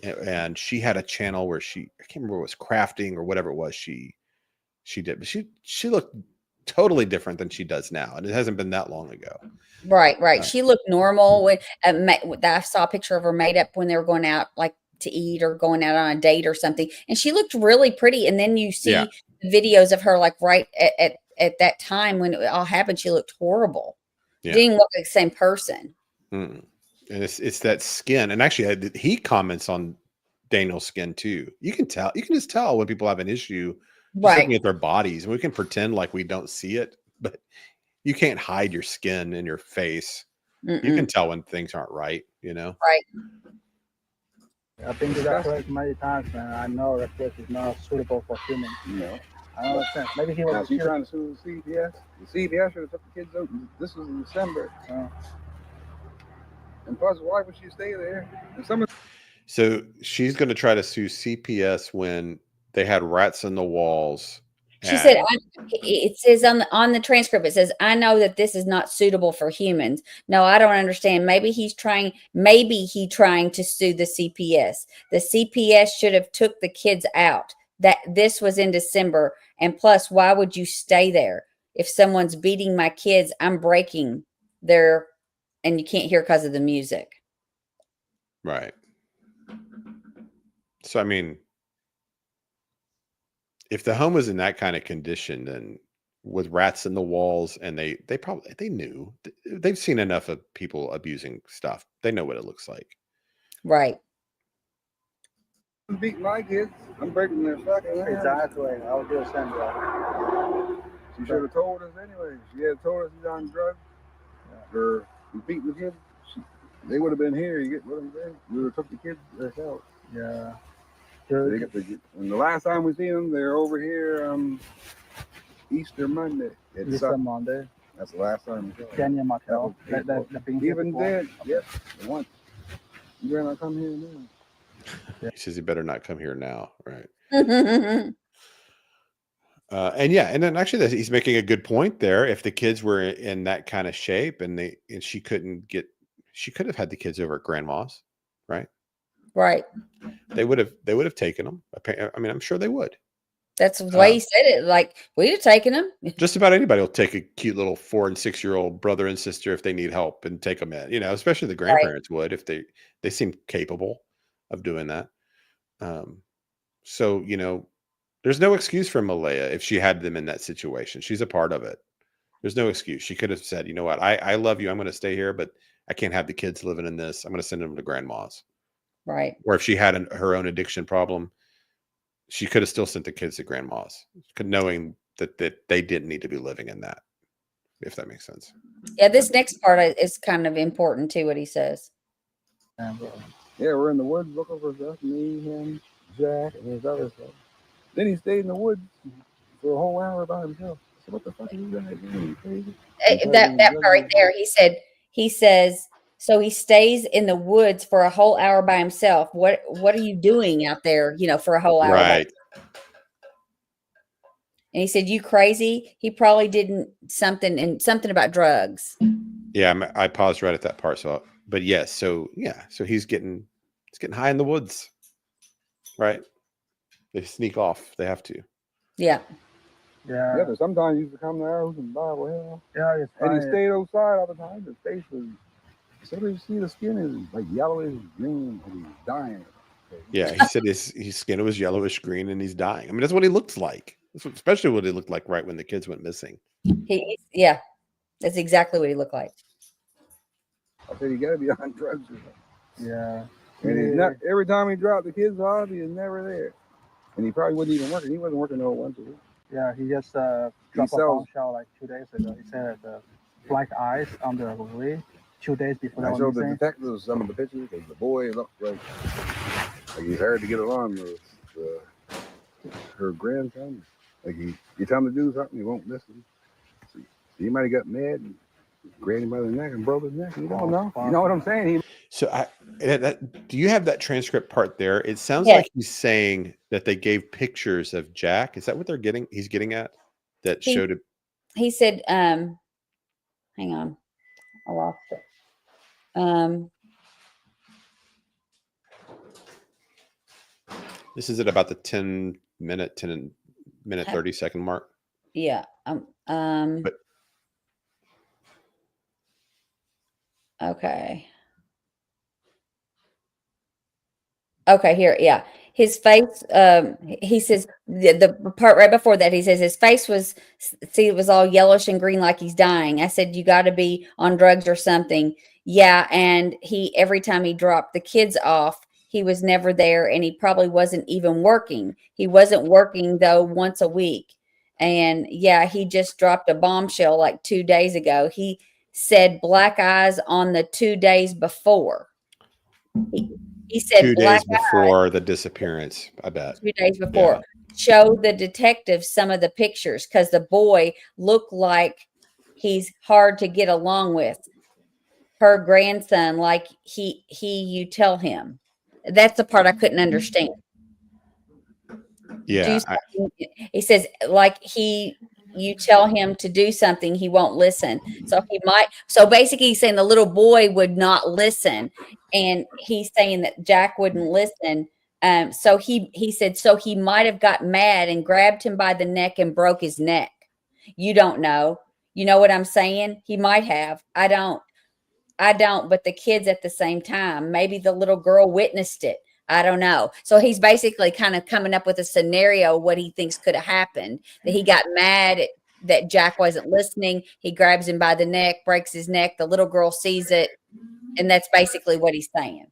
Speaker 2: and she had a channel where I can't remember what it was, crafting or whatever it was she did, but she looked totally different than she does now, and it hasn't been that long ago.
Speaker 4: Right. She looked normal when I saw a picture of her made up when they were going out like to eat or going out on a date or something, and she looked really pretty. And then you see videos of her like right at that time when it all happened, she looked horrible.
Speaker 2: Yeah.
Speaker 4: Didn't look like the same person.
Speaker 2: And it's that skin, and actually he comments on Daniel's skin too. You can just tell when people have an issue just looking at their bodies, and we can pretend like we don't see it, but you can't hide your skin and your face. You can tell when things aren't right,
Speaker 4: Right.
Speaker 5: I've been to that place many times, man. I know that place is not suitable for humans. I don't understand. Maybe he was.
Speaker 6: She's trying to sue the CPS. The CPS should have took the kids out. This was in December. And plus, why would she stay there?
Speaker 2: So she's going to try to sue CPS when they had rats in the walls
Speaker 4: She said, it says on the transcript, it says, I know that this is not suitable for humans. No, I don't understand. Maybe he trying to sue the CPS. The CPS should have took the kids out. That this was in December. And plus, why would you stay there? If someone's beating my kids, I'm breaking there, and you can't hear because of the music.
Speaker 2: Right. So, I mean, if the home was in that kind of condition, then with rats in the walls, and they knew, they've seen enough of people abusing stuff. They know what it looks like.
Speaker 4: Right.
Speaker 6: I'm beating my kids. I'm breaking their fucking hands.
Speaker 5: Exactly. I was just saying that.
Speaker 6: She should have told us anyway. She had told us he's on drugs. Or beating the kids. They would have been here. You get what I'm saying? We would have took the kids ourselves.
Speaker 5: Yeah.
Speaker 6: And the last time we seen them, they're over here Easter Monday.
Speaker 5: Easter Monday.
Speaker 6: That's the last time we saw them.
Speaker 5: Daniel Martell.
Speaker 6: Even dead. Yep. Once. You better not come here now.
Speaker 2: He says he better not come here now. Right.
Speaker 4: Yeah.
Speaker 2: And then actually he's making a good point there. If the kids were in that kind of shape and she could have had the kids over at grandma's, right?
Speaker 4: Right.
Speaker 2: They would have taken them. I mean, I'm sure they would.
Speaker 4: That's the way he said it. Like, we'd have taken them.
Speaker 2: Just about anybody will take a cute little 4 and 6-year-old brother and sister if they need help and take them in, especially the grandparents would, if they seem capable of doing that. So, there's no excuse for Malaya if she had them in that situation. She's a part of it. There's no excuse. She could have said, you know what, I love you. I'm going to stay here, but I can't have the kids living in this. I'm going to send them to grandma's.
Speaker 4: Right.
Speaker 2: Or if she had her own addiction problem, she could have still sent the kids to grandma's, knowing that they didn't need to be living in that, if that makes sense.
Speaker 4: Yeah, this next part is kind of important too, what he says.
Speaker 6: Yeah, we're in the woods looking for stuff. Me, him, Jack, and his other stuff. Then he stayed in the woods for a whole hour by himself. I said, what the fuck are you guys doing? You crazy?
Speaker 4: That part right there, he says, so he stays in the woods for a whole hour by himself. What are you doing out there, for a whole hour?
Speaker 2: Right.
Speaker 4: And he said, you crazy? He probably didn't something about drugs.
Speaker 2: Yeah, I paused right at that part. But yes, so he's getting high in the woods, right? They sneak off. They have to.
Speaker 5: Yeah.
Speaker 6: Yeah, but sometimes he used to come to our house and Bible hell.
Speaker 5: Yeah, it's
Speaker 6: and he stayed outside all the time. His face was, so you see the skin is like yellowish green and he's dying.
Speaker 2: Yeah, he said his skin was yellowish green and he's dying. I mean, that's what he looks like. Especially what he looked like right when the kids went missing.
Speaker 4: Yeah, that's exactly what he looked like.
Speaker 6: I said, you got to be on drugs or something.
Speaker 5: Yeah.
Speaker 6: And he's not, every time he dropped the kids off, he was never there. And he probably wasn't even working. He wasn't working no once a week.
Speaker 5: Yeah, he just dropped a bombshell like 2 days ago. He said black eyes on the roof 2 days before.
Speaker 6: I showed the detectives some of the pictures because the boy looked like he's hard to get along with her grandson. Like you tell him to do something, he won't listen. So he might have got mad and grabbed him by the neck and broke his neck. You don't know. You know what I'm saying?
Speaker 2: So do you have that transcript part there? It sounds like he's saying that they gave pictures of Jack. Is that what he's getting at? That showed it. He
Speaker 4: said, hang on. I lost it.
Speaker 2: This is at about the 10 minute 30 second mark.
Speaker 4: Yeah.
Speaker 2: But
Speaker 4: okay. Okay, here, yeah. His face, he says, the part right before that, he says his face it was all yellowish and green like he's dying. I said, you got to be on drugs or something. Yeah, and every time he dropped the kids off, he was never there, and he probably wasn't even working. He wasn't working, though, once a week. And, yeah, he just dropped a bombshell like 2 days ago. He said black eyes on the 2 days before. He said
Speaker 2: 2 days before the disappearance, I bet.
Speaker 4: 2 days before. Yeah. Show the detectives some of the pictures because the boy looked like he's hard to get along with. Her grandson, like you tell him. That's the part I couldn't understand.
Speaker 2: Yeah,
Speaker 4: something. He says, like you tell him to do something, he won't listen. So basically he's saying the little boy would not listen. And he's saying that Jack wouldn't listen. So he said, so he might have got mad and grabbed him by the neck and broke his neck. You don't know. You know what I'm saying? He might have. I don't, but the kids at the same time, maybe the little girl witnessed it. I don't know. So he's basically kind of coming up with a scenario, what he thinks could have happened, that he got mad that Jack wasn't listening. He grabs him by the neck, breaks his neck. The little girl sees it. And that's basically what he's saying.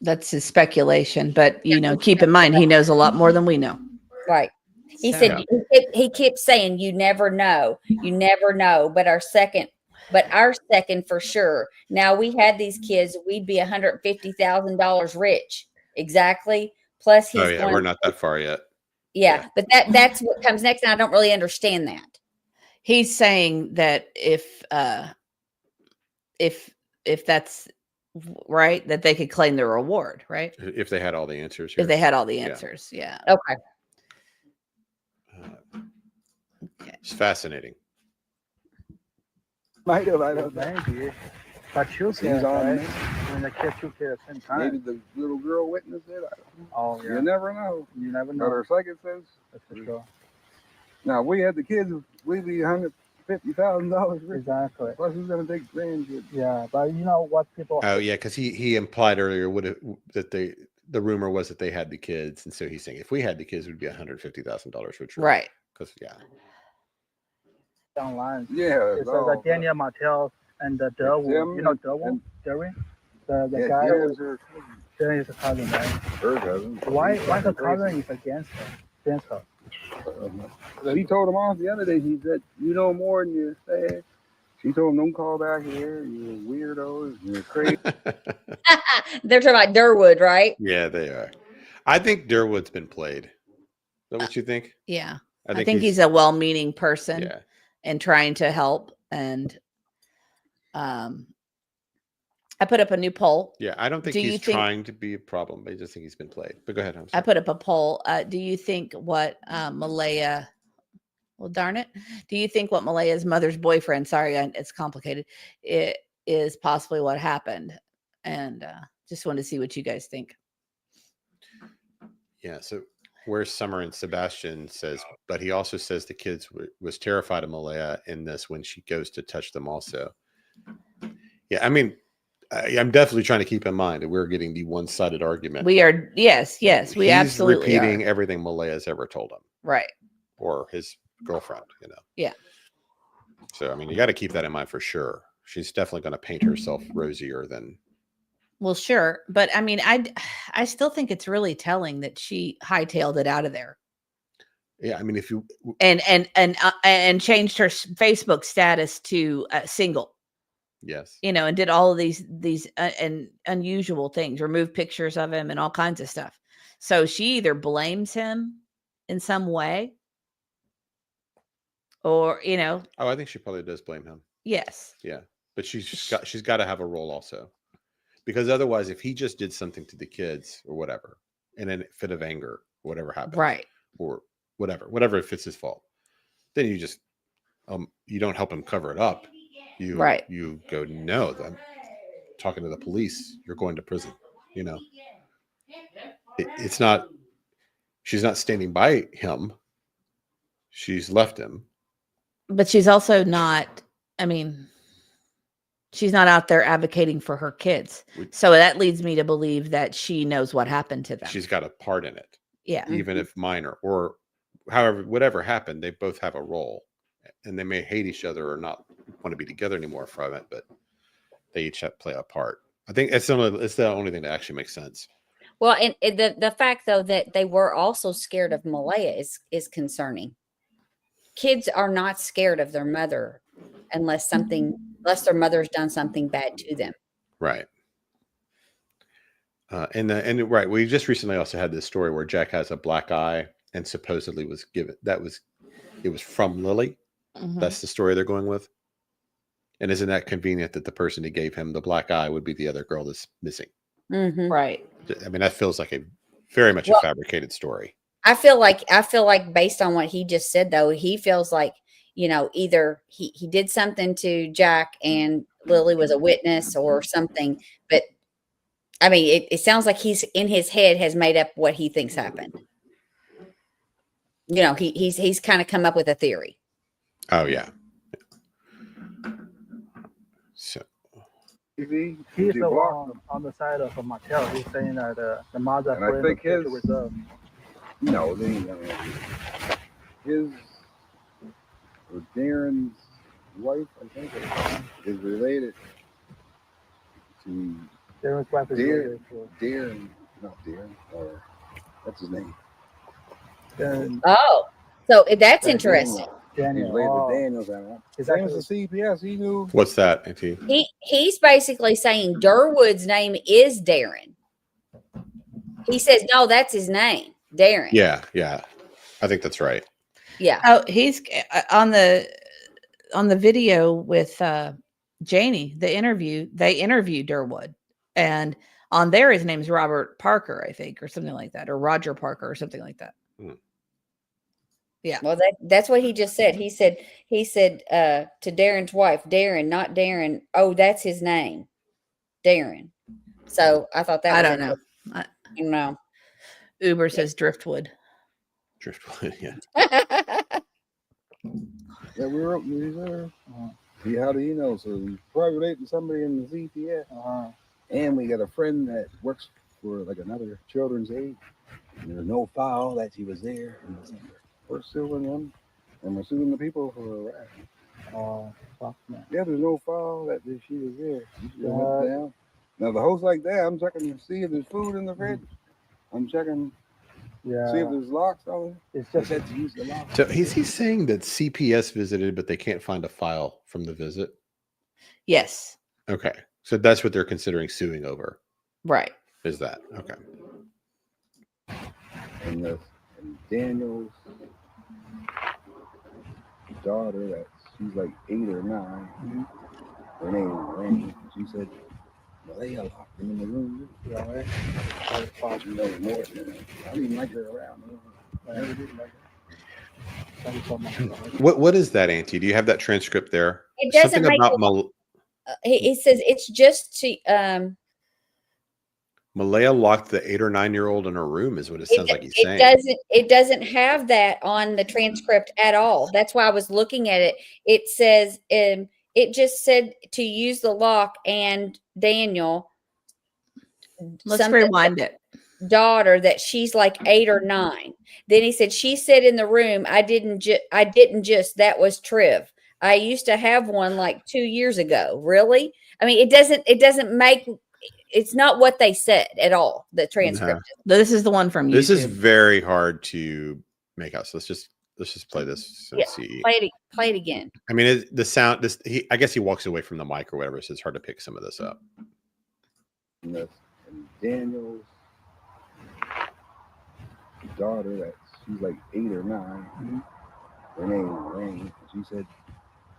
Speaker 3: That's his speculation. But, keep in mind, he knows a lot more than we know.
Speaker 4: Right. He
Speaker 3: So-
Speaker 4: said, he kept saying, you never know. You never know. But our second for sure. Now we had these kids, we'd be $150,000 rich. Exactly. Plus he's
Speaker 2: we're not that far yet.
Speaker 4: Yeah. But that's what comes next. And I don't really understand that.
Speaker 3: He's saying that if that's right, that they could claim the reward, right?
Speaker 2: If they had all the answers.
Speaker 3: If
Speaker 2: Here.
Speaker 3: they had all the answers. Yeah.
Speaker 4: Okay.
Speaker 3: Okay.
Speaker 2: It's fascinating.
Speaker 5: Might have, I don't know. Maybe. But shoot
Speaker 6: Seems
Speaker 5: kids,
Speaker 6: on
Speaker 5: right?
Speaker 6: me.
Speaker 5: When the kids shoot kids at the same
Speaker 6: Maybe
Speaker 5: time.
Speaker 6: the little girl witnessed it. I don't know.
Speaker 5: Oh, yeah.
Speaker 6: You never know.
Speaker 5: You never
Speaker 6: But
Speaker 5: know.
Speaker 6: her second says,
Speaker 5: That's for sure.
Speaker 6: now we had the kids, we'd be $150,000 rich.
Speaker 5: Exactly.
Speaker 6: Plus who's gonna take grandkids?
Speaker 5: Yeah, but you know what people.
Speaker 2: Oh yeah, because he implied earlier that the rumor was that they had the kids, and so he's saying if we had the kids, we'd be $150,000 richer.
Speaker 3: Right.
Speaker 2: Because
Speaker 5: Online.
Speaker 6: Yeah.
Speaker 5: It's like Daniel Martell and the Derwin.
Speaker 6: Tim
Speaker 5: You know Derwin? Derwin? The
Speaker 6: yeah,
Speaker 5: guy.
Speaker 6: Jani's her
Speaker 5: Janie is a cousin, right?
Speaker 6: cousin.
Speaker 5: Why the cousin is against her?
Speaker 6: So he told him off the other day. He said, "You know more than you say." She told him, "Don't call back here. You're weirdos. You're crazy."
Speaker 4: They're talking about Durwood, right?
Speaker 2: yeah, they are. I think Durwood's been played. Is that what you think?
Speaker 3: Yeah. I think he's a well-meaning person and trying to help. And I put up a new poll.
Speaker 2: Yeah, I don't think he's trying to be a problem. I just think he's been played. But go ahead.
Speaker 3: I put up a poll. Do you think what Malaya, well, darn it. Do you think what Malaya's mother's boyfriend, sorry, it's complicated, it is possibly what happened? And just wanted to see what you guys think.
Speaker 2: Yeah, so where's Summer and Sebastian says, but he also says the kids was terrified of Malaya in this when she goes to touch them also. Yeah, I mean, I'm definitely trying to keep in mind that we're getting the one-sided argument.
Speaker 3: We are, yes, we absolutely
Speaker 2: repeating
Speaker 3: are.
Speaker 2: everything Malaya's ever told him.
Speaker 3: Right.
Speaker 2: Or his girlfriend,
Speaker 3: Yeah.
Speaker 2: So, I mean, you got to keep that in mind for sure. She's definitely going to paint herself rosier than.
Speaker 3: Well, sure. But I mean, I still think it's really telling that she hightailed it out of there.
Speaker 2: Yeah. I mean, if you.
Speaker 3: And changed her Facebook status to single.
Speaker 2: Yes.
Speaker 3: And did all of these and unusual things, removed pictures of him and all kinds of stuff. So she either blames him in some way or,
Speaker 2: Oh, I think she probably does blame him.
Speaker 3: Yes.
Speaker 2: Yeah. But she's got to have a role also. Because otherwise, if he just did something to the kids or whatever, in a fit of anger, whatever happened.
Speaker 3: Right.
Speaker 2: Or whatever, if it's his fault, then you just, you don't help him cover it up. You go, no, I'm talking to the police. You're going to prison. It's not, she's not standing by him. She's left him.
Speaker 3: But she's also not, I mean, she's not out there advocating for her kids. So that leads me to believe that she knows what happened to them.
Speaker 2: She's got a part in it.
Speaker 3: Yeah.
Speaker 2: Even if minor or however, whatever happened, they both have a role. And they may hate each other or not want to be together anymore from it, but they each play a part. I think it's the only thing that actually makes sense.
Speaker 4: Well, and the fact though that they were also scared of Malaya is concerning. Kids are not scared of their mother unless their mother's done something bad to them.
Speaker 2: Right. And right, we just recently also had this story where Jack has a black eye and supposedly was given it was from Lilly.
Speaker 3: Mm-hmm.
Speaker 2: That's the story they're going with. And isn't that convenient that the person who gave him the black eye would be the other girl that's missing?
Speaker 4: Mm-hmm.
Speaker 3: Right.
Speaker 2: I mean, that feels like very much a fabricated story.
Speaker 4: I feel like based on what he just said, though, he feels like, either he did something to Jack and Lily was a witness or something. But I mean, it sounds like he's in his head has made up what he thinks happened. He's kind of come up with a theory.
Speaker 2: Oh yeah. So
Speaker 5: He's the one on the side of Martell. He's saying that the mother.
Speaker 6: And I think his or Darren's wife, I think, is related to
Speaker 5: Darren's wife is related to
Speaker 6: Darren, not Darren, or what's his name?
Speaker 5: Darren.
Speaker 4: Oh, so that's interesting.
Speaker 5: Daniel.
Speaker 6: He's related to Daniel. His name was the CPS. He knew.
Speaker 2: what's that, Auntie?
Speaker 4: He's basically saying Durwood's name is Darren. He says, no, that's his name, Darren.
Speaker 2: Yeah, I think that's right.
Speaker 4: Yeah.
Speaker 3: Oh, he's on the video with Janie, the interview. They interviewed Durwood, and on there his name's Robert Parker, I think, or something like that, or Roger Parker, or something like that. Yeah.
Speaker 4: Well, that's what he just said. He said to Darren's wife, Darren, not Darren. Oh, that's his name, Darren. So I thought that.
Speaker 3: I don't know.
Speaker 4: I don't know.
Speaker 3: Uber says Driftwood.
Speaker 2: Driftwood, yeah.
Speaker 6: Yeah, we were there. How do you know? So he's probably related to somebody in the CPS. And we got a friend that works for like another children's aid. And there's no file that she was there. We're suing them, and we're suing the people for harassment. Yeah, there's no file that she was there. She went down. Now the host like that, I'm checking to see if there's food in the fridge. I'm checking.
Speaker 5: Yeah.
Speaker 6: See if there's locks on it.
Speaker 5: It's just
Speaker 6: to use the lock.
Speaker 2: So is he saying that CPS visited, but they can't find a file from the visit?
Speaker 3: Yes.
Speaker 2: Okay, so that's what they're considering suing over.
Speaker 3: Right.
Speaker 2: Is that okay?
Speaker 6: And Daniel's daughter, that she's like 8 or 9. Her name is Rain. She said, Malaya locked him in the room. I didn't even like her around. I never did like her.
Speaker 2: What is that, Auntie? Do you have that transcript there?
Speaker 4: It doesn't
Speaker 2: Something
Speaker 4: make
Speaker 2: about
Speaker 4: it says it's just to
Speaker 2: Malaya locked the 8 or 9-year-old in her room, is what it sounds like he's saying.
Speaker 4: It doesn't have that on the transcript at all. That's why I was looking at it. It says it just said to use the lock, and Daniel.
Speaker 3: Let's rewind it.
Speaker 4: Daughter that she's like 8 or 9. Then he said she said in the room, I didn't just that was Triv. I used to have one like 2 years ago. Really? I mean, it doesn't make. It's not what they said at all. The transcript.
Speaker 3: No. This is the one from YouTube.
Speaker 2: This is very hard to make out. So let's just play this and see.
Speaker 4: Play it again.
Speaker 2: I mean, the sound. I guess he walks away from the mic or whatever, so it's hard to pick some of this up.
Speaker 6: And Daniel's daughter, that she's like 8 or 9. Her name is Rain. She said,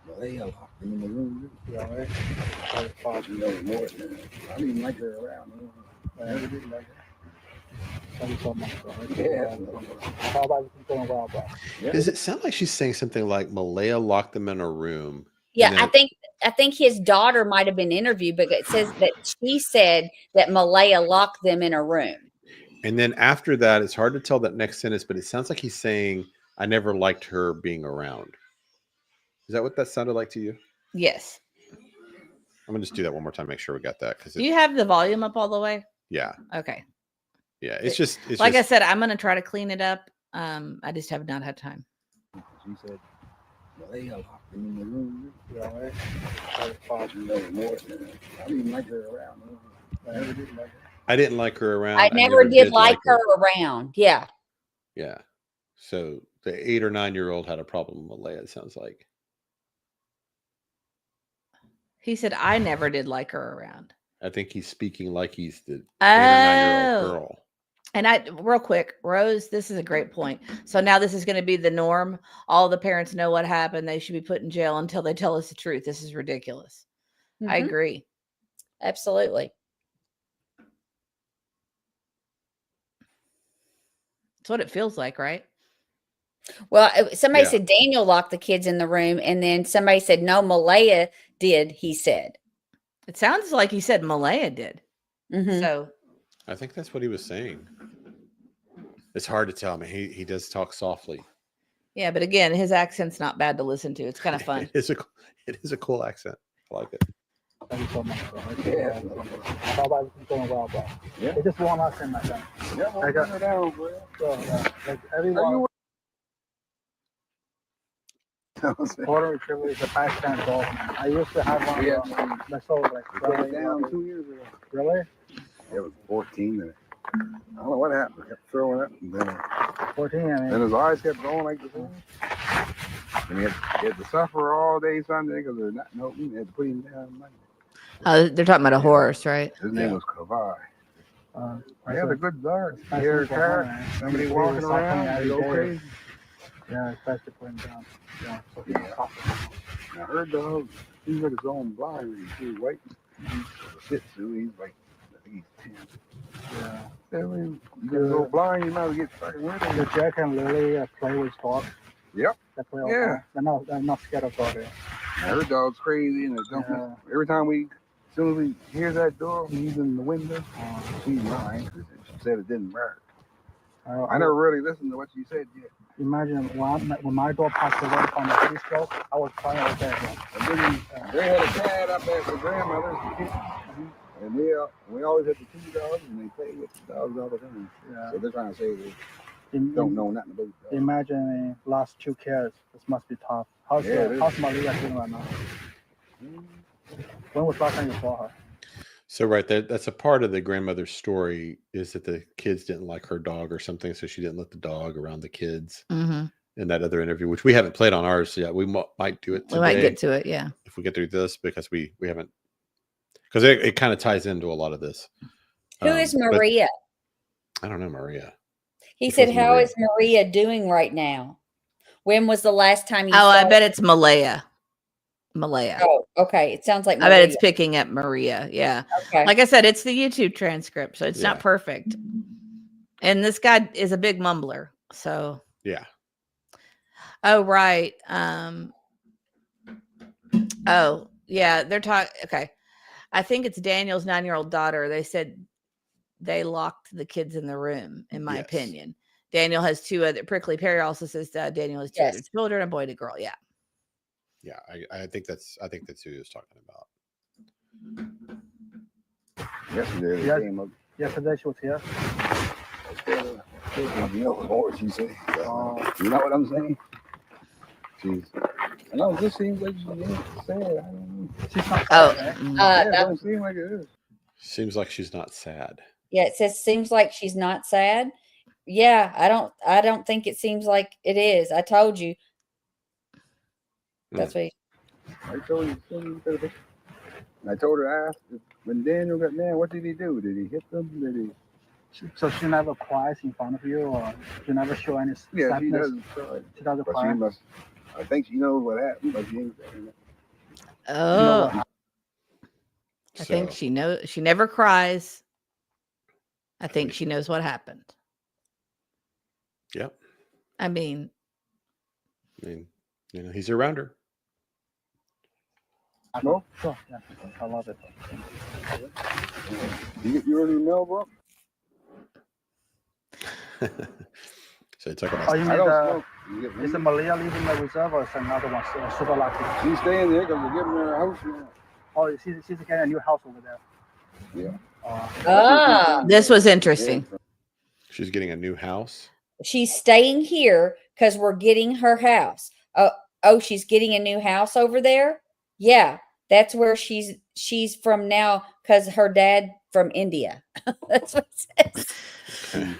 Speaker 6: Malaya locked him in the room. I didn't even like her around. I never did like her.
Speaker 2: Does it sound like she's saying something like Malaya locked them in a room?
Speaker 4: Yeah, I think his daughter might have been interviewed, but it says that she said that Malaya locked them in a room.
Speaker 2: And then after that, it's hard to tell that next sentence, but it sounds like he's saying, I never liked her being around. Is that what that sounded like to you?
Speaker 3: Yes.
Speaker 2: I'm going to just do that one more time, make sure we got that.
Speaker 3: Do you have the volume up all the way?
Speaker 2: Yeah.
Speaker 3: Okay.
Speaker 2: Yeah, it's just
Speaker 3: I said, I'm going to try to clean it up. I just have not had time.
Speaker 6: She said, Malaya locked him in the room. I didn't even like her around. I never did like her.
Speaker 2: I didn't like her around.
Speaker 4: I never did like her around. Yeah.
Speaker 2: Yeah. So the 8 or 9-year-old had a problem with Malaya, it sounds like.
Speaker 3: He said, I never did like her around.
Speaker 2: I think he's speaking like he's the 8 or 9-year-old girl.
Speaker 3: And real quick, Rose, this is a great point. So now this is going to be the norm. All the parents know what happened. They should be put in jail until they tell us the truth. This is ridiculous.
Speaker 4: Mm-hmm.
Speaker 3: I agree.
Speaker 4: Absolutely.
Speaker 3: It's what it feels like, right?
Speaker 4: Well, somebody
Speaker 2: Yeah.
Speaker 4: said Daniel locked the kids in the room, and then somebody said no, Malaya did. He said.
Speaker 3: It sounds like he said Malaya did.
Speaker 4: Mhm.
Speaker 3: So
Speaker 2: I think that's what he was saying. It's hard to tell. I mean, he does talk softly.
Speaker 3: yeah, but again, his accent's not bad to listen to. It's kind of fun.
Speaker 2: It is a cool accent. I like it.
Speaker 5: Thank you so much, bro.
Speaker 6: Yeah.
Speaker 5: I thought I was going well, bro.
Speaker 6: Yeah.
Speaker 5: It's just one last thing, my friend.
Speaker 6: Yeah, we'll bring her down, bro.
Speaker 5: So, like
Speaker 6: Are
Speaker 5: everyone,
Speaker 6: you?
Speaker 5: Golden Retriever is a pastime dog, man. I used to have one.
Speaker 6: Yeah.
Speaker 5: That's all, like,
Speaker 6: We put it down 2 years ago.
Speaker 5: Really?
Speaker 6: It was 14, and I don't know what happened. I kept throwing it, and then
Speaker 5: 14, I mean.
Speaker 6: then his eyes kept going like this. And he had to suffer all day Sunday because there's nothing open. They had to put him down Monday.
Speaker 3: They're talking about a horse, right?
Speaker 6: His name was Kavai. I had
Speaker 5: that's
Speaker 6: a good dog.
Speaker 5: that's
Speaker 6: Here,
Speaker 5: super
Speaker 6: car.
Speaker 5: hard, man.
Speaker 6: Somebody
Speaker 5: He
Speaker 6: walking
Speaker 5: was suffering
Speaker 6: around.
Speaker 5: every
Speaker 6: They go
Speaker 5: day.
Speaker 6: crazy.
Speaker 5: Yeah, especially putting down. Yeah, so he's
Speaker 6: Yeah.
Speaker 5: suffering.
Speaker 6: Now, her dog, he's got his own blind. He's white. He's a Shih Tzu. He's like, I think he's 10.
Speaker 5: Yeah.
Speaker 6: I mean, you get so blind, you might as well get stuck with him.
Speaker 5: The Jack and Lilly play with dogs.
Speaker 6: Yep.
Speaker 5: They play all
Speaker 6: Yeah.
Speaker 5: they're not scared of dogs.
Speaker 6: Now, her dog's crazy, and it don't.
Speaker 5: Yeah.
Speaker 6: Every time as soon as we hear that door, he's in the window. She's mine. She said it didn't work. I never really listened to what she said yet.
Speaker 5: Imagine when my dog passed away from a heat stroke, I was crying all day.
Speaker 6: And then they had a cat up at the grandmother's, and we always had the 2 dogs, and they play with the dogs all the time.
Speaker 5: Yeah.
Speaker 6: So they're trying to say they don't know nothing about dogs.
Speaker 5: Imagine lost 2 kids. This must be tough. How's Malaya doing right now? When was the last time you saw her?
Speaker 2: So right there, that's a part of the grandmother's story is that the kids didn't like her dog or something, so she didn't let the dog around the kids.
Speaker 3: Mm-hmm.
Speaker 2: In that other interview, which we haven't played on ours yet, we might do it today.
Speaker 3: We might get to it, yeah.
Speaker 2: If we get through this, because we haven't, because it kind of ties into a lot of this.
Speaker 4: Who is
Speaker 2: but
Speaker 4: Maria?
Speaker 2: I don't know, Maria.
Speaker 4: He
Speaker 2: Which
Speaker 4: said,
Speaker 2: was
Speaker 4: "How
Speaker 2: Maria?
Speaker 4: is Maria doing right now? When was the last time you
Speaker 3: Oh,
Speaker 4: saw
Speaker 3: I bet
Speaker 4: her?"
Speaker 3: it's Malaya. Malaya.
Speaker 4: Oh, okay. It sounds like
Speaker 3: I
Speaker 4: Maria.
Speaker 3: bet it's picking up Maria. Yeah.
Speaker 4: Okay.
Speaker 3: Like I said, it's the YouTube transcript, so it's
Speaker 2: Yeah.
Speaker 3: not perfect. And this guy is a big mumbler. So
Speaker 2: Yeah.
Speaker 3: oh right. Oh, yeah, they're talking okay. I think it's Daniel's 9-year-old daughter. They said they locked the kids in the room, in my
Speaker 2: Yes.
Speaker 3: opinion. Daniel has 2 other Prickly Pear also says Daniel has 2 other
Speaker 4: Yes.
Speaker 3: children, a boy and a girl. Yeah.
Speaker 2: Yeah. I think that's who he was talking about.
Speaker 6: Yesterday, they
Speaker 5: Yeah.
Speaker 6: came up.
Speaker 5: Yesterday she was here.
Speaker 6: You know what she said. You know what I'm saying? I know, it just seems like she ain't sad. I don't know.
Speaker 5: She's not
Speaker 3: Oh,
Speaker 5: sad, right?
Speaker 6: Yeah, it
Speaker 4: that-
Speaker 6: don't seem like it is.
Speaker 2: Seems like she's not sad.
Speaker 4: yeah, it says seems like she's not sad. Yeah, I don't think it seems like it is. I told you. That's what
Speaker 6: I told you. I told her, I asked when Daniel got mad, what did he do? Did he hit them? Did he?
Speaker 5: So she never cries in front of you, or she never show any
Speaker 6: Yeah, she
Speaker 5: sadness?
Speaker 6: doesn't cry.
Speaker 5: She doesn't
Speaker 6: But
Speaker 5: cry.
Speaker 6: she must. I think she knows what happened, but she ain't saying it.
Speaker 3: oh.
Speaker 5: what
Speaker 3: I think
Speaker 2: So,
Speaker 3: she knows she never cries. I think she knows what happened.
Speaker 2: Yep.
Speaker 3: I mean,
Speaker 2: I mean, he's around her.
Speaker 6: No?
Speaker 5: Sure, yeah, I love it.
Speaker 6: You get your new mail, bro?
Speaker 2: So talk
Speaker 5: Oh,
Speaker 2: about
Speaker 5: you
Speaker 6: I
Speaker 5: mean
Speaker 6: don't
Speaker 5: the,
Speaker 6: smoke. You get
Speaker 5: is it Malaya leaving the reserve, or is it another one, super lucky?
Speaker 6: She's staying there because they're giving her a house now.
Speaker 5: Oh, she's getting a new house over there.
Speaker 6: Yeah.
Speaker 4: Ah,
Speaker 3: this was interesting.
Speaker 2: she's getting a new house.
Speaker 4: she's staying here because we're getting her house. Oh, she's getting a new house over there? Yeah, that's where she's from now because her dad from India. That's what it says.
Speaker 2: Okay.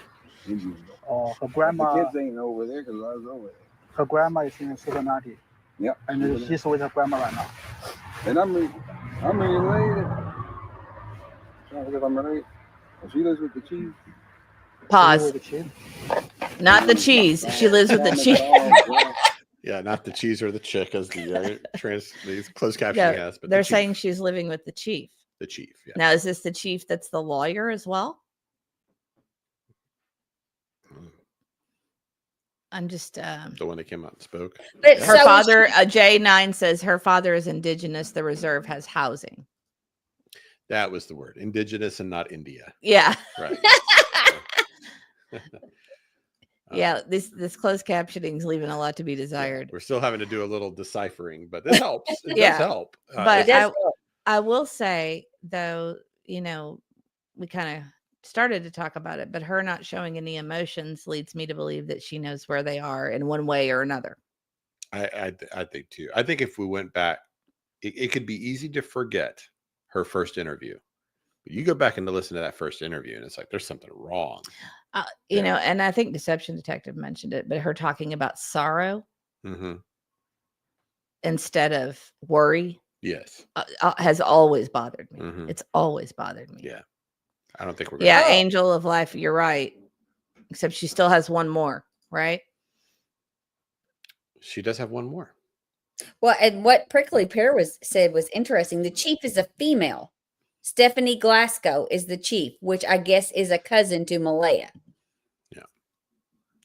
Speaker 5: Oh, her
Speaker 6: The
Speaker 5: grandma,
Speaker 6: kids ain't over there because I was over there.
Speaker 5: her grandma is in Sudanati.
Speaker 6: Yep.
Speaker 5: And she's with her grandma right now.
Speaker 6: And I'm related. Trying to think if I'm related. And she lives with the chief.
Speaker 3: Pause.
Speaker 5: With the chief.
Speaker 3: Not the cheese. She lives with the cheese.
Speaker 2: Yeah, not the cheese or the chick, as the closed captioning
Speaker 3: No,
Speaker 2: has. But
Speaker 3: they're
Speaker 2: the chief.
Speaker 3: saying she's living with the chief.
Speaker 2: The chief. Yeah.
Speaker 3: Now, is this the chief that's the lawyer as well? I'm just
Speaker 2: The one that came out and spoke.
Speaker 4: But
Speaker 2: Yeah.
Speaker 3: her
Speaker 4: so
Speaker 3: father, J9 says her father is indigenous. The reserve has housing.
Speaker 2: That was the word. Indigenous and not India.
Speaker 3: Yeah.
Speaker 2: Right.
Speaker 3: Yeah. This closed captioning is leaving a lot to be
Speaker 2: Yeah,
Speaker 3: desired.
Speaker 2: we're still having to do a little deciphering, but this helps. It does
Speaker 3: Yeah.
Speaker 2: help.
Speaker 3: But
Speaker 4: it does help.
Speaker 3: I will say, though, we kind of started to talk about it, but her not showing any emotions leads me to believe that she knows where they are in one way or another.
Speaker 2: I think too. I think if we went back, it could be easy to forget her first interview. But you go back and listen to that first interview, and it's like there's something wrong.
Speaker 3: You know, and I think Deception Detective mentioned it, but her talking about sorrow instead of worry,
Speaker 2: Yes,
Speaker 3: has always bothered me.
Speaker 2: Mhm.
Speaker 3: It's always bothered me.
Speaker 2: Yeah. I don't think we're
Speaker 3: Yeah,
Speaker 2: gonna
Speaker 3: Angel of Life, you're right. Except she still has one more, right?
Speaker 2: She does have one more.
Speaker 4: Well, and what Prickly Pear said was interesting. The chief is a female. Stephanie Glasgow is the chief, which I guess is a cousin to Malaya.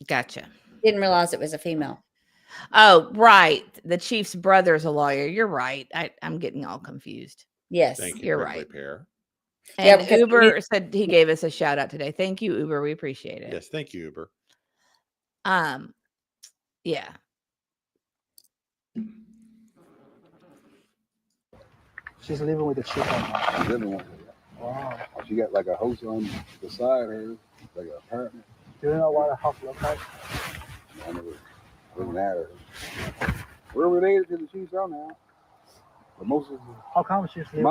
Speaker 3: Gotcha.
Speaker 4: Didn't realize it was a female.
Speaker 3: Oh, right. The chief's brother's a lawyer. You're right. I'm getting all confused.
Speaker 4: Yes.
Speaker 2: Thank you,
Speaker 3: You're
Speaker 2: Prickly
Speaker 3: right.
Speaker 2: Pear.
Speaker 4: Yeah,
Speaker 3: And
Speaker 4: because
Speaker 3: Uber said he gave us a shout out today. Thank you, Uber. We appreciate it.
Speaker 2: Yes, thank you, Uber.
Speaker 3: Yeah.
Speaker 5: She's living with the chief right now.
Speaker 6: She's living with her.
Speaker 5: Wow.
Speaker 6: She got like a house on beside her, like an apartment.
Speaker 5: Do you know what a house looks like?
Speaker 6: I never wasn't at her. We're related to the chief now. But most of
Speaker 5: How come she's living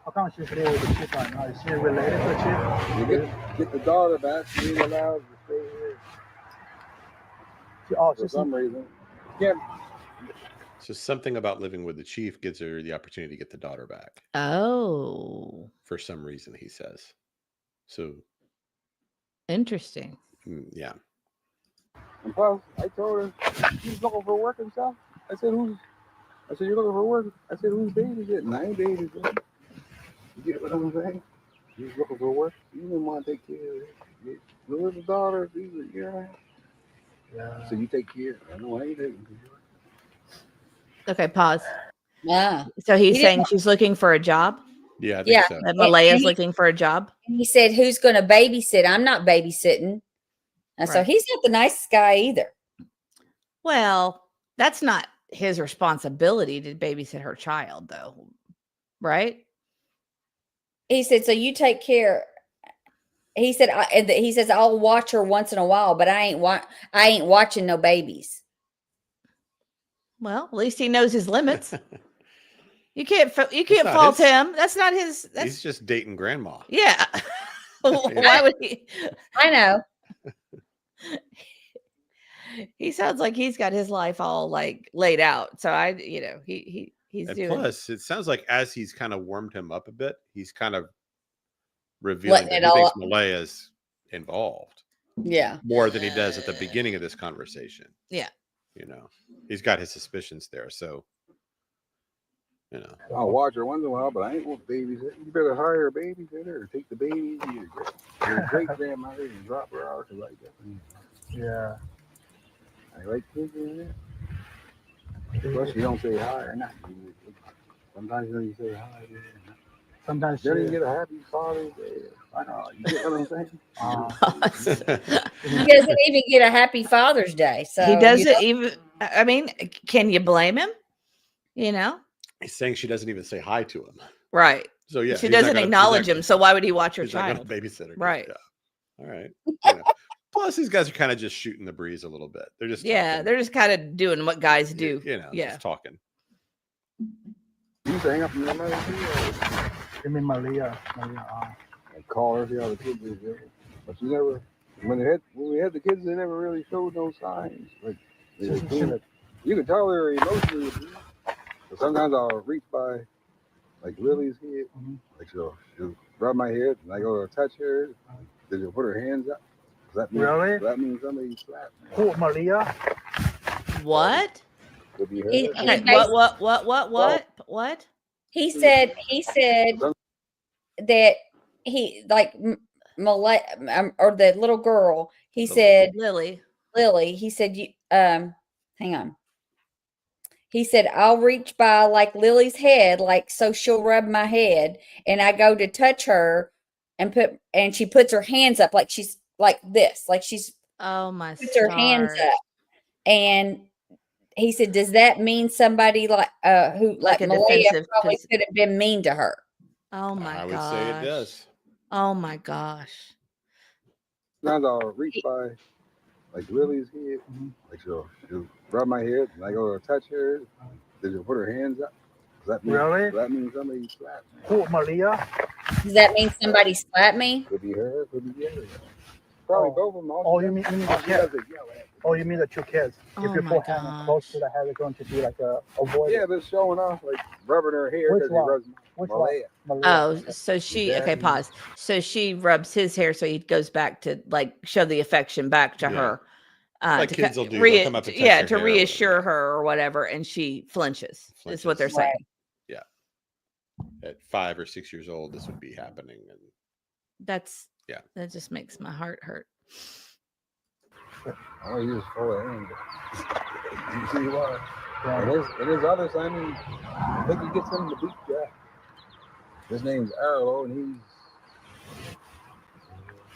Speaker 5: how come she's living with the chief right now? Is she related to the chief?
Speaker 6: get the daughter back. She ain't allowed to stay here for some reason. Yeah.
Speaker 2: So something about living with the chief gives her the opportunity to get the daughter back.
Speaker 3: Oh.
Speaker 2: For some reason, he says. So
Speaker 3: Interesting.
Speaker 2: yeah.
Speaker 6: And plus, I told her she's looking for work and stuff. I said, you're looking for work? I said, who's babysitting? I ain't babysitting. You get what I'm saying? She's looking for work. You didn't want to take care of it. Where's the daughter? She's a year and a half. Yeah. So you take care. I know I ain't taking care of her.
Speaker 3: Okay, pause.
Speaker 4: Yeah.
Speaker 3: So he's saying she's looking for a job?
Speaker 2: Yeah, I think so.
Speaker 3: That Malaya's looking for a job?
Speaker 4: He said, who's going to babysit? I'm not babysitting. And so
Speaker 3: Right.
Speaker 4: he's not the nicest guy either.
Speaker 3: Well, that's not his responsibility to babysit her child, though. Right?
Speaker 4: He said, so you take care. He said, he says, I'll watch her once in a while, but I ain't watching no babies.
Speaker 3: Well, at least he knows his limits. You can't
Speaker 2: not
Speaker 3: fault
Speaker 2: his-
Speaker 3: him. That's not his.
Speaker 2: He's just dating grandma.
Speaker 3: Yeah. Why would he?
Speaker 4: I know.
Speaker 3: He sounds like he's got his life all like laid out. So he's
Speaker 2: And
Speaker 3: doing.
Speaker 2: plus, it sounds like as he's kind of warmed him up a bit, he's kind of revealing
Speaker 4: Letting
Speaker 2: that
Speaker 4: it
Speaker 2: he
Speaker 4: all
Speaker 2: thinks Malaya's involved
Speaker 4: Yeah.
Speaker 2: more than he does at the beginning of this conversation.
Speaker 3: Yeah.
Speaker 2: He's got his suspicions there. So,
Speaker 6: I'll watch her once in a while, but I ain't going to babysit. You better hire a babysitter or take the baby to your great grandmother and drop her off like that.
Speaker 5: Yeah.
Speaker 6: I like kids in there. Plus, you don't say hi or nothing. Sometimes you say hi.
Speaker 5: Sometimes
Speaker 6: Then you get a happy Father's Day. I know. You get what I'm saying?
Speaker 4: He doesn't even get a happy Father's Day. So
Speaker 3: He doesn't even. I mean, can you blame him?
Speaker 2: He's saying she doesn't even say hi to him.
Speaker 3: Right.
Speaker 2: So yeah,
Speaker 3: She doesn't acknowledge him. So why would he watch her
Speaker 2: he's not gonna
Speaker 3: child?
Speaker 2: babysit her.
Speaker 3: Right.
Speaker 2: Yeah. All right. Plus, these guys are kind of just shooting the breeze a little bit. They're just talking,
Speaker 3: They're just kind of doing what guys do.
Speaker 2: just talking.
Speaker 6: You used to hang up in your mother too?
Speaker 5: You mean Malaya?
Speaker 6: I call her, see how the kids is doing. But she never, when we had the kids, they never really showed no signs. Like, you can tell they're emotionally abused. But sometimes I'll reach by, like Lily's head. Like she'll rub my head, and I go to touch her. Then she'll put her hands up.
Speaker 5: Really?
Speaker 6: That means somebody slapped me.
Speaker 5: Who, Malaya?
Speaker 3: What?
Speaker 6: Could be her.
Speaker 3: Okay, what?
Speaker 4: He said that he like Malaya or the little girl. He said
Speaker 3: Lily.
Speaker 4: Lily. He said, "You hang on." He said, "I'll reach by like Lily's head, like so she'll rub my head, and I go to touch her, and she puts her hands up like she's like this, like she's
Speaker 3: Oh my
Speaker 4: puts her hands
Speaker 3: stars.
Speaker 4: up." And he said, "Does that mean somebody like who
Speaker 3: Like
Speaker 4: like
Speaker 3: a
Speaker 4: Malaya
Speaker 3: defensive
Speaker 4: probably could have been mean to her?"
Speaker 3: Oh my
Speaker 2: I
Speaker 3: gosh.
Speaker 2: would say it does.
Speaker 3: Oh my gosh.
Speaker 6: Sometimes I'll reach by like Lily's head, like she'll rub my head, and I go to touch her. Then she'll put her hands up.
Speaker 5: Really?
Speaker 6: That means somebody slapped me.
Speaker 5: Who, Malaya?
Speaker 4: Does that mean somebody slapped me?
Speaker 6: Could be her, could be the other. Probably both of them.
Speaker 5: Oh, you mean the kids? Oh, you mean the two kids?
Speaker 3: Oh
Speaker 5: If you
Speaker 3: my
Speaker 5: put hand close to
Speaker 3: gosh.
Speaker 5: the head, it's going to be like a avoid.
Speaker 6: Yeah, but showing off, like rubbing her hair
Speaker 5: Which
Speaker 6: because he
Speaker 5: one?
Speaker 6: rubs
Speaker 5: Which
Speaker 6: Malaya.
Speaker 5: one?
Speaker 3: Oh,
Speaker 5: Malaya.
Speaker 3: so she okay,
Speaker 6: Jackie.
Speaker 3: pause. So she rubs his hair so he goes back to like show the affection back to
Speaker 2: Yeah.
Speaker 3: her.
Speaker 2: Like
Speaker 3: To
Speaker 2: kids
Speaker 3: co-
Speaker 2: will do.
Speaker 3: rea-
Speaker 2: They'll come up and touch
Speaker 3: yeah,
Speaker 2: your
Speaker 3: to
Speaker 2: hair or whatever,
Speaker 3: reassure
Speaker 2: yeah.
Speaker 3: her or whatever, and she flinches. Is what they're
Speaker 2: Flinches.
Speaker 3: saying.
Speaker 2: At 5 or 6 years old, this would be happening. And
Speaker 3: That's
Speaker 2: Yeah.
Speaker 3: That just makes my heart hurt.
Speaker 6: Oh, he was full of anger. You see why?
Speaker 5: Yeah.
Speaker 6: And his other son, I think he gets him to beat Jack. His name's Arlo, and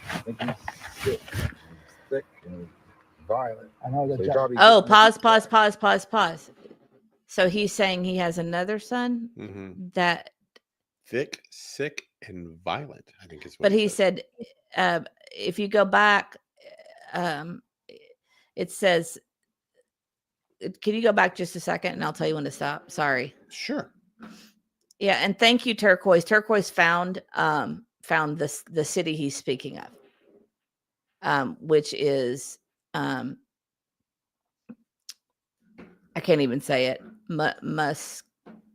Speaker 6: I think he's sick. He's thick and violent.
Speaker 5: I know
Speaker 6: So
Speaker 5: that.
Speaker 6: he
Speaker 5: Jack.
Speaker 6: probably
Speaker 3: Oh,
Speaker 6: gets him to beat Jack.
Speaker 3: pause. So he's saying he has another son that,
Speaker 2: thick, sick, and violent, I think is what
Speaker 3: but he said, if you go back, it says, can you go back just a second and I'll tell you when to stop? Sorry.
Speaker 2: Sure.
Speaker 3: Yeah, and thank you, Turquoise. Turquoise found the city he's speaking of, which is I can't even say it.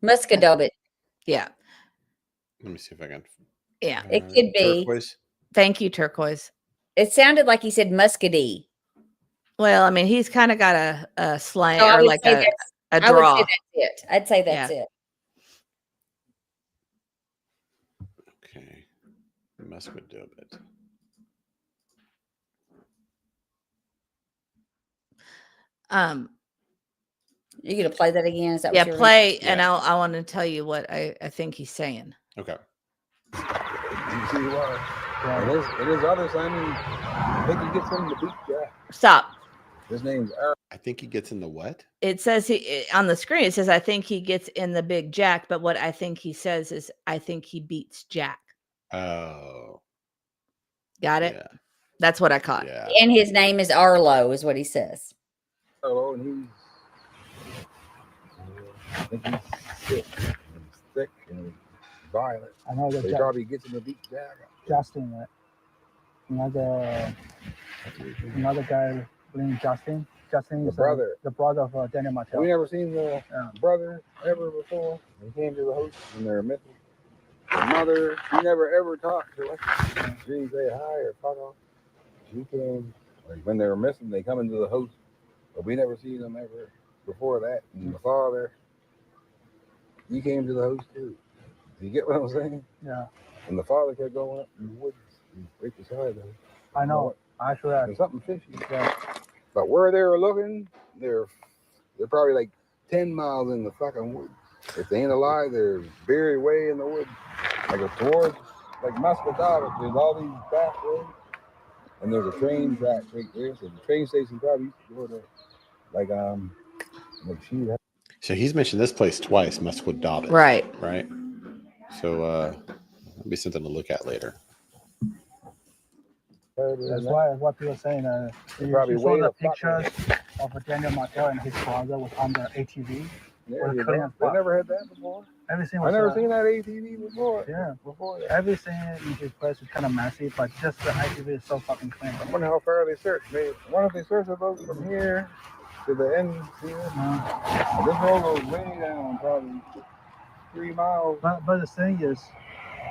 Speaker 4: Muscadobit.
Speaker 3: Yeah,
Speaker 2: Let me see if I can.
Speaker 3: yeah.
Speaker 4: It could be.
Speaker 2: Turquoise.
Speaker 3: Thank you, Turquoise.
Speaker 4: It sounded like he said muscady.
Speaker 3: Well, I mean, he's kind of got a slang
Speaker 4: So I
Speaker 3: or
Speaker 4: would
Speaker 3: like
Speaker 4: say
Speaker 3: a
Speaker 4: that's.
Speaker 3: a
Speaker 4: I would
Speaker 3: draw.
Speaker 4: say that's it. I'd say that's it.
Speaker 2: Okay. Muscadobit.
Speaker 4: You gonna play that again? Is that
Speaker 3: Yeah,
Speaker 4: what you're
Speaker 3: play, and
Speaker 2: Yeah.
Speaker 3: I want to tell you what I think he's saying.
Speaker 2: Okay.
Speaker 6: You see why? And his other son, I think he gets him to beat Jack.
Speaker 3: Stop.
Speaker 6: His name's Arlo.
Speaker 2: I think he gets in the what?
Speaker 3: It says on the screen. It says I think he gets in the big Jack, but what I think he says is I think he beats Jack.
Speaker 2: Oh.
Speaker 3: Got it?
Speaker 2: Yeah.
Speaker 3: That's what I caught.
Speaker 2: Yeah.
Speaker 4: And his name is Arlo, is what he says.
Speaker 6: Arlo, and I think he's sick. He's thick and violent.
Speaker 5: I know
Speaker 6: So
Speaker 5: that.
Speaker 6: he probably gets him to beat Jack.
Speaker 5: Justin, right? Another guy named Justin. Justin
Speaker 6: The
Speaker 5: is
Speaker 6: brother.
Speaker 5: the brother of Daniel Martell.
Speaker 6: We never seen the brother ever before. He came to the host and they're missing. The mother, she never ever talked to us. She didn't say hi or talk off. She came, like when they were missing, they come into the host. But we never seen them ever before that. And the father, he came to the host too. Do you get what I'm saying?
Speaker 5: Yeah.
Speaker 6: And the father kept going up in the woods right beside them.
Speaker 5: I know. Actually,
Speaker 6: There's something fishy. Yeah. But where they were looking, they're probably like 10 miles in the fucking woods. If they ain't alive, they're buried way in the woods. Like towards like Muscatine, there's all these back roads. And there's a train track right there. So the train station probably used to go there. Like she.
Speaker 2: So he's mentioned this place twice, Musquodobbin.
Speaker 3: Right.
Speaker 2: Right. So that'll be something to look at later.
Speaker 5: that's why what people are saying. You
Speaker 6: probably
Speaker 5: saw
Speaker 6: way
Speaker 5: the
Speaker 6: the fuck
Speaker 5: pictures of Daniel Martell and his brother was on the ATV.
Speaker 6: Yeah,
Speaker 5: With
Speaker 6: you
Speaker 5: clean
Speaker 6: know,
Speaker 5: and
Speaker 6: they
Speaker 5: fuck.
Speaker 6: never had that before.
Speaker 5: Everything
Speaker 6: I
Speaker 5: was.
Speaker 6: never seen that ATV before.
Speaker 5: Yeah.
Speaker 6: Before that.
Speaker 5: Everything in this place is kind of messy, but just the ATV is so fucking clean.
Speaker 6: I wonder how far they searched. I wonder if they searched about from here to the end here. This road goes way down, probably 3 miles.
Speaker 5: But the thing is,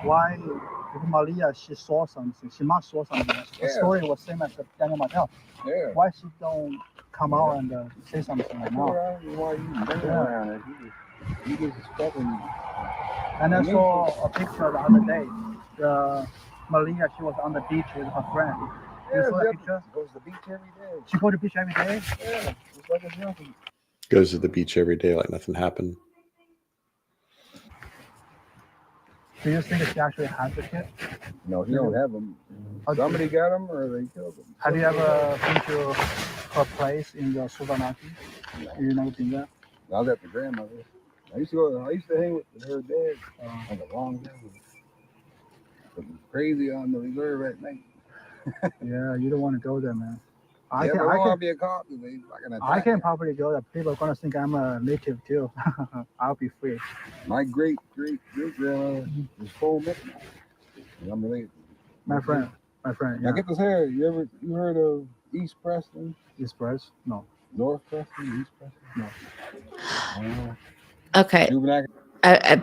Speaker 5: why if Malaya she saw something, she must saw something. The
Speaker 6: Yeah.
Speaker 5: story was same as the Daniel Martell.
Speaker 6: Yeah.
Speaker 5: Why she don't come out and say something right now?
Speaker 6: Why you bring around it? You just fucking.
Speaker 5: And I saw a picture the other day. Malaya, she was on the beach with her friend, You
Speaker 6: Yeah,
Speaker 5: saw that picture?
Speaker 6: goes to the beach every day.
Speaker 5: She go to the beach every day?
Speaker 6: Yeah, just like a junkie.
Speaker 2: Goes to the beach every day like nothing happened.
Speaker 5: Do you think she actually has the kid?
Speaker 6: No, he don't have them. Somebody got him or they killed him.
Speaker 5: Have you ever been to her place in the supermarket? You never been there?
Speaker 6: I was at the grandmother. I used to hang with her dad like a long time. It was crazy on the reserve at night.
Speaker 5: Yeah, you don't want to go there, man.
Speaker 6: I don't want to be a cop.
Speaker 5: I can probably go there. People are gonna think I'm a native too. I'll be free.
Speaker 6: My great grandma is full Michigan. I'm related.
Speaker 5: My friend.
Speaker 6: Now
Speaker 5: Yeah.
Speaker 6: get this here. You heard of East Preston?
Speaker 5: East Press? No.
Speaker 6: North Preston? East Preston? No.
Speaker 3: Okay.
Speaker 6: Juvenile.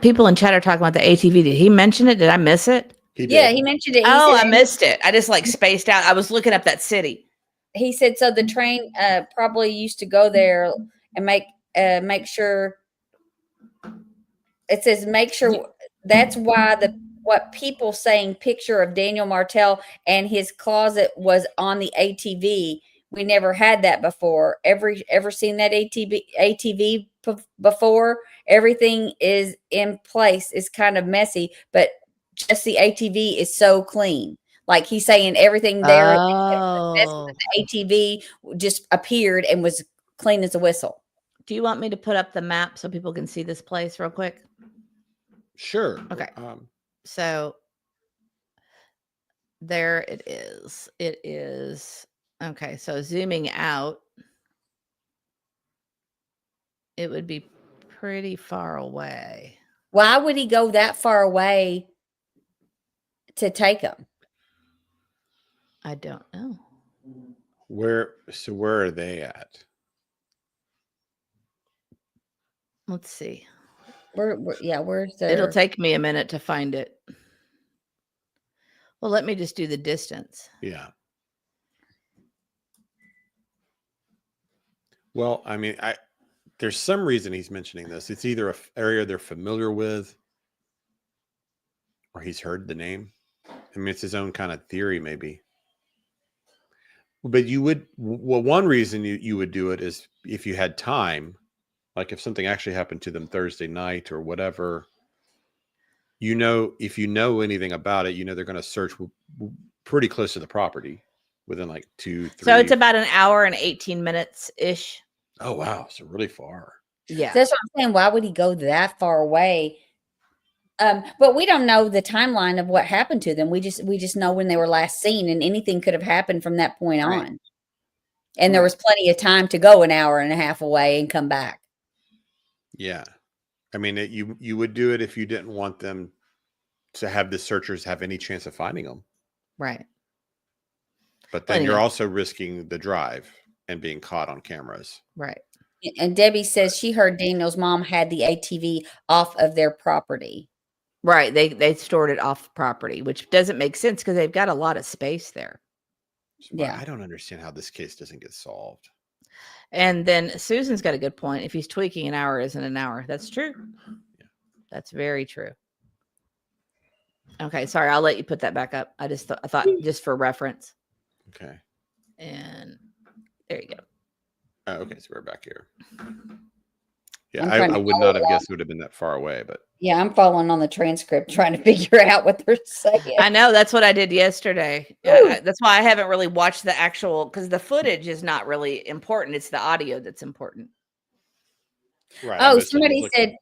Speaker 3: People in chat are talking about the ATV. Did he mention it? Did I miss it?
Speaker 2: He did.
Speaker 4: Yeah, he mentioned it. He
Speaker 3: Oh,
Speaker 4: said,
Speaker 3: I missed it. I just like spaced out. I was looking up that city.
Speaker 4: he said so the train probably used to go there and make sure. It says make sure. That's why what people saying picture of Daniel Martell and his closet was on the ATV. We never had that before. Ever seen that ATV before? Everything is in place. It's kind of messy, but just the ATV is so clean. Like he's saying everything there,
Speaker 3: Oh.
Speaker 4: the ATV just appeared and was clean as a whistle.
Speaker 3: Do you want me to put up the map so people can see this place real quick?
Speaker 2: Sure.
Speaker 3: Okay. So there it is. It is. Okay. So zooming out, it would be pretty far away.
Speaker 4: Why would he go that far away to take them?
Speaker 3: I don't know.
Speaker 2: Where are they at?
Speaker 3: Let's see.
Speaker 4: Where's the?
Speaker 3: It'll take me a minute to find it. Well, let me just do the distance.
Speaker 2: Yeah. Well, I mean, there's some reason he's mentioning this. It's either an area they're familiar with or he's heard the name. I mean, it's his own kind of theory, maybe. But one reason you would do it is if you had time, like if something actually happened to them Thursday night or whatever, if you know anything about it, they're going to search pretty close to the property within like 2-3.
Speaker 3: So it's about an hour and 18 minutes ish.
Speaker 2: Oh, wow. So really far.
Speaker 3: Yeah.
Speaker 4: That's what I'm saying. Why would he go that far away? But we don't know the timeline of what happened to them. We just know when they were last seen, and anything could have happened from that point on. And there was plenty of time to go an hour and a half away and come back.
Speaker 2: Yeah. I mean, you would do it if you didn't want them to have the searchers have any chance of finding them.
Speaker 3: Right.
Speaker 2: But then you're also risking the drive and being caught on cameras.
Speaker 3: Right.
Speaker 4: And Debbie says she heard Daniel's mom had the ATV off of their property.
Speaker 3: Right. They stored it off property, which doesn't make sense because they've got a lot of space there.
Speaker 4: Yeah.
Speaker 2: I don't understand how this case doesn't get solved.
Speaker 3: And then Susan's got a good point. If he's tweaking, an hour isn't an hour. That's true.
Speaker 2: Yeah.
Speaker 3: That's very true. Okay. Sorry. I'll let you put that back up. I thought just for reference.
Speaker 2: Okay.
Speaker 3: And there you go.
Speaker 2: Okay. So we're back here. Yeah.
Speaker 4: I'm
Speaker 2: I would not have guessed it would have been that far away, but.
Speaker 4: Yeah, I'm following on the transcript, trying to figure out what they're saying.
Speaker 3: I know that's what I did yesterday. That's why I haven't really watched the actual, because the footage is not really important. It's the audio that's important.
Speaker 2: Right.
Speaker 4: Oh, somebody said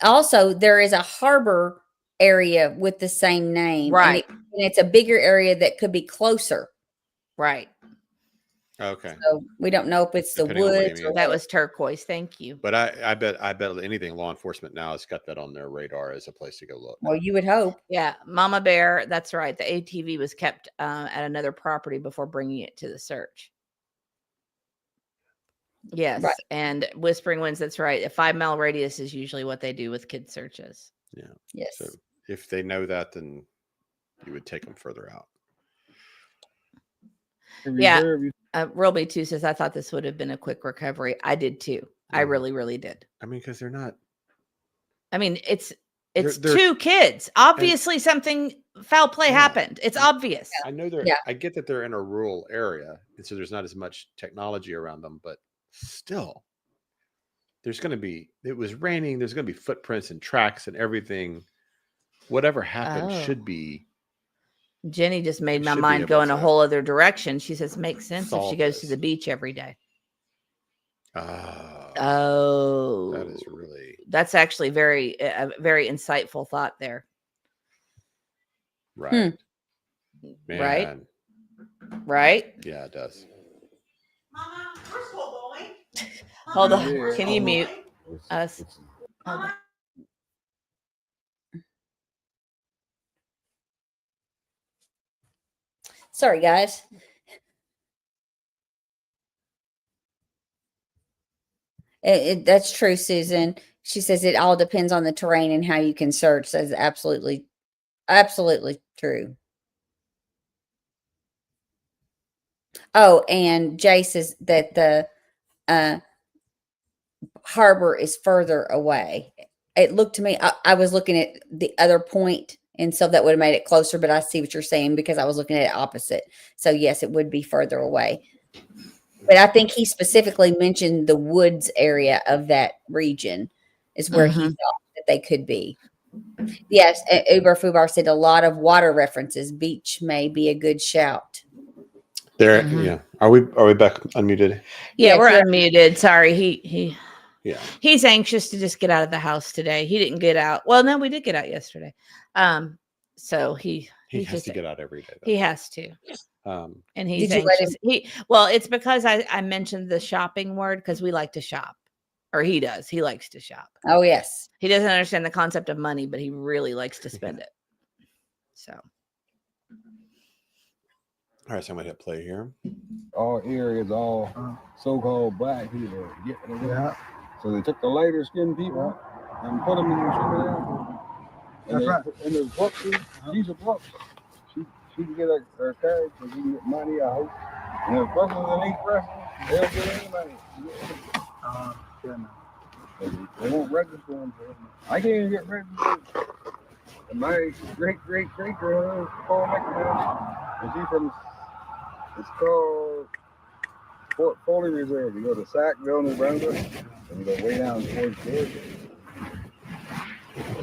Speaker 4: also there is a harbor area with the same name.
Speaker 3: Right.
Speaker 4: And it's a bigger area that could be closer.
Speaker 3: Right.
Speaker 2: Okay.
Speaker 4: So we don't know if it's the
Speaker 2: Depending on what you
Speaker 4: woods.
Speaker 2: mean.
Speaker 3: That was turquoise. Thank you.
Speaker 2: But I bet anything law enforcement now has got that on their radar as a place to go look.
Speaker 4: Well, you would hope.
Speaker 3: Yeah. Mama Bear. That's right. The ATV was kept at another property before bringing it to the search. Yes.
Speaker 4: Right.
Speaker 3: And Whispering Winds. That's right. A 5-mile radius is usually what they do with kid searches.
Speaker 2: Yeah.
Speaker 4: Yes.
Speaker 2: So if they know that, then you would take them further out.
Speaker 3: Yeah. Roby too says, I thought this would have been a quick recovery. I did too. I really, really did.
Speaker 2: I mean, because they're not.
Speaker 3: I mean, it's It's
Speaker 2: They're-
Speaker 3: 2 kids. Obviously, something foul play
Speaker 2: Yeah.
Speaker 3: happened. It's obvious.
Speaker 2: I know they're.
Speaker 4: Yeah.
Speaker 2: I get that they're in a rural area, and so there's not as much technology around them. But still, there's going to be. It was raining. There's going to be footprints and tracks and everything. Whatever happened
Speaker 3: Oh.
Speaker 2: should be.
Speaker 3: Jenny just made my
Speaker 2: should be
Speaker 3: mind go
Speaker 2: able
Speaker 3: in a
Speaker 2: to
Speaker 3: whole other direction. She says, makes sense if she
Speaker 2: solve
Speaker 3: goes to
Speaker 2: this.
Speaker 3: the beach every day.
Speaker 2: Ah,
Speaker 3: Oh,
Speaker 2: that is really
Speaker 3: that's actually a very insightful thought there.
Speaker 2: right. Man,
Speaker 3: Right? Right?
Speaker 2: yeah, it does.
Speaker 7: Mama, we're still going.
Speaker 3: Hold on.
Speaker 6: Yeah.
Speaker 3: Can you mute us? Hold on.
Speaker 4: Sorry, guys. That's true, Susan. She says it all depends on the terrain and how you can search. That's absolutely true. Oh, and Jay says that the harbor is further away. It looked to me, I was looking at the other point, and so that would have made it closer, but I see what you're saying because I was looking at it opposite. So yes, it would be further away. But I think he specifically mentioned the woods area of that region is where he thought that they could be. Yes, Uber Fubar said a lot of water references. Beach may be a good shout.
Speaker 2: There, yeah. Are we back unmuted?
Speaker 3: Yeah,
Speaker 4: Yes,
Speaker 3: we're
Speaker 4: you're-
Speaker 3: unmuted. Sorry.
Speaker 2: Yeah.
Speaker 3: He's anxious to just get out of the house today. He didn't get out. Well, no, we did get out yesterday. So
Speaker 2: He
Speaker 3: he's
Speaker 2: has
Speaker 3: just
Speaker 2: to get out every day.
Speaker 3: he has to.
Speaker 2: Though.
Speaker 3: And he's
Speaker 4: Did you let
Speaker 3: anxious. Well, it's because I mentioned the shopping word because we like to shop. Or he does. He likes to shop.
Speaker 4: Oh, yes.
Speaker 3: He doesn't understand the concept of money, but he really likes to spend it. So
Speaker 2: All right, so I'm gonna hit play here.
Speaker 6: All areas, all so-called black people.
Speaker 5: Yeah.
Speaker 6: So they took the lighter skinned people and put them in Trinidad. And
Speaker 5: That's
Speaker 6: and there's books. She's a book. She can get her card, so she can get money, I hope. And if Brussels ain't Brussels, they'll get any money.
Speaker 5: Yeah, man.
Speaker 6: They won't register them. I can't even get registered. And my great-great-great-grandmother is Paul McNair. And she's from, it's called Fort Foley Reserve. You go to Sackville, New Brunswick, and you go way down towards Georgia.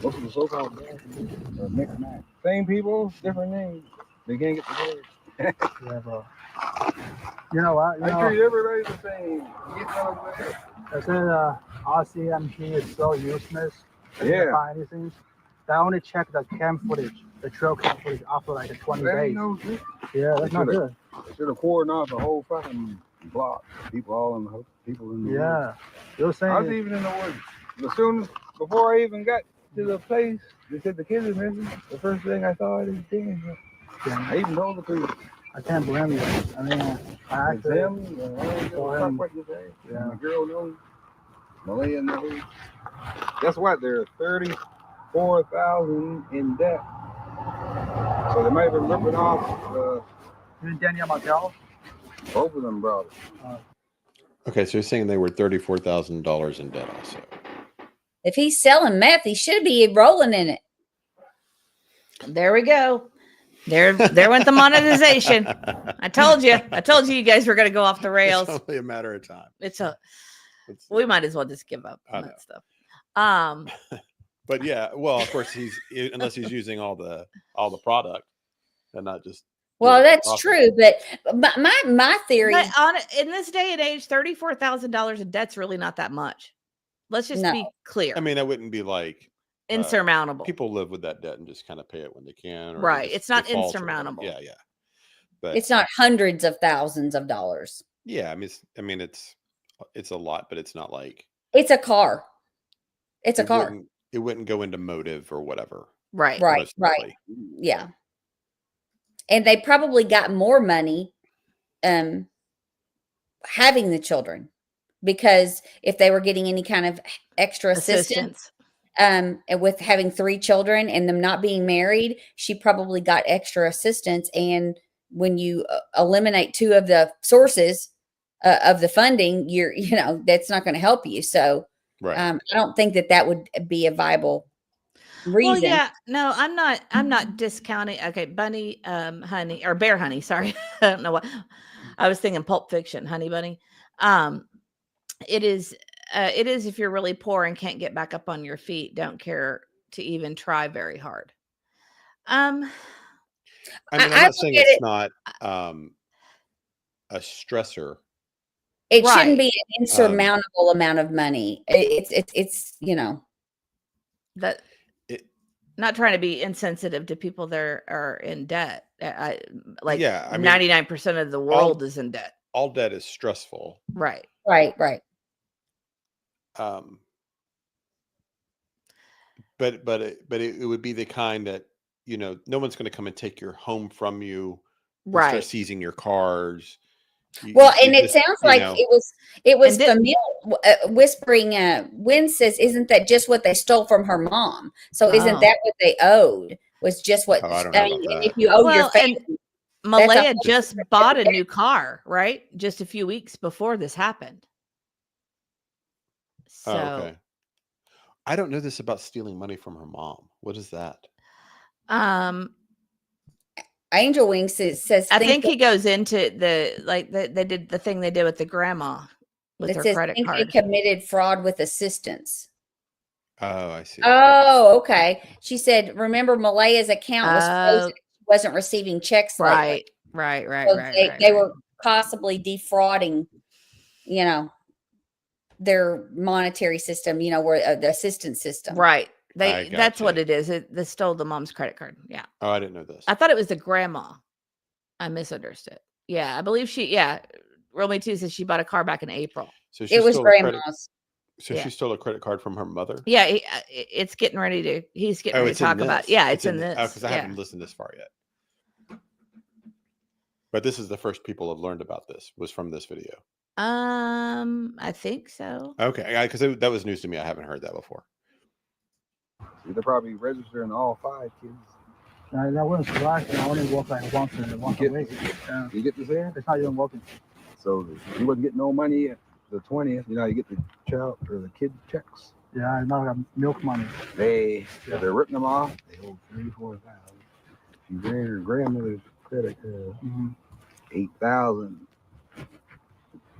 Speaker 6: Most of the so-called are mixed match. Same people, different names. They can't get the word.
Speaker 5: Yeah, bro. You know what?
Speaker 6: I treat everybody the same. You get what I'm saying?
Speaker 5: I said RCMP is so useless. They
Speaker 6: Yeah.
Speaker 5: can't find anything. They only check the camp footage, the trail camp footage after like 20
Speaker 6: That
Speaker 5: days.
Speaker 6: ain't no good.
Speaker 5: Yeah, that's not good.
Speaker 6: They should have cordoned off the whole fucking block. People all in the people in the woods.
Speaker 5: Yeah. You're saying
Speaker 6: I was even in the woods. As soon as before I even got to the place, they said the kids are missing. The first thing I saw is things. I even told the police.
Speaker 5: I can't blame you. I mean, I
Speaker 6: It's
Speaker 5: actually,
Speaker 6: him. What you say?
Speaker 5: Yeah.
Speaker 6: The girl knows. Malaya knows. Guess what? There's 34,000 in debt. So they might have been ripping off
Speaker 5: Daniel Martell.
Speaker 6: both of them brothers.
Speaker 2: Okay, so you're saying they were $34,000 in debt also.
Speaker 4: If he's selling meth, he should be rolling in it.
Speaker 3: there we go. There went the monetization. I told you you guys were going to go off the rails.
Speaker 2: It's only a matter of time.
Speaker 3: We might as well just give up
Speaker 2: I
Speaker 3: on
Speaker 2: know.
Speaker 3: that stuff.
Speaker 2: But yeah, well, of course unless he's using all the product and not just.
Speaker 4: Well,
Speaker 2: doing the
Speaker 4: that's
Speaker 2: profit.
Speaker 4: true, but my theory.
Speaker 3: But in this day and age, $34,000 in debt's really not that much. Let's just
Speaker 4: No.
Speaker 3: be clear.
Speaker 2: I mean, that wouldn't be like
Speaker 3: insurmountable.
Speaker 2: people live with that debt and just kind of pay it when they can. Or they
Speaker 3: Right.
Speaker 2: just
Speaker 3: It's not
Speaker 2: default or whatever.
Speaker 3: insurmountable.
Speaker 2: Yeah, yeah. But
Speaker 4: It's not hundreds of thousands of dollars.
Speaker 2: yeah, it's a lot, but it's not like
Speaker 4: It's a car. It's a car.
Speaker 2: It wouldn't go into motive or whatever.
Speaker 3: Right.
Speaker 4: Right.
Speaker 2: most
Speaker 4: Right.
Speaker 2: likely.
Speaker 4: Yeah. And they probably got more money having the children, because if they were getting any kind of extra assistance and with having 3 children and them not being married, she probably got extra assistance. And when you eliminate 2 of the sources of the funding, that's not going to help you. So
Speaker 2: Right.
Speaker 4: I don't think that would be a viable reason.
Speaker 3: Well, yeah, no, I'm not discounting. Okay, bunny, honey, or bear honey. Sorry, I don't know what I was thinking. Pulp Fiction, Honey Bunny. It is if you're really poor and can't get back up on your feet, don't care to even try very hard.
Speaker 2: I mean, I'm
Speaker 4: I
Speaker 2: not
Speaker 4: look
Speaker 2: saying
Speaker 4: at
Speaker 2: it's
Speaker 4: it.
Speaker 2: not a stressor.
Speaker 4: It shouldn't
Speaker 3: Right.
Speaker 4: be an insurmountable amount of money. It's
Speaker 3: That
Speaker 2: It,
Speaker 3: not trying to be insensitive to people that are in debt. Like
Speaker 2: yeah, I mean,
Speaker 3: 99% of the world is in debt.
Speaker 2: all debt is stressful.
Speaker 3: Right.
Speaker 4: right.
Speaker 2: But it would be the kind that, no one's going to come and take your home from you and start
Speaker 3: Right.
Speaker 2: seizing your cars.
Speaker 4: Well, and it sounds like it was
Speaker 3: And
Speaker 4: familial. Whispering Wind says, "Isn't that just what they stole from her mom? So isn't
Speaker 3: Oh.
Speaker 4: that what they owed? Was just what
Speaker 2: Oh, I don't know about
Speaker 4: and
Speaker 2: that.
Speaker 4: if you owe your
Speaker 3: Well, and
Speaker 4: family,
Speaker 3: Malaya
Speaker 4: whole
Speaker 3: just
Speaker 4: different
Speaker 3: bought a
Speaker 4: debt.
Speaker 3: new car, right? Just a few weeks before this happened. So,
Speaker 2: Oh, okay. I don't know this about stealing money from her mom. What is that?
Speaker 4: Angel Wings says
Speaker 3: I think he goes into they did the thing they did with the grandma with
Speaker 4: it
Speaker 3: her
Speaker 4: says
Speaker 3: credit
Speaker 4: think they
Speaker 3: card.
Speaker 4: committed fraud with assistance.
Speaker 2: Oh, I see.
Speaker 4: Oh, okay. She said, remember Malaya's account was frozen.
Speaker 3: Oh,
Speaker 4: She wasn't receiving checks lately.
Speaker 3: right.
Speaker 4: So they were possibly defrauding, their monetary system, where the assistance system.
Speaker 3: Right.
Speaker 2: I
Speaker 3: That's what
Speaker 2: gotcha.
Speaker 3: it is. They stole the mom's credit card. Yeah.
Speaker 2: Oh, I didn't know this.
Speaker 3: I thought it was the grandma. I misunderstood. Yeah, I believe Roll Me 2 says she bought a car back in April.
Speaker 2: So she
Speaker 4: It was
Speaker 2: stole a credit.
Speaker 4: grandma's.
Speaker 2: So
Speaker 3: Yeah.
Speaker 2: she stole a credit card from her mother.
Speaker 3: Yeah, it's getting ready to. He's getting ready to talk about. Yeah, it's in this.
Speaker 2: Oh, because I haven't listened this far yet. But this is the first people have learned about this was from this video.
Speaker 3: I think so.
Speaker 2: Okay, because that was news to me. I haven't heard that before.
Speaker 6: They're probably registering all 5 kids.
Speaker 5: That wasn't surprising. I only work like once a week. Yeah.
Speaker 6: You get this here?
Speaker 5: It's not even working.
Speaker 6: So you wouldn't get no money at the 20th. You get the child or the kid checks.
Speaker 5: Yeah, it's not milk money.
Speaker 6: They're ripping them off. They owe $3,000-$4,000. If you ran your grandmother's credit card, 8,000.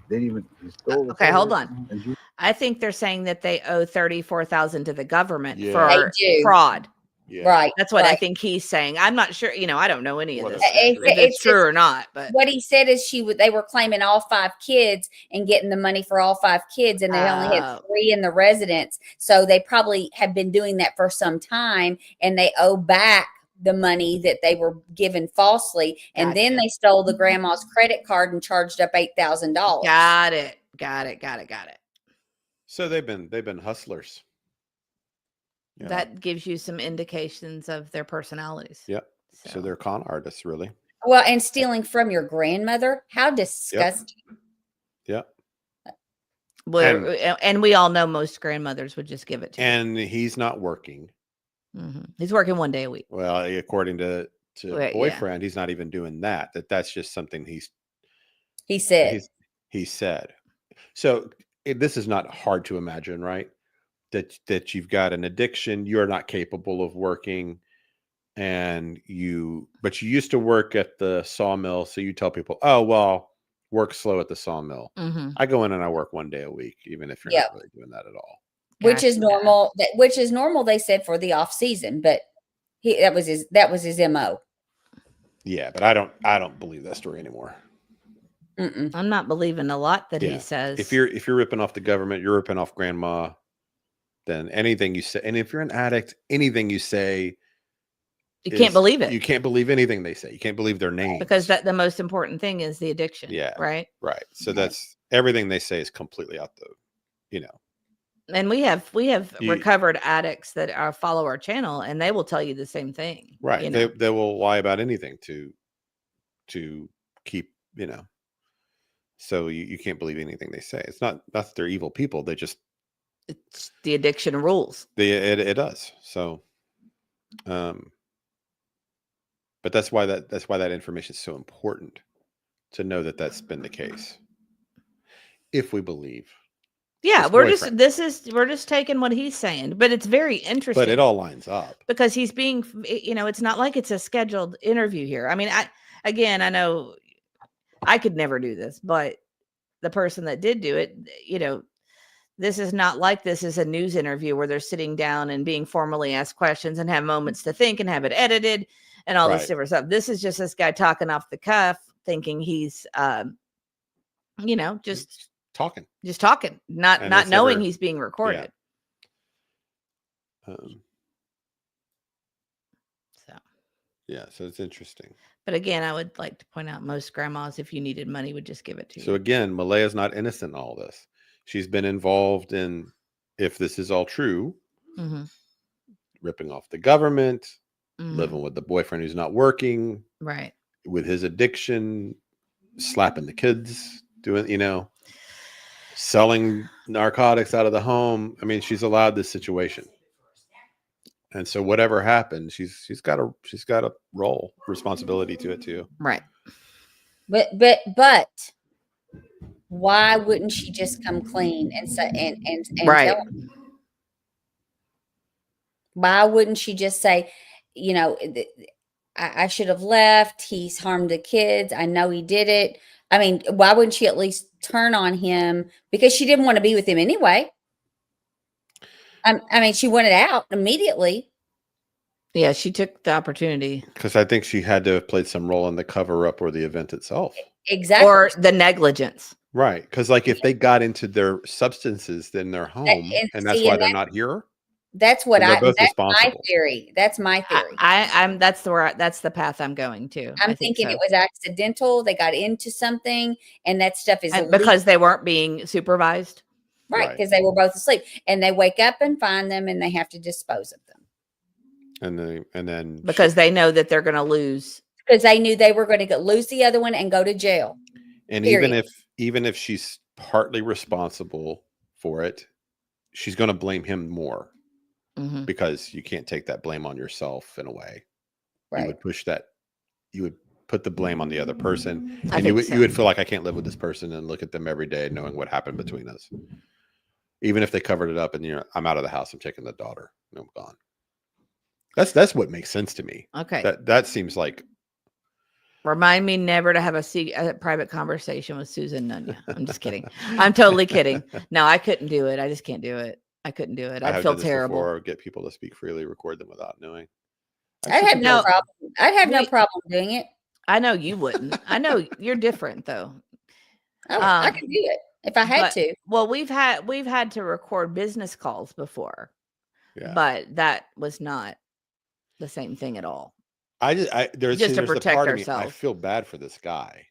Speaker 6: They didn't even stole.
Speaker 3: Okay, hold on. I think they're saying that they owe $34,000 to the government for fraud.
Speaker 2: Yeah.
Speaker 4: Right.
Speaker 3: That's what I think he's saying. I'm not sure. I don't know any of this.
Speaker 4: If
Speaker 3: it's true or not. But
Speaker 4: what he said is they were claiming all 5 kids and getting the money for all 5 kids, and they only had 3 in the residence. So they probably have been doing that for some time, and they owe back the money that they were given falsely, and then they stole the grandma's credit card and charged up $8,000.
Speaker 3: Got it.
Speaker 2: So they've been hustlers.
Speaker 3: Yeah. That gives you some indications of their personalities.
Speaker 2: Yep. So they're con artists, really.
Speaker 4: Well, and stealing from your grandmother, how disgusting.
Speaker 2: Yep.
Speaker 3: Well, and we all know most grandmothers would just give it to you.
Speaker 2: And he's not working.
Speaker 3: Mm-hmm. He's working 1 day a week.
Speaker 2: Well, according to boyfriend, he's not even doing that. That's just something he said. He said. So this is not hard to imagine, right? That you've got an addiction, you're not capable of working, but you used to work at the sawmill, so you tell people, oh well, work slow at the sawmill.
Speaker 3: Mm-hmm.
Speaker 2: I go in and I work 1 day a week, even if you're not really doing that at all.
Speaker 4: Which is normal. Which is normal, they said, for the off season, but that was his MO.
Speaker 2: Yeah, but I don't believe that story anymore.
Speaker 3: I'm not believing a lot that he says.
Speaker 2: If you're ripping off the government, you're ripping off grandma. Then anything you say, and if you're an addict, anything you say,
Speaker 3: you can't believe it.
Speaker 2: You can't believe anything they say. You can't believe their names,
Speaker 3: because the most important thing is the addiction.
Speaker 2: Yeah.
Speaker 3: Right.
Speaker 2: So that's everything they say is completely out the,
Speaker 3: And we have recovered addicts that follow our channel, and they will tell you the same thing.
Speaker 2: Right. They will lie about anything to keep, so you can't believe anything they say. It's not that they're evil people.
Speaker 3: It's the addiction rules.
Speaker 2: It does. So, but that's why that information is so important to know that that's been the case. If we believe.
Speaker 3: Yeah,
Speaker 2: His
Speaker 3: we're
Speaker 2: boyfriend.
Speaker 3: we're just taking what he's saying, but it's very interesting.
Speaker 2: But it all lines up.
Speaker 3: Because he's being, it's not like it's a scheduled interview here. I mean, I know I could never do this, but the person that did do it, this is not like this is a news interview where they're sitting down and being formally asked questions and have moments to think and have it edited and all this
Speaker 2: Right.
Speaker 3: different stuff. This is just this guy talking off the cuff, thinking he's, just
Speaker 2: Talking.
Speaker 3: not
Speaker 2: And
Speaker 3: not
Speaker 2: it's
Speaker 3: knowing
Speaker 2: never-
Speaker 3: he's being recorded.
Speaker 2: So it's interesting.
Speaker 3: But again, I would like to point out most grandmas, if you needed money, would just give it to
Speaker 2: So
Speaker 3: you.
Speaker 2: again, Maleha's not innocent in all this. She's been involved in, if this is all true,
Speaker 3: Mhm.
Speaker 2: ripping off the government,
Speaker 3: Mhm.
Speaker 2: living with the boyfriend who's not working,
Speaker 3: Right.
Speaker 2: with his addiction, slapping the kids, doing, selling narcotics out of the home. I mean, she's allowed this situation. And so whatever happened, she's got a role, responsibility to it too.
Speaker 3: Right.
Speaker 4: But why wouldn't she just come clean and say and
Speaker 3: Right.
Speaker 4: tell him? Why wouldn't she just say, I should have left. He's harmed the kids. I know he did it. I mean, why wouldn't she at least turn on him? Because she didn't want to be with him anyway. I mean, she wanted out immediately.
Speaker 3: Yeah, she took the opportunity.
Speaker 2: Because I think she had to have played some role in the cover up or the event itself.
Speaker 4: Exactly.
Speaker 3: Or the negligence.
Speaker 2: Right. Because like if they got into their substances in their home and that's why they're not here.
Speaker 4: That's what
Speaker 2: they're both
Speaker 4: that's my
Speaker 2: responsible.
Speaker 4: theory. That's my theory.
Speaker 3: I'm that's the path I'm going to.
Speaker 4: I'm thinking it was accidental. They got into something and that stuff is illegal.
Speaker 3: Because they weren't being supervised.
Speaker 4: Right, because they were both asleep. And they wake up and find them and they have to dispose of them.
Speaker 2: And then
Speaker 3: because they know that they're going to lose.
Speaker 4: Because they knew they were going to lose the other one and go to jail.
Speaker 2: And
Speaker 4: period.
Speaker 2: even if she's partly responsible for it, she's going to blame him more.
Speaker 3: Mm-hmm.
Speaker 2: Because you can't take that blame on yourself in a way.
Speaker 4: Right.
Speaker 2: You would put the blame on the other person. And you would feel like I can't live with this person and look at them every day knowing what happened between us. Even if they covered it up and I'm out of the house, I'm taking the daughter. And I'm gone. That's what makes sense to me.
Speaker 3: Okay.
Speaker 2: That seems like.
Speaker 3: Remind me never to have a private conversation with Susan Nunya. I'm just kidding. I'm totally kidding. No, I couldn't do it. I just can't do it. I couldn't do it. I'd feel terrible.
Speaker 2: Or get people to speak freely, record them without knowing.
Speaker 4: I'd have no problem. I'd have no problem doing it.
Speaker 3: I know you wouldn't. I know you're different though.
Speaker 4: Oh, I could do it if I had to.
Speaker 3: Well, we've had to record business calls before, but that was not the same thing at all.
Speaker 2: There's
Speaker 3: just to protect ourselves.
Speaker 2: I feel bad for this guy.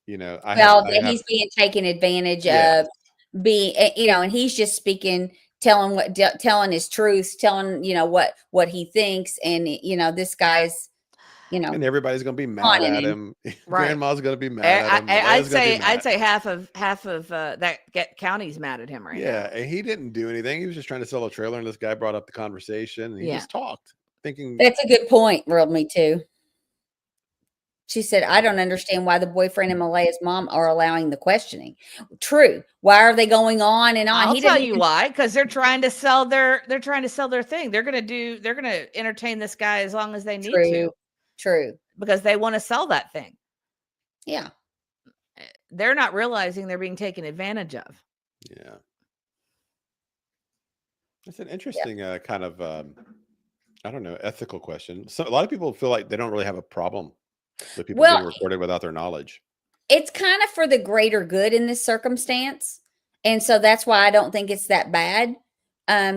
Speaker 4: He's being taken advantage of. And he's just speaking, telling his truth, telling what he thinks, and this guy's.
Speaker 2: And everybody's gonna be mad at him.
Speaker 3: Right.
Speaker 2: Grandma's gonna be mad at him.
Speaker 3: I'd say half of that county's mad at him right now.
Speaker 2: Yeah, and he didn't do anything. He was just trying to sell a trailer, and this guy brought up the conversation, and he just talked, thinking.
Speaker 4: That's a good point. Rilled me too. She said, "I don't understand why the boyfriend and Malehya's mom are allowing the questioning." True. Why are they going on and on?
Speaker 3: I'll tell you why. Because they're trying to sell their thing. They're gonna entertain this guy as long as they need to.
Speaker 4: True.
Speaker 3: Because they want to sell that thing.
Speaker 4: Yeah.
Speaker 3: They're not realizing they're being taken advantage of.
Speaker 2: Yeah. It's an interesting kind of, I don't know, ethical question. So a lot of people feel like they don't really have a problem with people being recorded without their knowledge.
Speaker 4: It's kind of for the greater good in this circumstance. And so that's why I don't think it's that bad.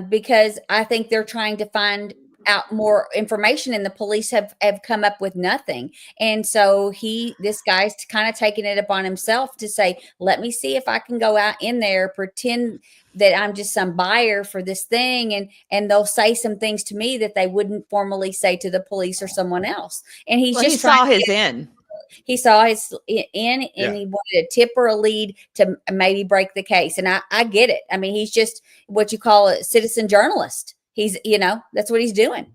Speaker 4: Because I think they're trying to find out more information and the police have come up with nothing. And so this guy's kind of taking it upon himself to say, let me see if I can go out in there, pretend that I'm just some buyer for this thing. And they'll say some things to me that they wouldn't formally say to the police or someone else. And he
Speaker 3: saw his in.
Speaker 4: He saw his in and he wanted a tip or a lead to maybe break the case. And I get it. I mean, he's just what you call a citizen journalist. He's, that's what he's doing.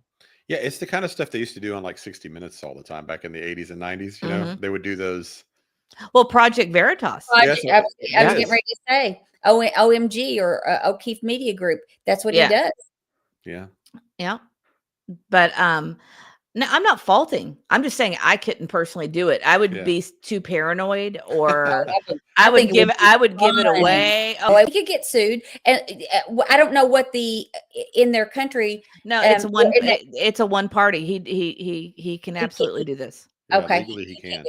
Speaker 2: Yeah, it's the kind of stuff they used to do on like 60 Minutes all the time back in the 80s and 90s. They would do those.
Speaker 3: Well, Project Veritas.
Speaker 4: I was getting ready to say, OMG or O'Keefe Media Group. That's what he does.
Speaker 2: Yeah.
Speaker 3: Yeah. But no, I'm not faulting. I'm just saying I couldn't personally do it. I would be too paranoid, or I would give it away.
Speaker 4: Oh, we could get sued, and I don't know what in their country.
Speaker 3: No, it's a one party. He can absolutely do this.
Speaker 2: Yeah,
Speaker 4: okay,
Speaker 2: legally he can.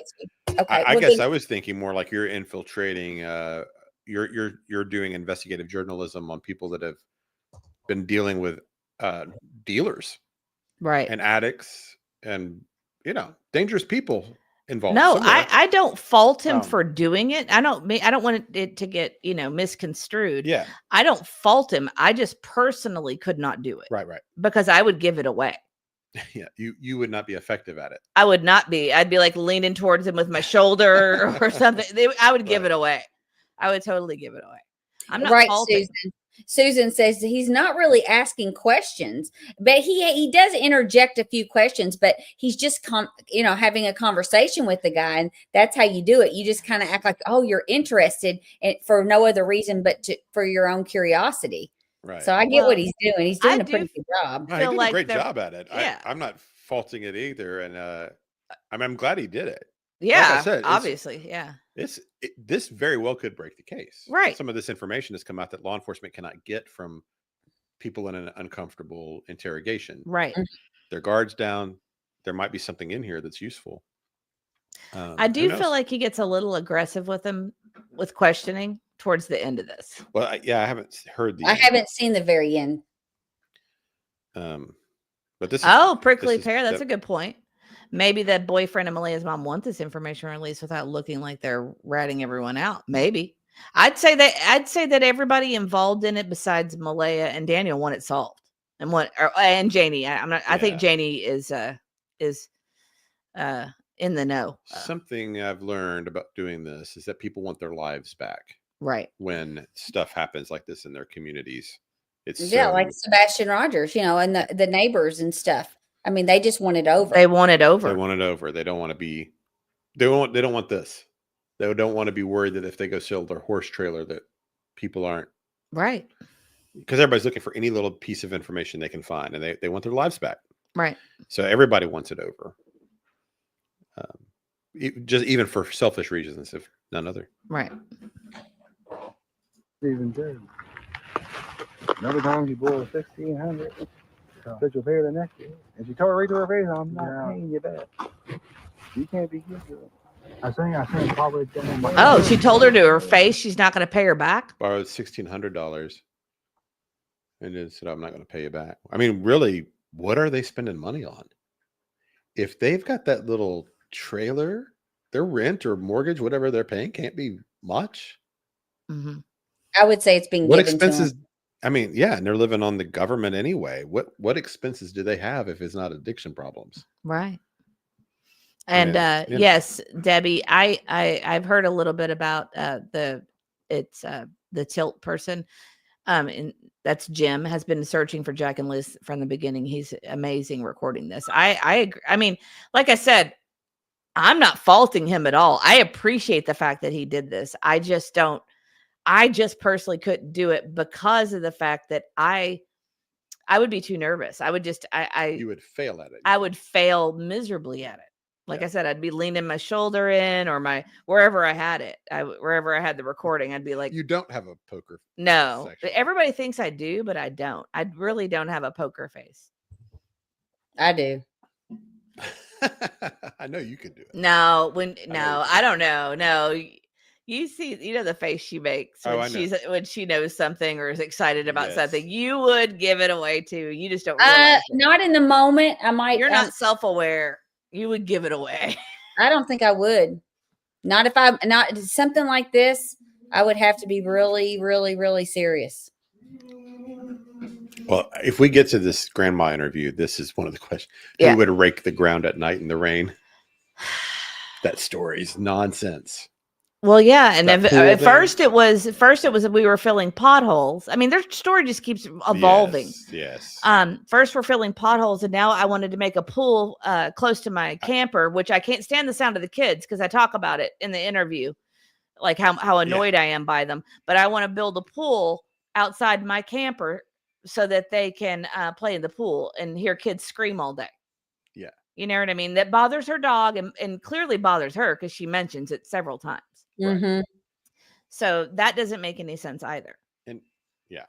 Speaker 4: Okay,
Speaker 2: I guess I was thinking more like you're infiltrating. You're doing investigative journalism on people that have been dealing with dealers,
Speaker 3: right,
Speaker 2: and addicts, and dangerous people involved.
Speaker 3: No,
Speaker 2: somewhere.
Speaker 3: I don't fault him for doing it. I don't want it to get misconstrued.
Speaker 2: Yeah,
Speaker 3: I don't fault him. I just personally could not do it.
Speaker 2: Right.
Speaker 3: Because I would give it away.
Speaker 2: Yeah, you would not be effective at it.
Speaker 3: I would not be. I'd be like leaning towards him with my shoulder or something. I would give it away. I would totally give it away. I'm not faulting.
Speaker 4: Susan says he's not really asking questions, but he does interject a few questions, but he's just having a conversation with the guy, and that's how you do it. You just kind of act like, oh, you're interested, and for no other reason but for your own curiosity.
Speaker 2: Right.
Speaker 4: So I get what he's doing. He's doing a pretty good job.
Speaker 2: No, he did a great job at it.
Speaker 3: Yeah.
Speaker 2: I'm not faulting it either, and I'm glad he did it.
Speaker 3: Yeah,
Speaker 2: like I said,
Speaker 3: obviously, yeah.
Speaker 2: This very well could break the case.
Speaker 3: Right.
Speaker 2: Some of this information has come out that law enforcement cannot get from people in an uncomfortable interrogation.
Speaker 3: Right.
Speaker 2: Their guards down. There might be something in here that's useful.
Speaker 3: I do feel like he gets a little aggressive with them with questioning towards the end of this.
Speaker 2: Well, I haven't heard the.
Speaker 4: I haven't seen the very end.
Speaker 2: But this.
Speaker 3: Prickly pear. That's a good point. Maybe that boyfriend and Malaya's mom want this information released without looking like they're ratting everyone out. Maybe. I'd say that everybody involved in it besides Malaya and Daniel want it solved. And Janie. I think Janie is in the know.
Speaker 2: Something I've learned about doing this is that people want their lives back.
Speaker 3: Right.
Speaker 2: When stuff happens like this in their communities.
Speaker 4: Like Sebastian Rogers, and the neighbors and stuff. I mean, they just want it over.
Speaker 3: They want it over.
Speaker 2: They want it over. They don't want to be. They don't want this. They don't want to be worried that if they go sell their horse trailer, that people aren't.
Speaker 3: Right.
Speaker 2: Because everybody's looking for any little piece of information they can find, and they want their lives back.
Speaker 3: Right.
Speaker 2: So everybody wants it over. Just even for selfish reasons, if none other.
Speaker 3: Right.
Speaker 5: Stephen J.
Speaker 6: Another time
Speaker 5: She bought $1,600. But you'll pay her the next year. And she told her right to her face, I'm not paying you back. You can't be good. I think probably.
Speaker 3: Oh, she told her to her face she's not going to pay her back.
Speaker 2: Borrowed $1,600, and then said, "I'm not going to pay you back." I mean, really, what are they spending money on? If they've got that little trailer, their rent or mortgage, whatever they're paying, can't be much.
Speaker 3: Mm-hmm.
Speaker 4: I would say it's being
Speaker 2: what
Speaker 4: given
Speaker 2: expenses.
Speaker 4: To them.
Speaker 2: I mean, yeah, and they're living on the government anyway. What expenses do they have if it's not addiction problems?
Speaker 3: Right. And yes, Debbie, I've heard a little bit about the tilt person. And that's Jim has been searching for Jack and Liz from the beginning. He's amazing recording this. I agree. I mean, like I said, I'm not faulting him at all. I appreciate the fact that he did this. I just personally couldn't do it because of the fact that I would be too nervous. I would you
Speaker 2: would fail at it.
Speaker 3: I would fail miserably at it. Like I said, I'd be leaning my shoulder in or wherever I had it, wherever I had the recording, I'd be like,
Speaker 2: you don't have a poker.
Speaker 3: No,
Speaker 2: section.
Speaker 3: Everybody thinks I do, but I don't. I really don't have a poker face.
Speaker 4: I do.
Speaker 2: I know you can do it.
Speaker 3: No, I don't know. No. You see, the face she makes when she knows something or is excited about something. You would give it away too. You just don't realize it.
Speaker 4: Not in the moment. I might.
Speaker 3: You're not self-aware. You would give it away.
Speaker 4: I don't think I would. Not if I'm not something like this. I would have to be really, really, really serious.
Speaker 2: Well, if we get to this grandma interview, this is one of the questions. Who would rake the ground at night in the rain? That story's nonsense.
Speaker 3: Well, yeah, and at first it was we were filling potholes. I mean, their story just keeps evolving.
Speaker 2: Yes.
Speaker 3: First we're filling potholes, and now I wanted to make a pool close to my camper, which I can't stand the sound of the kids because I talk about it in the interview.
Speaker 8: like how annoyed I am by them. But I want to build a pool outside my camper so that they can play in the pool and hear kids scream all day.
Speaker 2: Yeah.
Speaker 8: You know what I mean? That bothers her dog and clearly bothers her because she mentions it several times.
Speaker 4: Mhm.
Speaker 8: So that doesn't make any sense either.
Speaker 2: And yeah,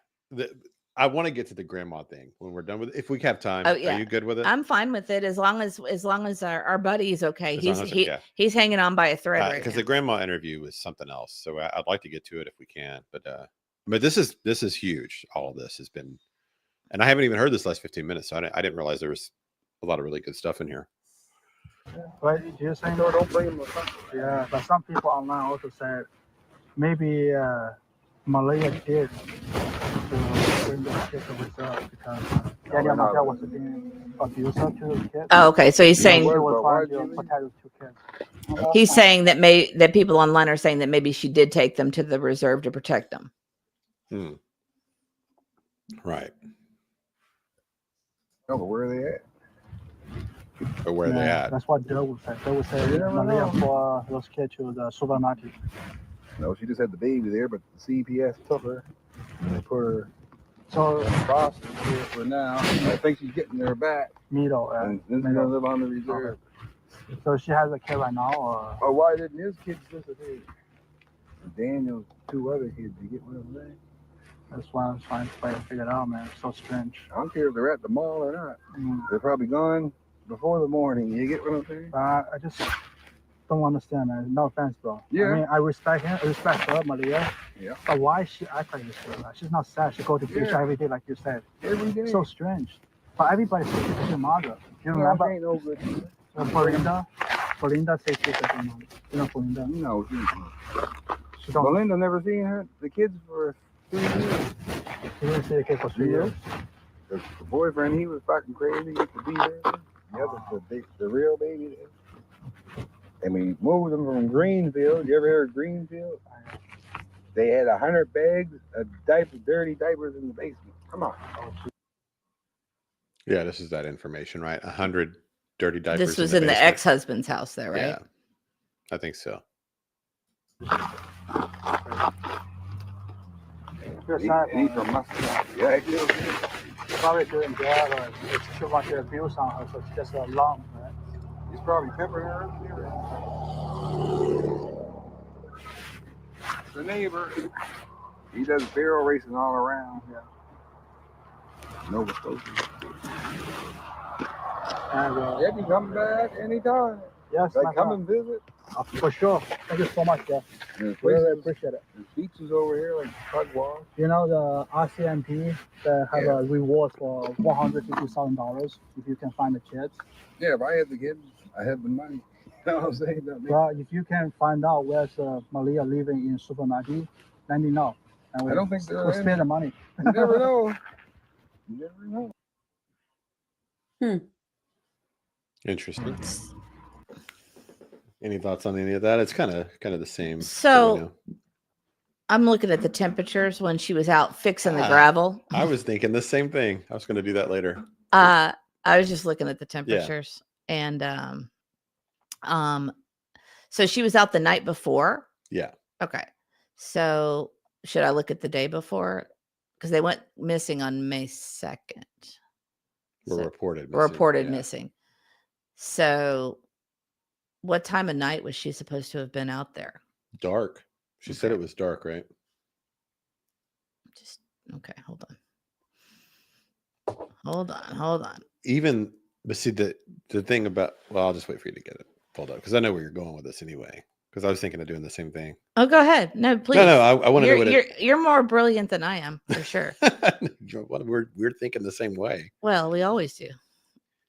Speaker 2: I want to get to the grandma thing when we're done with it. If we have time,
Speaker 8: Oh, yeah.
Speaker 2: Are you good with it?
Speaker 8: I'm fine with it as long as our buddy's okay.
Speaker 2: As long as- yeah.
Speaker 8: He's hanging on by a thread right
Speaker 2: Because
Speaker 8: now.
Speaker 2: the grandma interview was something else. So I'd like to get to it if we can. But this is huge. All of this has been, and I haven't even heard this last 15 minutes. So I didn't realize there was a lot of really good stuff in here.
Speaker 5: But you're saying,
Speaker 6: So don't blame them.
Speaker 5: yeah, but some people online also said maybe Malaya did to bring the kid to reserve because Daniel Martell was being abusive to the kid.
Speaker 8: Oh, okay. So he's saying
Speaker 5: She
Speaker 6: what-
Speaker 5: was
Speaker 6: why
Speaker 5: trying
Speaker 6: did
Speaker 5: to
Speaker 6: you
Speaker 5: protect the 2 kids.
Speaker 8: he's saying that people online are saying that maybe she did take them to the reserve to protect them.
Speaker 2: Right.
Speaker 6: No, but where are they at?
Speaker 2: But where are they
Speaker 5: Yeah,
Speaker 2: at?
Speaker 5: That's what Joe would say. Joe would say
Speaker 6: You never
Speaker 5: Malaya
Speaker 6: know.
Speaker 5: for those kids to the supermarket.
Speaker 6: No, she just had the baby there, but the CPS took her. And they put her
Speaker 5: So
Speaker 6: in Boston here for now. I think she's getting her back.
Speaker 5: middle,
Speaker 6: And then she's gonna live on the reserve.
Speaker 5: so she has a kid right now, or
Speaker 6: Oh, why didn't his kids disappear? Daniel's 2 other kids, you get what I'm saying?
Speaker 5: that's why I was trying to figure it out, man. It's so strange.
Speaker 6: I don't care if they're at the mall or not.
Speaker 5: Mm.
Speaker 6: They're probably gone before the morning. You get what I'm saying?
Speaker 5: I just don't understand, man. No offense, bro.
Speaker 6: Yeah.
Speaker 5: I mean, I respect him. I respect her, Malaya.
Speaker 6: Yeah.
Speaker 5: But why she act like this? She's not sad. She go to beach
Speaker 6: Yeah.
Speaker 5: every day, like you said.
Speaker 6: Every day.
Speaker 5: So strange. But everybody says she's your mother. You
Speaker 6: No,
Speaker 5: remember?
Speaker 6: ain't no good.
Speaker 5: Belinda says she's your mother. You know Belinda?
Speaker 6: No,
Speaker 5: She don't.
Speaker 6: Belinda never seen her, the kids for 3 years.
Speaker 5: She didn't see the kid for 3 years.
Speaker 6: The boyfriend, he was fucking crazy. He used to be there. The real baby. And we moved them from Greenfield. You ever heard of Greenfield? They had 100 bags of dirty diapers in the basement. Come on.
Speaker 2: Yeah, this is that information, right? 100 dirty diapers.
Speaker 8: This was in the
Speaker 2: basement.
Speaker 8: ex-husband's house there, right?
Speaker 2: Yeah, I think so.
Speaker 5: You're sad,
Speaker 6: He's
Speaker 5: bro.
Speaker 6: from Mustang. Yeah, he is.
Speaker 5: Probably didn't get her. It's too much abuse on her, so it's just a lump, right?
Speaker 6: He's probably peppering her. The neighbor, he does barrel racing all around.
Speaker 5: Yeah.
Speaker 6: Nova Scotia.
Speaker 5: And
Speaker 6: Yeah, you come back anytime.
Speaker 5: yes,
Speaker 6: Like,
Speaker 5: my
Speaker 6: come
Speaker 5: God.
Speaker 6: and visit.
Speaker 5: For sure. Thank you so much, Jeff.
Speaker 6: There's
Speaker 5: Really
Speaker 6: places,
Speaker 5: appreciate it.
Speaker 6: there's beaches over here like Tug Wash.
Speaker 5: You know the RCMP that have
Speaker 6: Yeah.
Speaker 5: a reward for $150,000 if you can find the kids.
Speaker 6: Yeah, if I had the kids, I had the money. You know what I'm saying? That makes-
Speaker 5: Well, if you can find out where's Malaya living in Supermarket, let me know. And
Speaker 6: I don't think they're
Speaker 5: we'll
Speaker 6: in.
Speaker 5: spend the money.
Speaker 6: You never know. You never know.
Speaker 2: Interesting. Any thoughts on any of that? It's kind of the same.
Speaker 8: So-
Speaker 2: you know.
Speaker 8: I'm looking at the temperatures when she was out fixing the
Speaker 2: Ah.
Speaker 8: gravel.
Speaker 2: I was thinking the same thing. I was going to do that later.
Speaker 8: I was just looking at the temperatures and so she was out the night before.
Speaker 2: Yeah.
Speaker 8: Okay. So should I look at the day before? Because they went missing on May 2nd.
Speaker 2: Were
Speaker 8: So-
Speaker 2: reported.
Speaker 8: reported
Speaker 2: yeah.
Speaker 8: missing. So what time of night was she supposed to have been out there?
Speaker 2: Dark. She said
Speaker 8: Okay.
Speaker 2: it was dark, right?
Speaker 8: Just okay, hold on.
Speaker 2: Even, but see the thing about, well, I'll just wait for you to get it pulled up because I know where you're going with this anyway. Because I was thinking of doing the same thing.
Speaker 8: Oh, go ahead. No, please.
Speaker 2: No, I want to know what
Speaker 8: you're more brilliant than I am, for sure.
Speaker 2: we're thinking the same way,
Speaker 8: Well, we always do.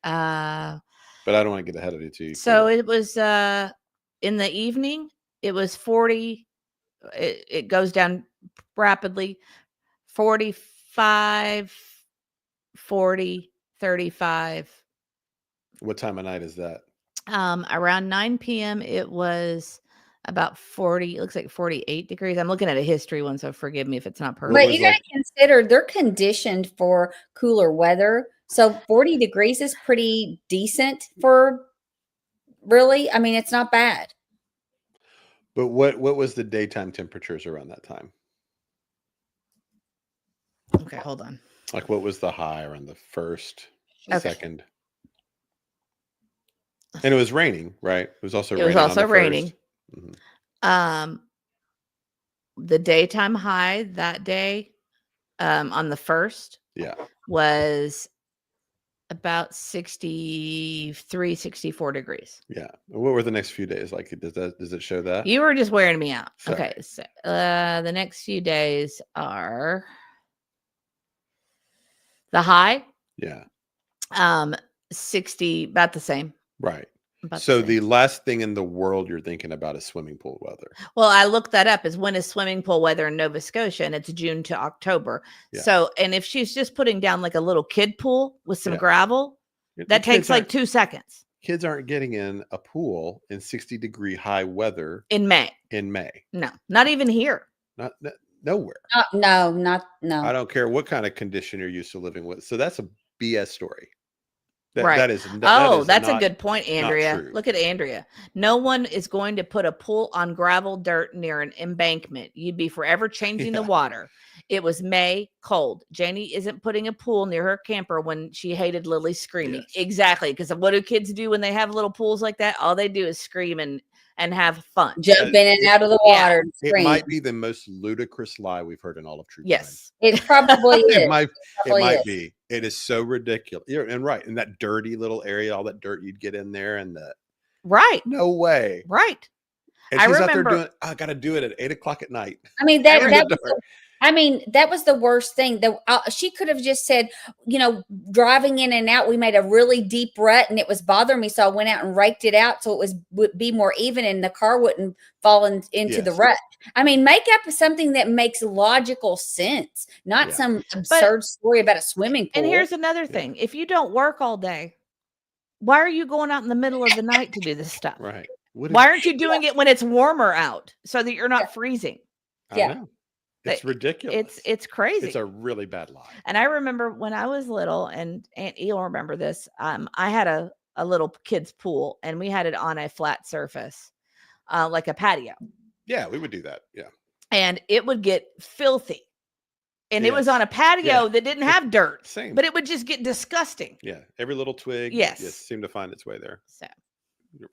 Speaker 2: but I don't want to get ahead of you too.
Speaker 8: So it was in the evening, it was 40. It goes down rapidly. 45, 40, 35.
Speaker 2: What time of night is that?
Speaker 8: Around 9 p.m. it was about 40, it looks like 48 degrees. I'm looking at a history one, so forgive me if it's not perfect.
Speaker 4: But
Speaker 2: was
Speaker 4: you got to
Speaker 2: like-
Speaker 4: consider they're conditioned for cooler weather. So 40 degrees is pretty decent for really. I mean, it's not bad.
Speaker 2: But what was the daytime temperatures around that time?
Speaker 3: Okay, hold on.
Speaker 2: Like what was the high around the first,
Speaker 3: Okay.
Speaker 2: second? And it was raining, right? It was also
Speaker 8: It
Speaker 2: raining.
Speaker 8: was also
Speaker 2: on the
Speaker 8: raining.
Speaker 2: First. Mhm.
Speaker 8: The daytime high that day, on the 1st,
Speaker 2: Yeah.
Speaker 8: was about 63, 64 degrees.
Speaker 2: Yeah. What were the next few days like? Does it show that?
Speaker 8: You were just wearing me out.
Speaker 2: Sorry.
Speaker 8: Okay. So, the next few days are the high,
Speaker 2: Yeah.
Speaker 8: 60, about the same.
Speaker 2: Right.
Speaker 8: About
Speaker 2: So
Speaker 8: the
Speaker 2: the
Speaker 8: same.
Speaker 2: last thing in the world you're thinking about is swimming pool weather.
Speaker 8: Well, I looked that up is when is swimming pool weather in Nova Scotia, and it's June to October.
Speaker 2: Yeah.
Speaker 8: So, and if she's just putting down like a little kid pool with some
Speaker 2: Yeah.
Speaker 8: gravel,
Speaker 2: The
Speaker 8: that takes
Speaker 2: kids
Speaker 8: like
Speaker 2: aren't-
Speaker 8: 2 seconds
Speaker 2: Kids aren't getting in a pool in 60-degree high weather
Speaker 8: in May.
Speaker 2: in May.
Speaker 8: No, not even here.
Speaker 2: Nowhere.
Speaker 4: No.
Speaker 2: I don't care what kind of condition you're used to living with. So that's a BS story.
Speaker 8: Right.
Speaker 2: That is.
Speaker 8: That's a
Speaker 2: not-
Speaker 8: good point, Andrea.
Speaker 2: true.
Speaker 8: Look at Andrea. No one is going to put a pool on gravel dirt near an embankment. You'd be forever changing the
Speaker 2: Yeah.
Speaker 8: water. It was May, cold. Janie isn't putting a pool near her camper when she hated Lily screaming.
Speaker 2: Yes.
Speaker 8: Exactly. Because what do kids do when they have little pools like that? All they do is scream and have fun.
Speaker 4: Jump in and out of the
Speaker 8: Yeah.
Speaker 4: water and
Speaker 2: It
Speaker 4: scream.
Speaker 2: might be the most ludicrous lie we've heard in all of true crime.
Speaker 8: Yes.
Speaker 4: It probably is.
Speaker 2: It might
Speaker 4: probably is.
Speaker 2: be. It is so ridiculous. And right in that dirty little area, all that dirt you'd get in there, and
Speaker 8: Right.
Speaker 2: no way.
Speaker 8: Right.
Speaker 2: And
Speaker 8: I
Speaker 2: she's out there
Speaker 8: remember-
Speaker 2: doing. I got to do it at 8:00 at night.
Speaker 4: I mean,
Speaker 2: In the
Speaker 4: that was
Speaker 2: dark.
Speaker 4: that was the worst thing. She could have just said, driving in and out, we made a really deep rut and it was bothering me. So I went out and raked it out so it would be more even and the car wouldn't fall into the
Speaker 2: Yes.
Speaker 4: rut. I mean, make up something that makes logical sense, not
Speaker 2: Yeah.
Speaker 4: some absurd story about a swimming pool.
Speaker 8: And here's another thing. If you don't work all day, why are you going out in the middle of the night to do this stuff?
Speaker 2: Right.
Speaker 8: Why aren't you doing it when it's warmer out so that you're not freezing?
Speaker 2: I
Speaker 4: Yeah.
Speaker 2: know. It's ridiculous.
Speaker 8: It's crazy.
Speaker 2: It's a really bad lie.
Speaker 8: And I remember when I was little, and Aunt you'll remember this. I had a little kid's pool, and we had it on a flat surface, like a patio,
Speaker 2: Yeah, we would do that. Yeah.
Speaker 8: and it would get filthy. And it was
Speaker 2: Yes.
Speaker 8: on a patio
Speaker 2: Yeah.
Speaker 8: that didn't have dirt,
Speaker 2: Same.
Speaker 8: but it would just get disgusting.
Speaker 2: Yeah. Every little twig.
Speaker 8: Yes.
Speaker 2: Seemed to find its way there.
Speaker 8: So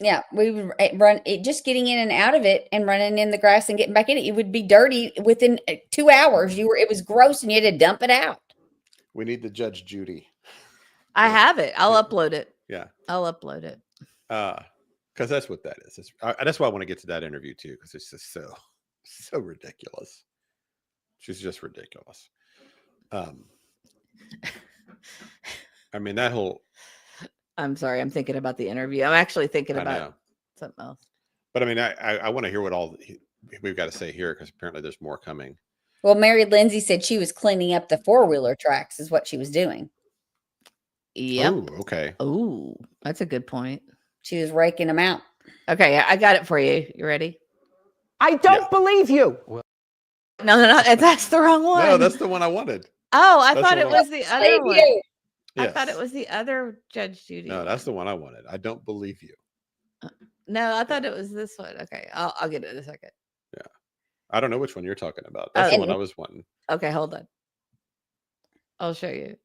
Speaker 4: Yeah, we would run it, just getting in and out of it and running in the grass and getting back in it. It would be dirty within 2 hours. It was gross and you had to dump it out.
Speaker 2: We need the Judge Judy.
Speaker 8: I
Speaker 2: Yeah.
Speaker 8: have it. I'll
Speaker 2: Yeah.
Speaker 8: upload it.
Speaker 2: Yeah.
Speaker 8: I'll upload it.
Speaker 2: Because that's what that is. That's why I want to get to that interview too, because it's just so ridiculous. She's just ridiculous. I mean, that whole.
Speaker 8: I'm sorry. I'm thinking about the interview. I'm actually thinking
Speaker 2: I
Speaker 8: about
Speaker 2: know.
Speaker 8: something else.
Speaker 2: But I mean, I want to hear what all we've got to say here, because apparently there's more coming.
Speaker 4: Well, Mary Lindsay said she was cleaning up the 4-wheeler tracks is what she was doing.
Speaker 8: Yep.
Speaker 2: Oh, okay.
Speaker 8: Oh, that's a good point.
Speaker 4: She was raking them out.
Speaker 8: Okay, I got it for you. You ready?
Speaker 9: I don't believe you.
Speaker 8: No, that's the wrong one.
Speaker 2: No, that's the one I wanted.
Speaker 8: Oh, I
Speaker 2: that's
Speaker 8: thought
Speaker 2: the
Speaker 8: it
Speaker 2: one.
Speaker 8: was the other
Speaker 4: Thank
Speaker 8: one.
Speaker 4: you.
Speaker 8: I thought it
Speaker 2: Yes.
Speaker 8: was the other Judge Judy.
Speaker 2: No, that's the one I wanted. I don't believe you.
Speaker 8: No, I thought it was this one. Okay, I'll get it in a second.
Speaker 2: I don't know which one you're talking about. That's
Speaker 8: Oh.
Speaker 2: the one I was wanting.
Speaker 8: Okay, hold on. I'll show you.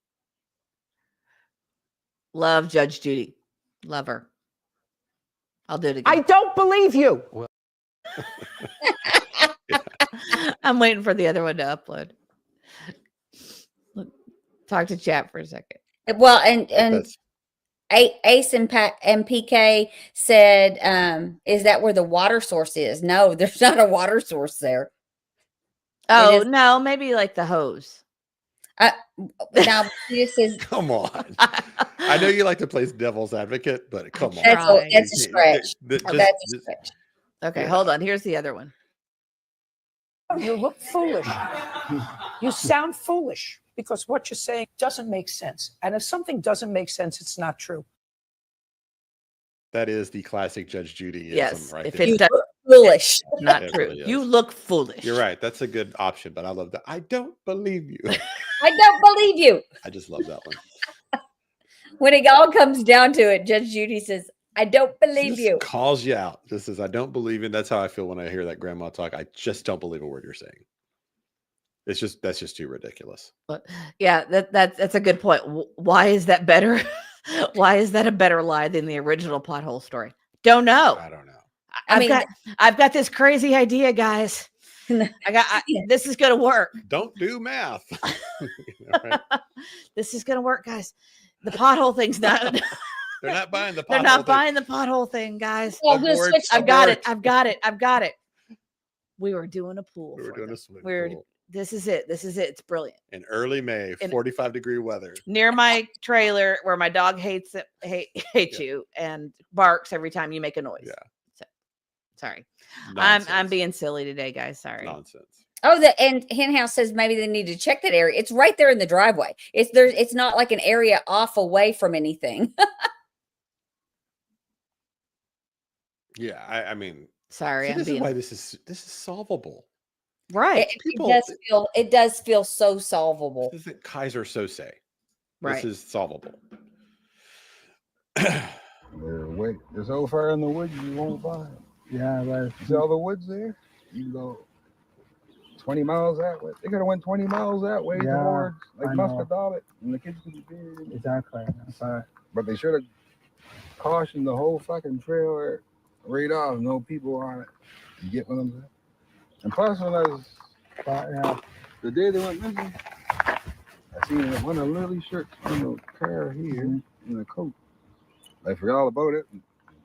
Speaker 8: Love Judge Judy. Love her. I'll do it again.
Speaker 9: I don't believe you.
Speaker 8: I'm waiting for the other one to upload. Look, talk to chat for a second.
Speaker 4: Well, and
Speaker 2: That's-
Speaker 4: Ace and PK said, is that where the water source is? No, there's not a water source there.
Speaker 8: Oh
Speaker 4: is-
Speaker 8: no, maybe like the hose.
Speaker 4: Now, she just says,
Speaker 2: Come on. I know you like to play devil's advocate, but come on.
Speaker 4: that's a stretch.
Speaker 2: Just-
Speaker 4: That's a
Speaker 2: just-
Speaker 4: stretch.
Speaker 8: Okay,
Speaker 2: Yeah.
Speaker 8: hold on. Here's the other one.
Speaker 9: You look foolish. You sound foolish because what you're saying doesn't make sense. And if something doesn't make sense, it's not true.
Speaker 2: That is the classic Judge Judy.
Speaker 8: Yes,
Speaker 2: Right
Speaker 8: if
Speaker 2: there.
Speaker 8: it does
Speaker 4: Foolish.
Speaker 8: not
Speaker 2: It
Speaker 8: true.
Speaker 2: really
Speaker 8: You
Speaker 2: is.
Speaker 8: look foolish.
Speaker 2: You're right. That's a good option, but I love that. I don't believe you.
Speaker 4: I don't believe you.
Speaker 2: I just love that one.
Speaker 4: When it all comes down to it, Judge Judy says, I don't believe
Speaker 2: Just
Speaker 4: you.
Speaker 2: calls you out. This is I don't believe in. That's how I feel when I hear that grandma talk. I just don't believe a word you're saying. It's just that's just too ridiculous.
Speaker 8: But yeah, that's a good point. Why is that better? Why is that a better lie than the original plot hole story? Don't know.
Speaker 2: I don't know.
Speaker 8: I've got this crazy idea, guys. This is gonna work.
Speaker 2: Don't do math. Right?
Speaker 8: This is gonna work, guys. The pothole thing's not.
Speaker 2: They're not buying the pothole.
Speaker 8: They're not
Speaker 2: thing.
Speaker 8: buying the pothole thing, guys.
Speaker 4: Oh, good,
Speaker 2: Abort,
Speaker 4: switch
Speaker 8: I've got it.
Speaker 2: abort.
Speaker 8: I've got it. I've got it. We were doing a pool.
Speaker 2: We were
Speaker 8: for
Speaker 2: doing
Speaker 8: them.
Speaker 2: a swimming
Speaker 8: We're
Speaker 2: pool
Speaker 8: This is it. This is it. It's brilliant.
Speaker 2: in early May,
Speaker 8: In-
Speaker 2: 45-degree weather.
Speaker 8: Near my trailer, where my dog hates
Speaker 2: Yeah.
Speaker 8: you and barks every time you make a noise.
Speaker 2: Yeah.
Speaker 8: So, sorry,
Speaker 2: Nonsense.
Speaker 8: I'm being silly today, guys. Sorry.
Speaker 2: Nonsense.
Speaker 4: Oh, and Hen House says maybe they need to check that area. It's right there in the driveway. It's not like an area off away from anything.
Speaker 2: Yeah, I mean,
Speaker 8: Sorry,
Speaker 2: see,
Speaker 8: I'm
Speaker 2: this is
Speaker 8: being
Speaker 2: why this is solvable.
Speaker 8: right.
Speaker 2: People-
Speaker 4: it does feel so solvable.
Speaker 2: This isn't Kaiser Sose.
Speaker 8: Right.
Speaker 2: This is solvable.
Speaker 6: Wait, it's so far in the woods you won't find.
Speaker 5: Yeah, but
Speaker 6: See all the woods there? You can go 20 miles that way. They could have went 20 miles that way
Speaker 5: Yeah,
Speaker 6: towards like
Speaker 5: I know.
Speaker 6: Muscadot, and the kids could be big.
Speaker 5: exactly. Sorry.
Speaker 6: But they should have cautioned the whole fucking trailer right off. No people on it. You get what I'm saying? And plus, when I was
Speaker 5: But yeah,
Speaker 6: the day they went missing, I seen one of Lilly's shirts on the car here in the coat. I forgot all about it.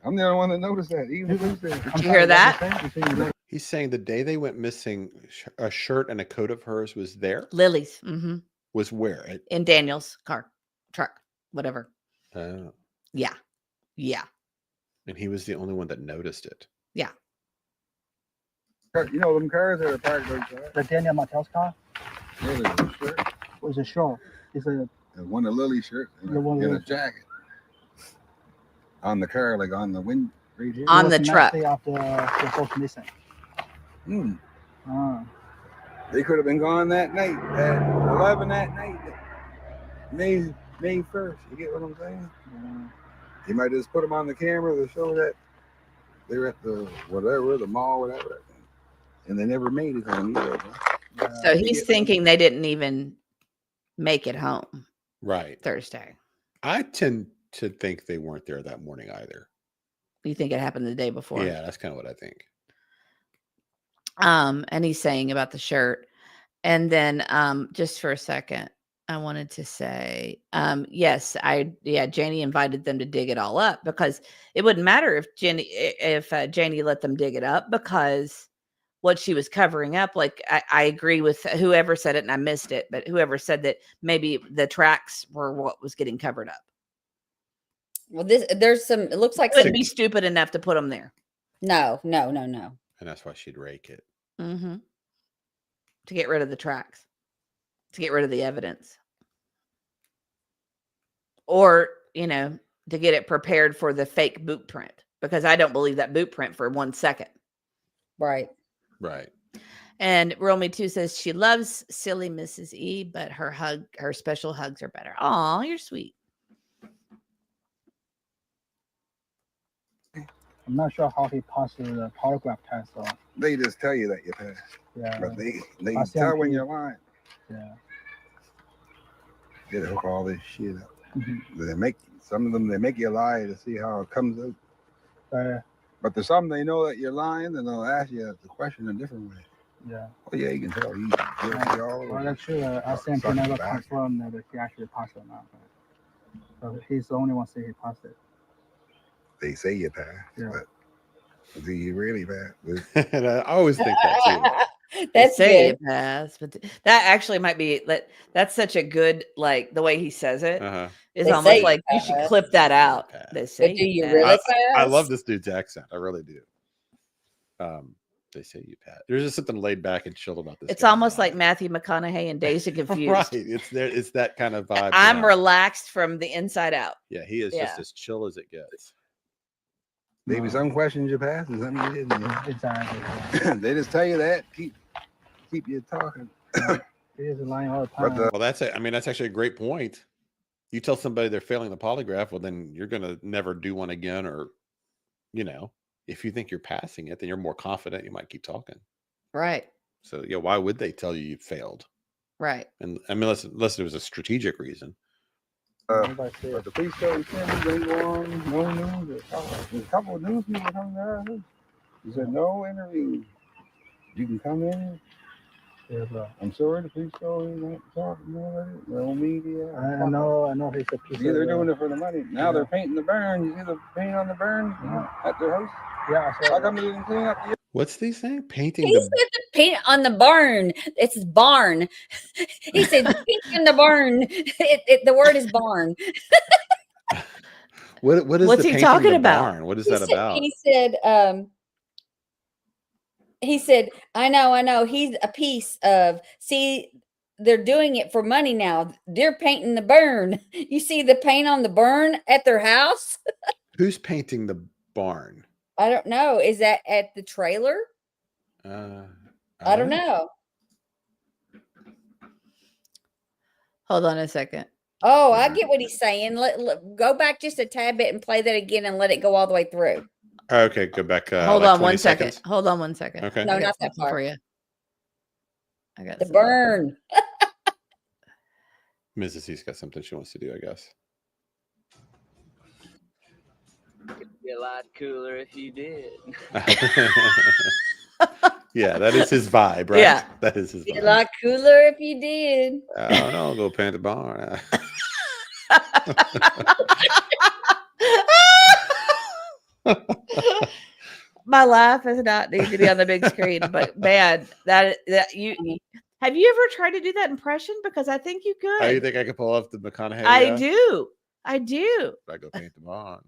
Speaker 6: I'm the only one that noticed that. Even who's there?
Speaker 8: Did you hear that?
Speaker 2: He's saying the day they went missing, a shirt and a coat of hers was there.
Speaker 8: Lily's
Speaker 2: Was where?
Speaker 8: in Daniel's truck, whatever.
Speaker 2: Oh.
Speaker 8: Yeah.
Speaker 2: And he was the only one that noticed it.
Speaker 6: You know them cars that are parked outside.
Speaker 5: the Daniel Martell's car
Speaker 6: Yeah, there's a shirt
Speaker 5: was a show. It's a
Speaker 6: and one of Lily's shirts and,
Speaker 5: The one
Speaker 6: and a
Speaker 5: Lily.
Speaker 6: jacket on the car, like on the wind right here.
Speaker 8: On
Speaker 5: it was
Speaker 8: the
Speaker 5: next
Speaker 8: truck.
Speaker 5: day after they're both missing.
Speaker 6: Hmm.
Speaker 5: Ah,
Speaker 6: They could have been gone that night at 11 that night, May 1st. You get what I'm saying?
Speaker 5: yeah.
Speaker 6: You might just put them on the camera to show that they're at the whatever, the mall, whatever, and they never made it home either.
Speaker 5: Yeah.
Speaker 8: So he's thinking they didn't even make it home
Speaker 2: Right.
Speaker 8: Thursday.
Speaker 2: I tend to think they weren't there that morning either.
Speaker 8: You think it happened the day before?
Speaker 2: Yeah, that's kind of what I think.
Speaker 8: And he's saying about the shirt. And then just for a second, I wanted to say, yes, Janie invited them to dig it all up because it wouldn't matter if Janie let them dig it up because what she was covering up, like I agree with whoever said it and I missed it, but whoever said that maybe the tracks were what was getting covered up.
Speaker 4: Well, there's some. It looks like
Speaker 8: Couldn't
Speaker 4: some,
Speaker 8: be stupid enough to put them there.
Speaker 4: no.
Speaker 2: And that's why she'd rake it.
Speaker 8: To get rid of the tracks, to get rid of the evidence, or to get it prepared for the fake boot print, because I don't believe that boot print for 1 second.
Speaker 4: Right.
Speaker 2: Right.
Speaker 8: And Romy 2 says she loves silly Mrs. E, but her special hugs are better. Oh, you're sweet.
Speaker 5: I'm not sure how he passed the polygraph test. Though.
Speaker 6: They just tell you that you passed,
Speaker 5: Yeah,
Speaker 6: but they
Speaker 5: RCMP.
Speaker 6: tell when you're lying.
Speaker 5: yeah.
Speaker 6: They hook all this shit up.
Speaker 5: Mhm.
Speaker 6: They make some of them. They make you lie to see how it comes out. But there's some they know that you're lying, and they'll ask you the question a different way.
Speaker 5: Yeah.
Speaker 6: Oh yeah, you can tell he's guilty all over.
Speaker 5: Well, actually, RCMP never confirmed that he actually passed it or not. So he's the only one saying he passed it.
Speaker 6: They say you passed,
Speaker 5: Yeah.
Speaker 6: but do you really pass?
Speaker 2: And I always think that too.
Speaker 4: That's
Speaker 8: Say
Speaker 4: good.
Speaker 8: it pass, but that actually might be that's such a good, like the way he says it
Speaker 2: Uh-huh.
Speaker 8: is
Speaker 4: They say
Speaker 8: almost
Speaker 4: you
Speaker 8: like you should
Speaker 4: pass.
Speaker 8: clip that out.
Speaker 2: Pass.
Speaker 8: They say
Speaker 4: But do you
Speaker 8: pass.
Speaker 4: really
Speaker 2: I
Speaker 4: pass?
Speaker 2: love this dude's accent. I really do. They say you pat. There's just something laid back and chill about this.
Speaker 8: It's
Speaker 2: guy.
Speaker 8: almost like Matthew McConaughey and Dazed and Confused.
Speaker 2: Right. It's there. It's that kind of vibe.
Speaker 8: I'm
Speaker 2: to him.
Speaker 8: relaxed from the inside out.
Speaker 2: Yeah, he is
Speaker 8: Yeah.
Speaker 2: just as chill as it gets.
Speaker 6: Maybe some questions you passed and some you didn't.
Speaker 5: Exactly.
Speaker 6: They just tell you that. Keep you talking.
Speaker 5: He is lying all the
Speaker 6: But
Speaker 5: time.
Speaker 6: the
Speaker 2: Well, that's it. I mean, that's actually a great point. You tell somebody they're failing the polygraph, well, then you're going to never do one again. Or, if you think you're passing it, then you're more confident. You might keep talking.
Speaker 8: Right.
Speaker 2: So, why would they tell you failed?
Speaker 8: Right.
Speaker 2: And I mean, unless there was a strategic reason.
Speaker 6: But the police told him he didn't go on no news. There's a couple of news people coming there. He said, no interview. You can come in. Yeah, bro. I'm sorry, the police told him not to talk about it. No media.
Speaker 5: I know he's a piece
Speaker 6: They're
Speaker 5: of,
Speaker 6: doing it for the money. Now they're painting the burn. You see the paint on the burn at their house?
Speaker 5: Yeah,
Speaker 6: How come they didn't clean up the
Speaker 2: What's he saying? Painting
Speaker 4: He said the paint on the barn. It's barn. He said paint in the barn. The word is barn.
Speaker 2: What is
Speaker 8: What's
Speaker 2: the
Speaker 8: he
Speaker 2: painting
Speaker 8: talking
Speaker 2: the
Speaker 8: about?
Speaker 2: barn? What is that about?
Speaker 4: He said, I know. He's a piece of, see, they're doing it for money now. They're painting the burn. You see the paint on the burn at their house?
Speaker 2: Who's painting the barn?
Speaker 4: I don't know. Is that at the trailer? I don't know.
Speaker 8: Hold on a second.
Speaker 4: Oh, I get what he's saying. Go back just a tad bit and play that again and let it go all the way through.
Speaker 2: Okay, go back.
Speaker 8: Hold
Speaker 2: like
Speaker 8: on
Speaker 2: 20
Speaker 8: one second.
Speaker 2: seconds.
Speaker 8: Hold on 1 second.
Speaker 2: Okay.
Speaker 4: No,
Speaker 8: I got
Speaker 4: not that
Speaker 8: something
Speaker 4: far.
Speaker 8: for you. I got
Speaker 4: The
Speaker 8: something.
Speaker 4: burn.
Speaker 2: Mrs. C's got something she wants to do, I guess.
Speaker 10: It'd be a lot cooler if you did.
Speaker 2: Yeah, that is his vibe, right?
Speaker 8: Yeah.
Speaker 2: That is his
Speaker 4: Be a
Speaker 2: vibe.
Speaker 4: lot cooler if you did.
Speaker 2: Oh, no, go paint the barn.
Speaker 8: My laugh does not need to be on the big screen, but man, that you have you ever tried to do that impression? Because I think you could.
Speaker 2: Oh, you think I could pull off the McConaughey?
Speaker 8: I do. I
Speaker 2: go paint the barn.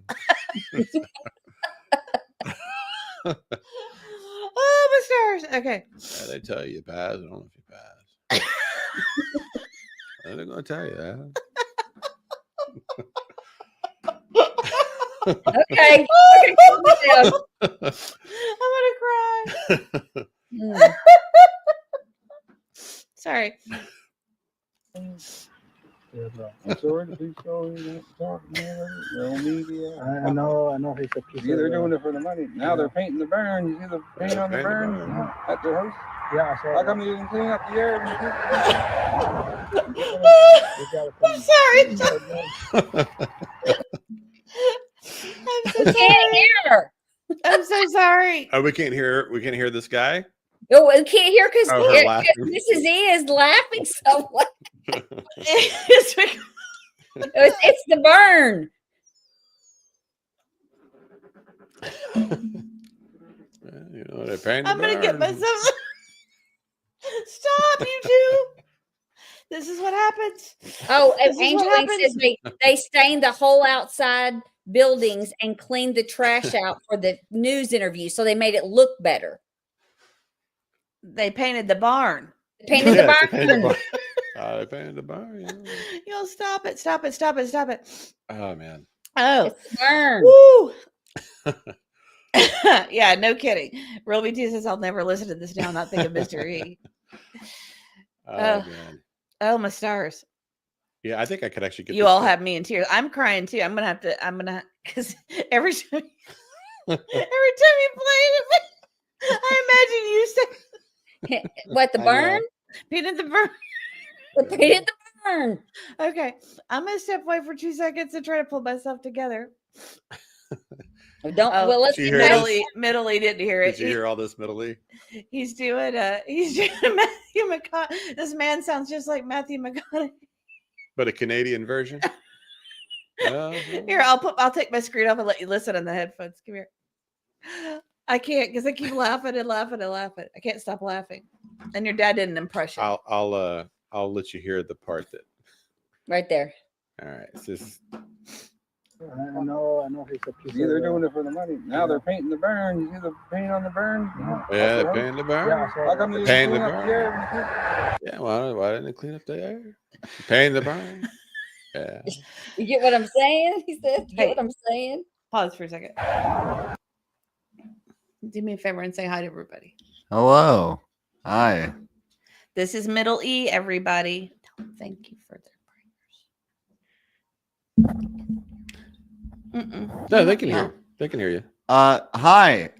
Speaker 8: Oh, my stars. Okay.
Speaker 2: Yeah, they tell you pass. I don't know if you pass. They're going to tell you that.
Speaker 4: Okay.
Speaker 8: I'm gonna cry. Sorry.
Speaker 6: I'm sorry, the police told him not to talk about it. No media.
Speaker 5: I know he's a piece
Speaker 6: They're
Speaker 5: of,
Speaker 6: doing it for the money. Now they're painting the burn. You see the paint on the burn at their house?
Speaker 5: Yeah, I saw
Speaker 6: How come they didn't clean up the air?
Speaker 8: I'm sorry. I'm so sorry. I'm so sorry.
Speaker 2: Oh, we can't hear this guy.
Speaker 4: Oh, we can't hear because
Speaker 2: her laughing.
Speaker 4: Mrs. E is laughing so much.
Speaker 8: It's
Speaker 4: It's the burn.
Speaker 2: They're painting
Speaker 8: I'm
Speaker 2: the
Speaker 8: gonna get
Speaker 2: barn.
Speaker 8: myself. Stop, you two. This is what happens.
Speaker 4: Oh, and
Speaker 8: This is
Speaker 4: Angel
Speaker 8: what
Speaker 4: Wing says they stained the whole outside buildings and cleaned the trash out for the news interview, so they made it look better.
Speaker 8: They painted the barn.
Speaker 4: Painted
Speaker 2: Yes,
Speaker 4: the
Speaker 2: they painted the
Speaker 4: barn.
Speaker 2: barn. They painted the barn. Yeah.
Speaker 8: You'll stop it. Stop it. Stop it. Stop it.
Speaker 2: Oh man.
Speaker 8: Oh.
Speaker 4: It's the burn.
Speaker 8: Woo. Yeah, no kidding. Real BT says I'll never listen to this now. Not think of Mr. E.
Speaker 2: Oh man.
Speaker 8: Oh, my stars.
Speaker 2: Yeah, I think I could actually get.
Speaker 8: You
Speaker 2: this
Speaker 8: all
Speaker 2: to-
Speaker 8: have me in tears. I'm crying too. I'm gonna because every time you play it, I imagine you say
Speaker 4: What, the
Speaker 2: I
Speaker 4: burn?
Speaker 2: know.
Speaker 8: painted the burn.
Speaker 4: Painted the burn.
Speaker 8: Okay, I'm gonna step away for 2 seconds and try to pull myself together.
Speaker 4: Don't.
Speaker 8: Oh,
Speaker 4: Well, let's
Speaker 2: did you
Speaker 4: get
Speaker 2: hear
Speaker 4: back.
Speaker 2: this?
Speaker 8: Middle E didn't hear it.
Speaker 2: Did you hear all this, Middle E?
Speaker 8: He's doing Matthew McConaughey. This man sounds just like Matthew McConaughey.
Speaker 2: But a Canadian version.
Speaker 8: Here, I'll take my screen off and let you listen on the headphones. Come here. I can't because I keep laughing and laughing and laughing. I can't stop laughing. And your dad did an impression.
Speaker 2: I'll let you hear the part that.
Speaker 4: Right there.
Speaker 2: All right. It's just,
Speaker 5: I know he's a piece
Speaker 6: They're
Speaker 5: of,
Speaker 6: doing it for the money. Now they're painting the burn. You see the paint on the burn?
Speaker 2: yeah, they painted the barn.
Speaker 5: yeah, I saw
Speaker 6: How come they
Speaker 2: Painting
Speaker 6: didn't
Speaker 2: the
Speaker 6: clean up the
Speaker 2: burn.
Speaker 6: air?
Speaker 2: Yeah, why didn't they clean up the air? Painting the barn. Yeah.
Speaker 4: You get what I'm saying? He said, you get
Speaker 8: Hey.
Speaker 4: what I'm saying?
Speaker 8: Pause for a second. Do me a favor and say hi to everybody.
Speaker 11: Hello. Hi.
Speaker 8: This is Middle E, everybody. Thank you for their
Speaker 2: No, they can hear you. They can hear you.
Speaker 11: Hi.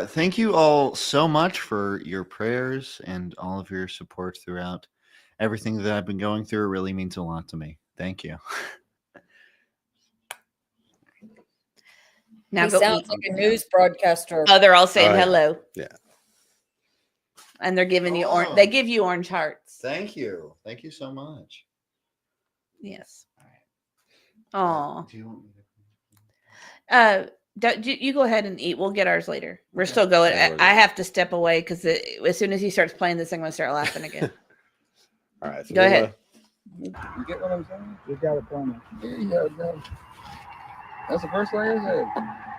Speaker 11: Thank you all so much for your prayers and all of your support throughout everything that I've been going through. It really means a lot to me. Thank you.
Speaker 3: Now
Speaker 4: He
Speaker 3: go
Speaker 4: sounds
Speaker 3: eat.
Speaker 4: like a news broadcaster.
Speaker 3: Oh, they're all saying
Speaker 2: Oh, yeah.
Speaker 3: hello.
Speaker 2: Yeah.
Speaker 3: And they're giving you
Speaker 11: Oh.
Speaker 3: they give you orange hearts.
Speaker 11: Thank you. Thank you so much.
Speaker 3: Yes.
Speaker 11: All
Speaker 3: Oh.
Speaker 11: right. Do you want me to?
Speaker 3: You go ahead and eat. We'll get ours later. We're
Speaker 11: Okay.
Speaker 3: still going.
Speaker 2: Yeah, we're
Speaker 3: I
Speaker 2: good.
Speaker 3: have to step away because as soon as he starts playing this, I'm going to start laughing again.
Speaker 2: All right. So
Speaker 3: Go ahead.
Speaker 6: You get what I'm saying?
Speaker 5: You got it from me.
Speaker 6: Yeah, you got it done. That's the first thing I said.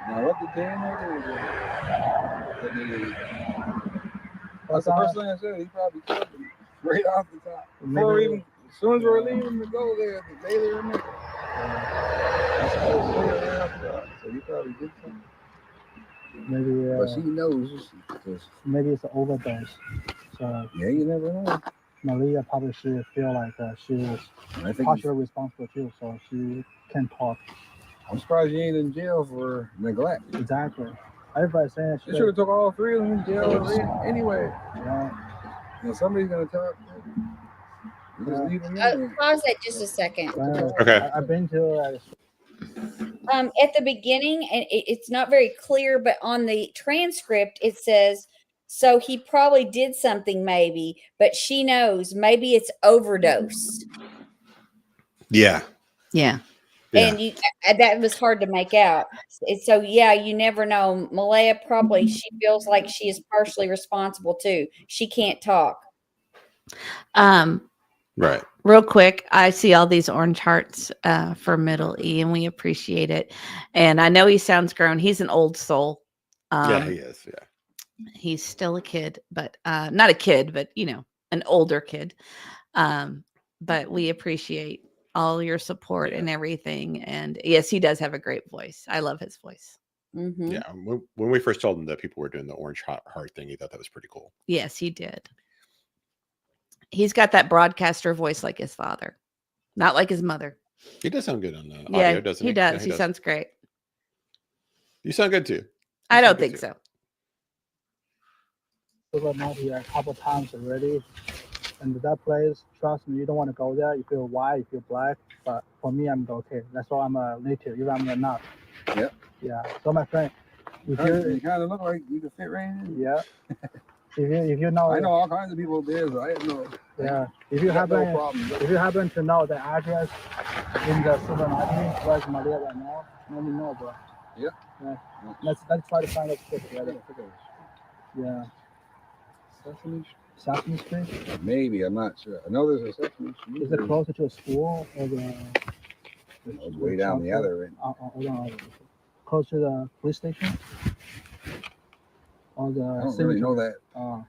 Speaker 6: Now, what did Daniel do? That's the first thing I said. He probably killed him right off the top. Before even, as soon as we were leaving to go there, the day they were making. That's how they say it right off the top. So he probably did something.
Speaker 5: Maybe,
Speaker 6: But she knows.
Speaker 5: maybe it's an overdose. So
Speaker 6: Yeah, you never know.
Speaker 5: Malaya probably should feel like she was
Speaker 6: I think
Speaker 5: partially responsible too, so she can talk.
Speaker 6: I'm surprised she ain't in jail for neglect.
Speaker 5: Exactly. Everybody's saying
Speaker 6: They should have took all three of them in jail anyway.
Speaker 5: Yeah.
Speaker 6: You know, somebody's gonna talk. You just leave them in there.
Speaker 4: Pause that just a second.
Speaker 2: Okay.
Speaker 5: I've been to
Speaker 4: At the beginning, and it's not very clear, but on the transcript it says, so he probably did something maybe, but she knows maybe it's overdose.
Speaker 2: Yeah.
Speaker 3: Yeah.
Speaker 4: And you that was hard to make out. So yeah, you never know. Malaya probably she feels like she is partially responsible too. She can't talk.
Speaker 2: Right.
Speaker 3: Real quick, I see all these orange hearts for Middle E, and we appreciate it. And I know he sounds grown. He's an old soul.
Speaker 2: Yeah, he is. Yeah.
Speaker 3: He's still a kid, but not a kid, but an older kid. But we appreciate all your support and everything. And yes, he does have a great voice. I love his voice.
Speaker 4: Mm-hmm.
Speaker 2: Yeah. When we first told him that people were doing the orange heart thing, he thought that was pretty cool.
Speaker 3: Yes, he did. He's got that broadcaster voice like his father, not like his mother.
Speaker 2: He does sound good on the audio, doesn't he?
Speaker 3: He does.
Speaker 2: Yeah,
Speaker 3: he sounds great.
Speaker 2: You sound good too.
Speaker 3: I don't think so.
Speaker 5: I've been here a couple times already. And that place, trust me, you don't want to go there. You feel white, you feel black. But for me, I'm okay. That's why I'm a native, even I'm not.
Speaker 6: Yep.
Speaker 5: Yeah. So my friend,
Speaker 6: You kind of look like you could fit right in.
Speaker 5: Yeah. If you know,
Speaker 6: I know all kinds of people there, so I didn't know.
Speaker 5: Yeah. If you happen to know the address in the supermarket, where's Malaya right now, let me know, bro.
Speaker 6: Yeah.
Speaker 5: Let's try to find a place together. Yeah. Sesame Street?
Speaker 6: Maybe, I'm not sure. I know there's a Sesame Street.
Speaker 5: Is it closer to a school or
Speaker 6: It's way down the other end.
Speaker 5: Close to the police station? Or the
Speaker 6: I don't really know that.
Speaker 5: Oh,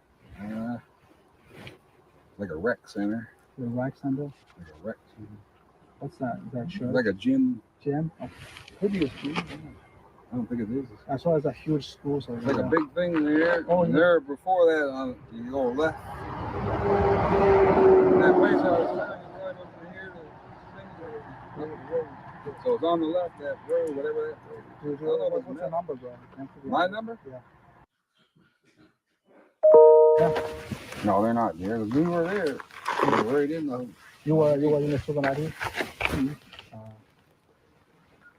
Speaker 6: Like a rec center.
Speaker 5: the rec center?
Speaker 6: Like a rec center.
Speaker 5: What's that? Is that church?
Speaker 6: Like a gym.
Speaker 5: Gym? Oh,
Speaker 6: Could be a gym. I don't think it is.
Speaker 5: I saw it's a huge school. So
Speaker 6: It's like a big thing there.
Speaker 5: Oh,
Speaker 6: And
Speaker 5: yeah.
Speaker 6: there before that, you go left. That place I was telling you right up from here to things that road. So it's on the left, that road, whatever that road.
Speaker 5: What's the number, bro?
Speaker 6: My number?
Speaker 5: Yeah.
Speaker 6: No, they're not there. We were there. We were right in the.
Speaker 5: You were in the supermarket?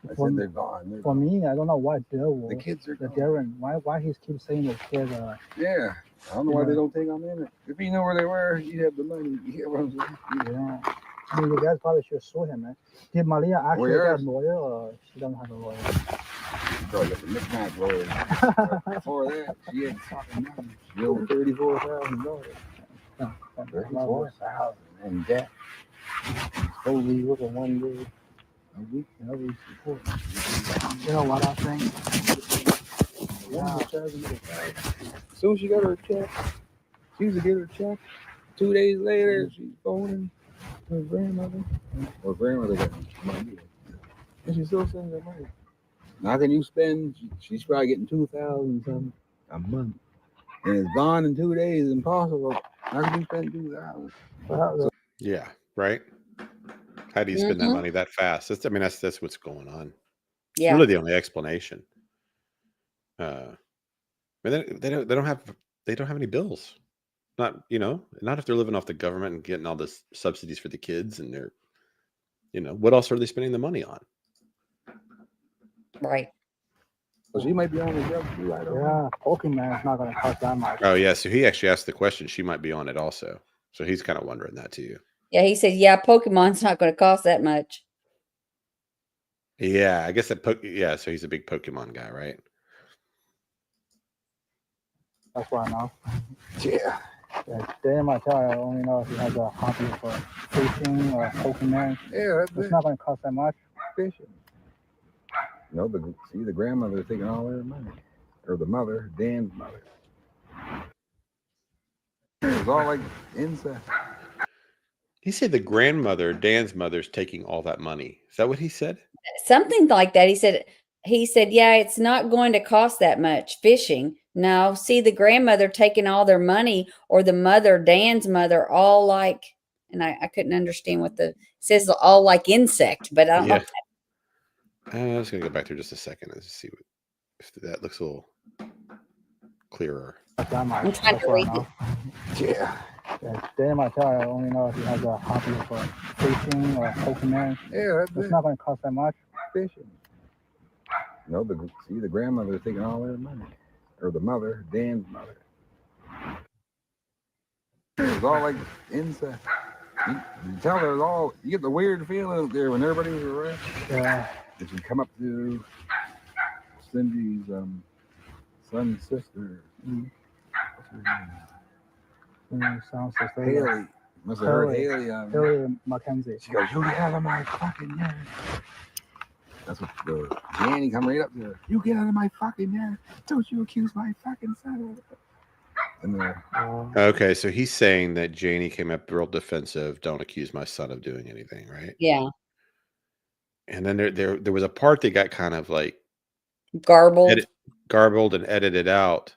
Speaker 6: I said they're gone.
Speaker 5: For me, I don't know why Bill
Speaker 6: The kids are
Speaker 5: the
Speaker 6: gone.
Speaker 5: Darren. Why he keeps saying the kid?
Speaker 6: Yeah. I don't know why they don't take them in. If he knew where they were, he'd have the money. You get what I'm saying?
Speaker 5: Yeah. I mean, you guys probably should sue him, man. Did Malaya actually
Speaker 6: Where?
Speaker 5: get a lawyer, or she doesn't have a lawyer?
Speaker 6: Probably got the knick-knack lawyer. Before that, she had fucking money. She owed $34,000.
Speaker 5: Yeah.
Speaker 6: $34,000 and debt. Totally look at one day a week and every support.
Speaker 5: You know what I think?
Speaker 6: As soon as she got her check, she used to get her check. 2 days later, she's phoning her grandmother. Her grandmother got money. And she still sends her money. Now can you spend, she's probably getting $2,000 something a month. And it's gone in 2 days, impossible. How can you spend $2,000?
Speaker 2: Yeah, right. How do you spend that
Speaker 4: Mhm.
Speaker 2: money that fast? That's that's what's going on. It's
Speaker 4: Yeah.
Speaker 2: really the only explanation. But they don't have any bills. Not not if they're living off the government and getting all this subsidies for the kids, and they're what else are they spending the money on?
Speaker 4: Right.
Speaker 6: So she might be on the job too. I don't know.
Speaker 5: Yeah, Pokemon is not going to cost that much.
Speaker 2: Oh yeah, so he actually asked the question. She might be on it also. So he's kind of wondering that too.
Speaker 4: Yeah, he said, yeah, Pokemon's not going to cost that much.
Speaker 2: Yeah, I guess yeah. So he's a big Pokemon guy, right?
Speaker 5: That's what I know.
Speaker 6: Yeah.
Speaker 5: Yeah, Daniel Martell, I only know if he has a hobby for fishing or Pokemon.
Speaker 6: Yeah, that's
Speaker 5: It's
Speaker 6: it.
Speaker 5: not going to cost that much.
Speaker 6: Fishing. No, but see, the grandmother taking all their money, or the mother, Dan's mother. It was all like incest.
Speaker 2: He said the grandmother, Dan's mother's taking all that money. Is that what he said?
Speaker 4: Something like that. He said, yeah, it's not going to cost that much fishing. No, see the grandmother taking all their money, or the mother, Dan's mother, all like, and I couldn't understand what it says, all like insect, but I don't know.
Speaker 2: I'm just gonna go back there just a second and see if that looks a little clearer.
Speaker 4: I'm trying to read it.
Speaker 6: Yeah.
Speaker 5: Yeah, Daniel Martell, I only know if he has a hobby for fishing or Pokemon.
Speaker 6: Yeah, that's
Speaker 5: It's
Speaker 6: it.
Speaker 5: not going to cost that much.
Speaker 6: Fishing. No, but see, the grandmother taking all their money, or the mother, Dan's mother. It was all like incest. You tell there's all, you get the weird feeling there when everybody was around.
Speaker 5: Yeah.
Speaker 6: If you come up to Cindy's son's sister, what's her name?
Speaker 5: Sounds just like
Speaker 6: Haley. Must have heard
Speaker 5: Haley.
Speaker 6: Haley.
Speaker 5: Haley Mackenzie.
Speaker 6: She goes, "You get out of my fucking yard." That's what the Janie come right up to her. "You get out of my fucking yard! Don't you accuse my fucking son!" And
Speaker 2: Okay, so he's saying that Janie came up real defensive. Don't accuse my son of doing anything, right?
Speaker 4: Yeah.
Speaker 2: And then there was a part that got kind of like
Speaker 4: Garbled.
Speaker 2: garbled and edited out,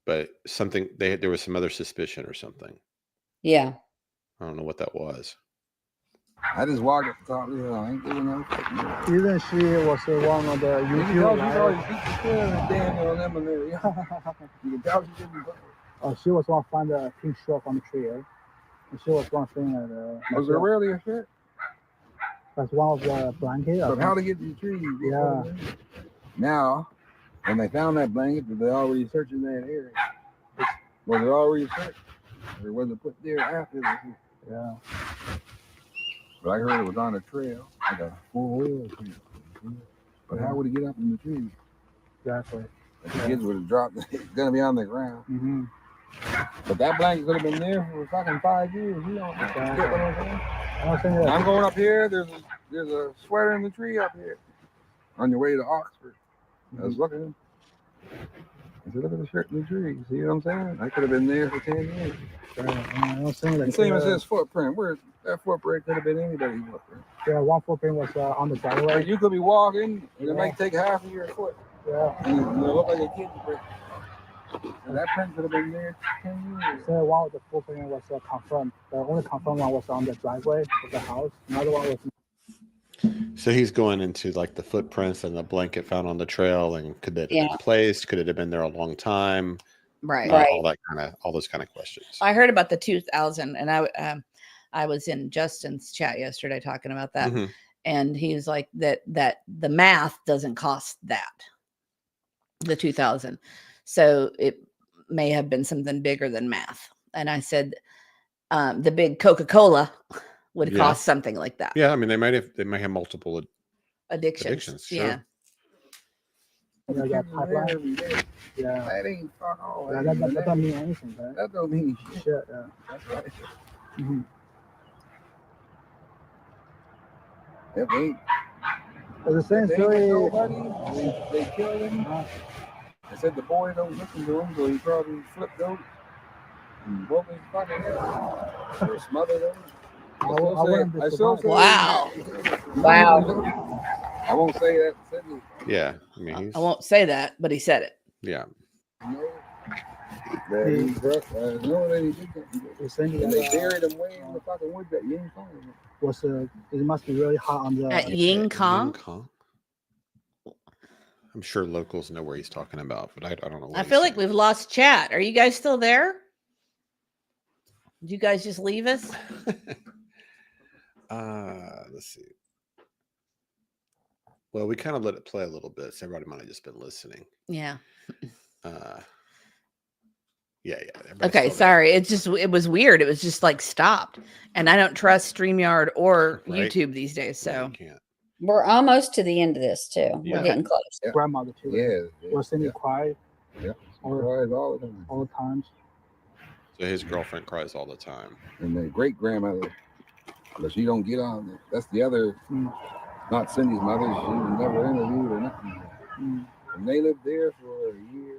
Speaker 2: but there was some other suspicion or something.
Speaker 4: Yeah.
Speaker 2: I don't know what that was.
Speaker 6: I just walked up the top of the hill. I ain't giving no fucking news.
Speaker 5: Even she was one of the
Speaker 6: You can
Speaker 5: YouTube
Speaker 6: tell she's always
Speaker 5: liars.
Speaker 6: beat the shit out of Daniel and them in there. You can tell she didn't.
Speaker 5: Oh, she was one find the pink shirt on the tree. Eh? And she was one thing that
Speaker 6: Was there really a shit?
Speaker 5: that's one of the blanket.
Speaker 6: But how to get to the tree?
Speaker 5: Yeah.
Speaker 6: Now, when they found that blanket, were they already searching that area? Was it already searched? Or was it put there after the shoot?
Speaker 5: Yeah.
Speaker 6: But I heard it was on a trail, like a four-wheel trail. But how would he get up in the tree?
Speaker 5: Exactly.
Speaker 6: If the kids would have dropped, it's gonna be on the ground.
Speaker 5: Mm-hmm.
Speaker 6: But that blanket could have been there for fucking 5 years. You don't know.
Speaker 5: Exactly.
Speaker 6: Get what I'm saying?
Speaker 5: I don't think that.
Speaker 6: I'm going up here. There's a sweater in the tree up here. On your way to Oxford. I was looking. I said, look at the shirt in the tree. See what I'm saying? I could have been there for 10 years.
Speaker 5: I don't think
Speaker 6: The
Speaker 5: that.
Speaker 6: same as his footprint. Where that footprint could have been anybody's footprint.
Speaker 5: Yeah, one footprint was on the
Speaker 6: Like
Speaker 5: driveway.
Speaker 6: you could be walking, and it might take half of your foot,
Speaker 5: Yeah.
Speaker 6: and it look like a kid's print. And that print could have been there 10 years.
Speaker 5: So one of the footprint was confirmed. The only confirmed one was on the driveway of the house. Another one was.
Speaker 2: So he's going into like the footprints and the blanket found on the trail, and could that have been placed? Could it have been there a long time?
Speaker 8: Right.
Speaker 2: All those kind of questions.
Speaker 8: I heard about the 2000, and I was in Justin's chat yesterday talking about that,
Speaker 2: Mm-hmm.
Speaker 8: and he was like that the math doesn't cost that, the 2000, so it may have been something bigger than math. And I said the big Coca-Cola would cost something like that.
Speaker 2: Yeah, I mean they might have multiple
Speaker 8: addictions.
Speaker 2: Sure.
Speaker 8: Yeah.
Speaker 5: Yeah, that pipeline. Yeah.
Speaker 6: That ain't fuck all.
Speaker 5: Yeah, that don't mean anything, right?
Speaker 6: That don't mean shit.
Speaker 5: Shit, yeah.
Speaker 6: That's right.
Speaker 5: Mm-hmm.
Speaker 6: If they ain't,
Speaker 5: It's the same
Speaker 6: if they ain't
Speaker 5: story.
Speaker 6: nobody, they killed him. They said the boy don't listen to him, so he probably flipped out and broke his fucking head or smothered him. I still say
Speaker 8: Wow.
Speaker 6: I won't say that.
Speaker 2: Yeah, I mean
Speaker 8: I won't say that, but he said it.
Speaker 2: Yeah.
Speaker 6: No. He's rough. No, they did that.
Speaker 5: Cindy,
Speaker 6: And they buried him way in the fucking woods that Ying Kong.
Speaker 5: Was it must be really hot on the
Speaker 8: At Ying Kong?
Speaker 2: I'm sure locals know where he's talking about, but I don't know. What
Speaker 8: I
Speaker 2: he's
Speaker 8: feel like
Speaker 2: saying.
Speaker 8: we've lost chat. Are you guys still there? Did you guys just leave us?
Speaker 2: Let's see. Well, we kind of let it play a little bit, so everybody might have just been listening.
Speaker 8: Yeah.
Speaker 2: Yeah.
Speaker 8: Okay, sorry. It was weird. It was just like stopped. And I don't trust StreamYard or
Speaker 2: Right.
Speaker 8: YouTube these days. So
Speaker 2: you can't.
Speaker 4: We're almost to the end of this too.
Speaker 2: Yeah.
Speaker 4: We're getting close.
Speaker 6: Yeah.
Speaker 5: grandmother too.
Speaker 6: Yeah.
Speaker 5: Was Cindy cry
Speaker 6: Yeah.
Speaker 5: Or-
Speaker 6: Cries all the time.
Speaker 5: all the times?
Speaker 2: So his girlfriend cries all the time.
Speaker 6: And the great grandmother, but she don't get on it. That's the other, not Cindy's mother. She was never interviewed or nothing. And they lived there for a year.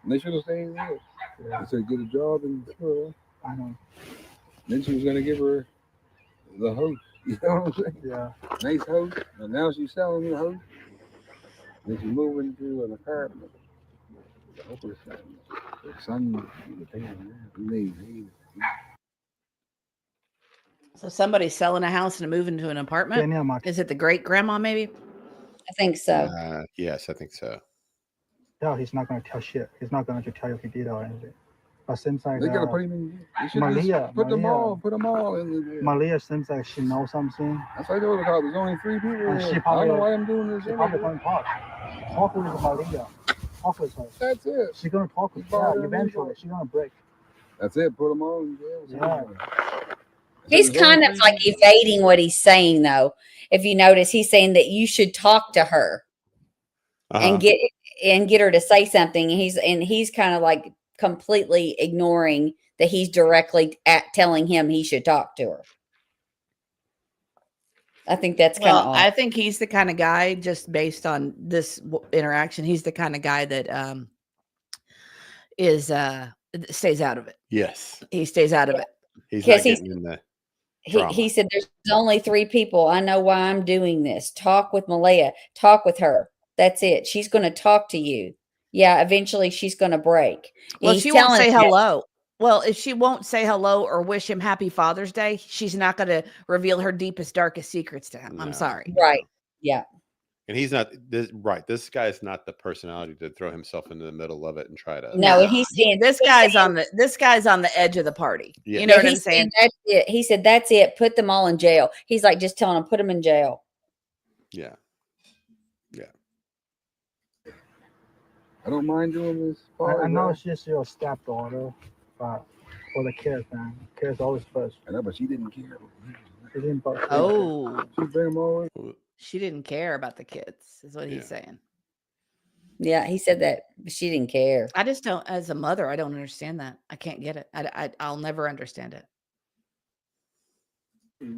Speaker 6: And they should have stayed there. They said get a job in the store.
Speaker 5: I know.
Speaker 6: Then she was gonna give her the house. You know what I'm saying?
Speaker 5: Yeah.
Speaker 6: Nice house. And now she's selling the house. Then she's moving to an apartment. Her son,
Speaker 8: So somebody's selling a house and moving to an apartment?
Speaker 5: Daniel Martell.
Speaker 8: Is it the great grandma maybe?
Speaker 4: I think so.
Speaker 2: Yes, I think so.
Speaker 5: No, he's not going to tell shit. He's not going to tell you if he did or anything. But seems like
Speaker 6: they gotta put him in. They should
Speaker 5: Malaya,
Speaker 6: just put them all in there.
Speaker 5: Malaya seems like she knows something.
Speaker 6: That's why I told her there's only 3 people.
Speaker 5: And
Speaker 6: Here.
Speaker 5: she
Speaker 6: I
Speaker 5: probably
Speaker 6: don't know why I'm doing this.
Speaker 5: She probably going to talk. Talk with Malaya. Talk with her.
Speaker 6: That's it.
Speaker 5: She's going to talk with her. Eventually, she's going to break.
Speaker 6: That's it. Put them all in jail.
Speaker 5: Yeah.
Speaker 4: He's kind of like evading what he's saying, though. If you notice, he's saying that you should talk to her and get her to say something. He's kind of like completely ignoring that he's directly telling him he should talk to her. I think that's kind of.
Speaker 8: I think he's the kind of guy, just based on this interaction, he's the kind of guy that stays out of it.
Speaker 2: Yes,
Speaker 8: he stays out of it.
Speaker 2: He's not getting in the.
Speaker 4: He said, "There's only 3 people. I know why I'm doing this. Talk with Malaya. Talk with her. That's it. She's going to talk to you. Yeah, eventually she's going to break."
Speaker 8: Well, she won't say hello. Well, if she won't say hello or wish him happy Father's Day, she's not going to reveal her deepest, darkest secrets to him.
Speaker 2: No.
Speaker 8: I'm sorry.
Speaker 4: Right. Yeah.
Speaker 2: And he's not this right. This guy is not the personality to throw himself into the middle of it and try to.
Speaker 4: No, and he's saying
Speaker 8: this guy's on the edge of the party.
Speaker 2: Yeah.
Speaker 8: You know what I'm saying?
Speaker 4: That's it. He said, "That's it. Put them all in jail." He's like just telling them, put them in jail.
Speaker 2: Yeah. Yeah.
Speaker 6: I don't mind doing this.
Speaker 5: I know she's your stepdaughter, but for the kids, man, kids always first.
Speaker 6: I know, but she didn't care.
Speaker 5: She didn't.
Speaker 8: Oh,
Speaker 6: She bring them over.
Speaker 8: she didn't care about the kids, is what he's saying.
Speaker 4: Yeah, he said that she didn't care.
Speaker 8: I just don't, as a mother, I don't understand that. I can't get it. I'll never understand it.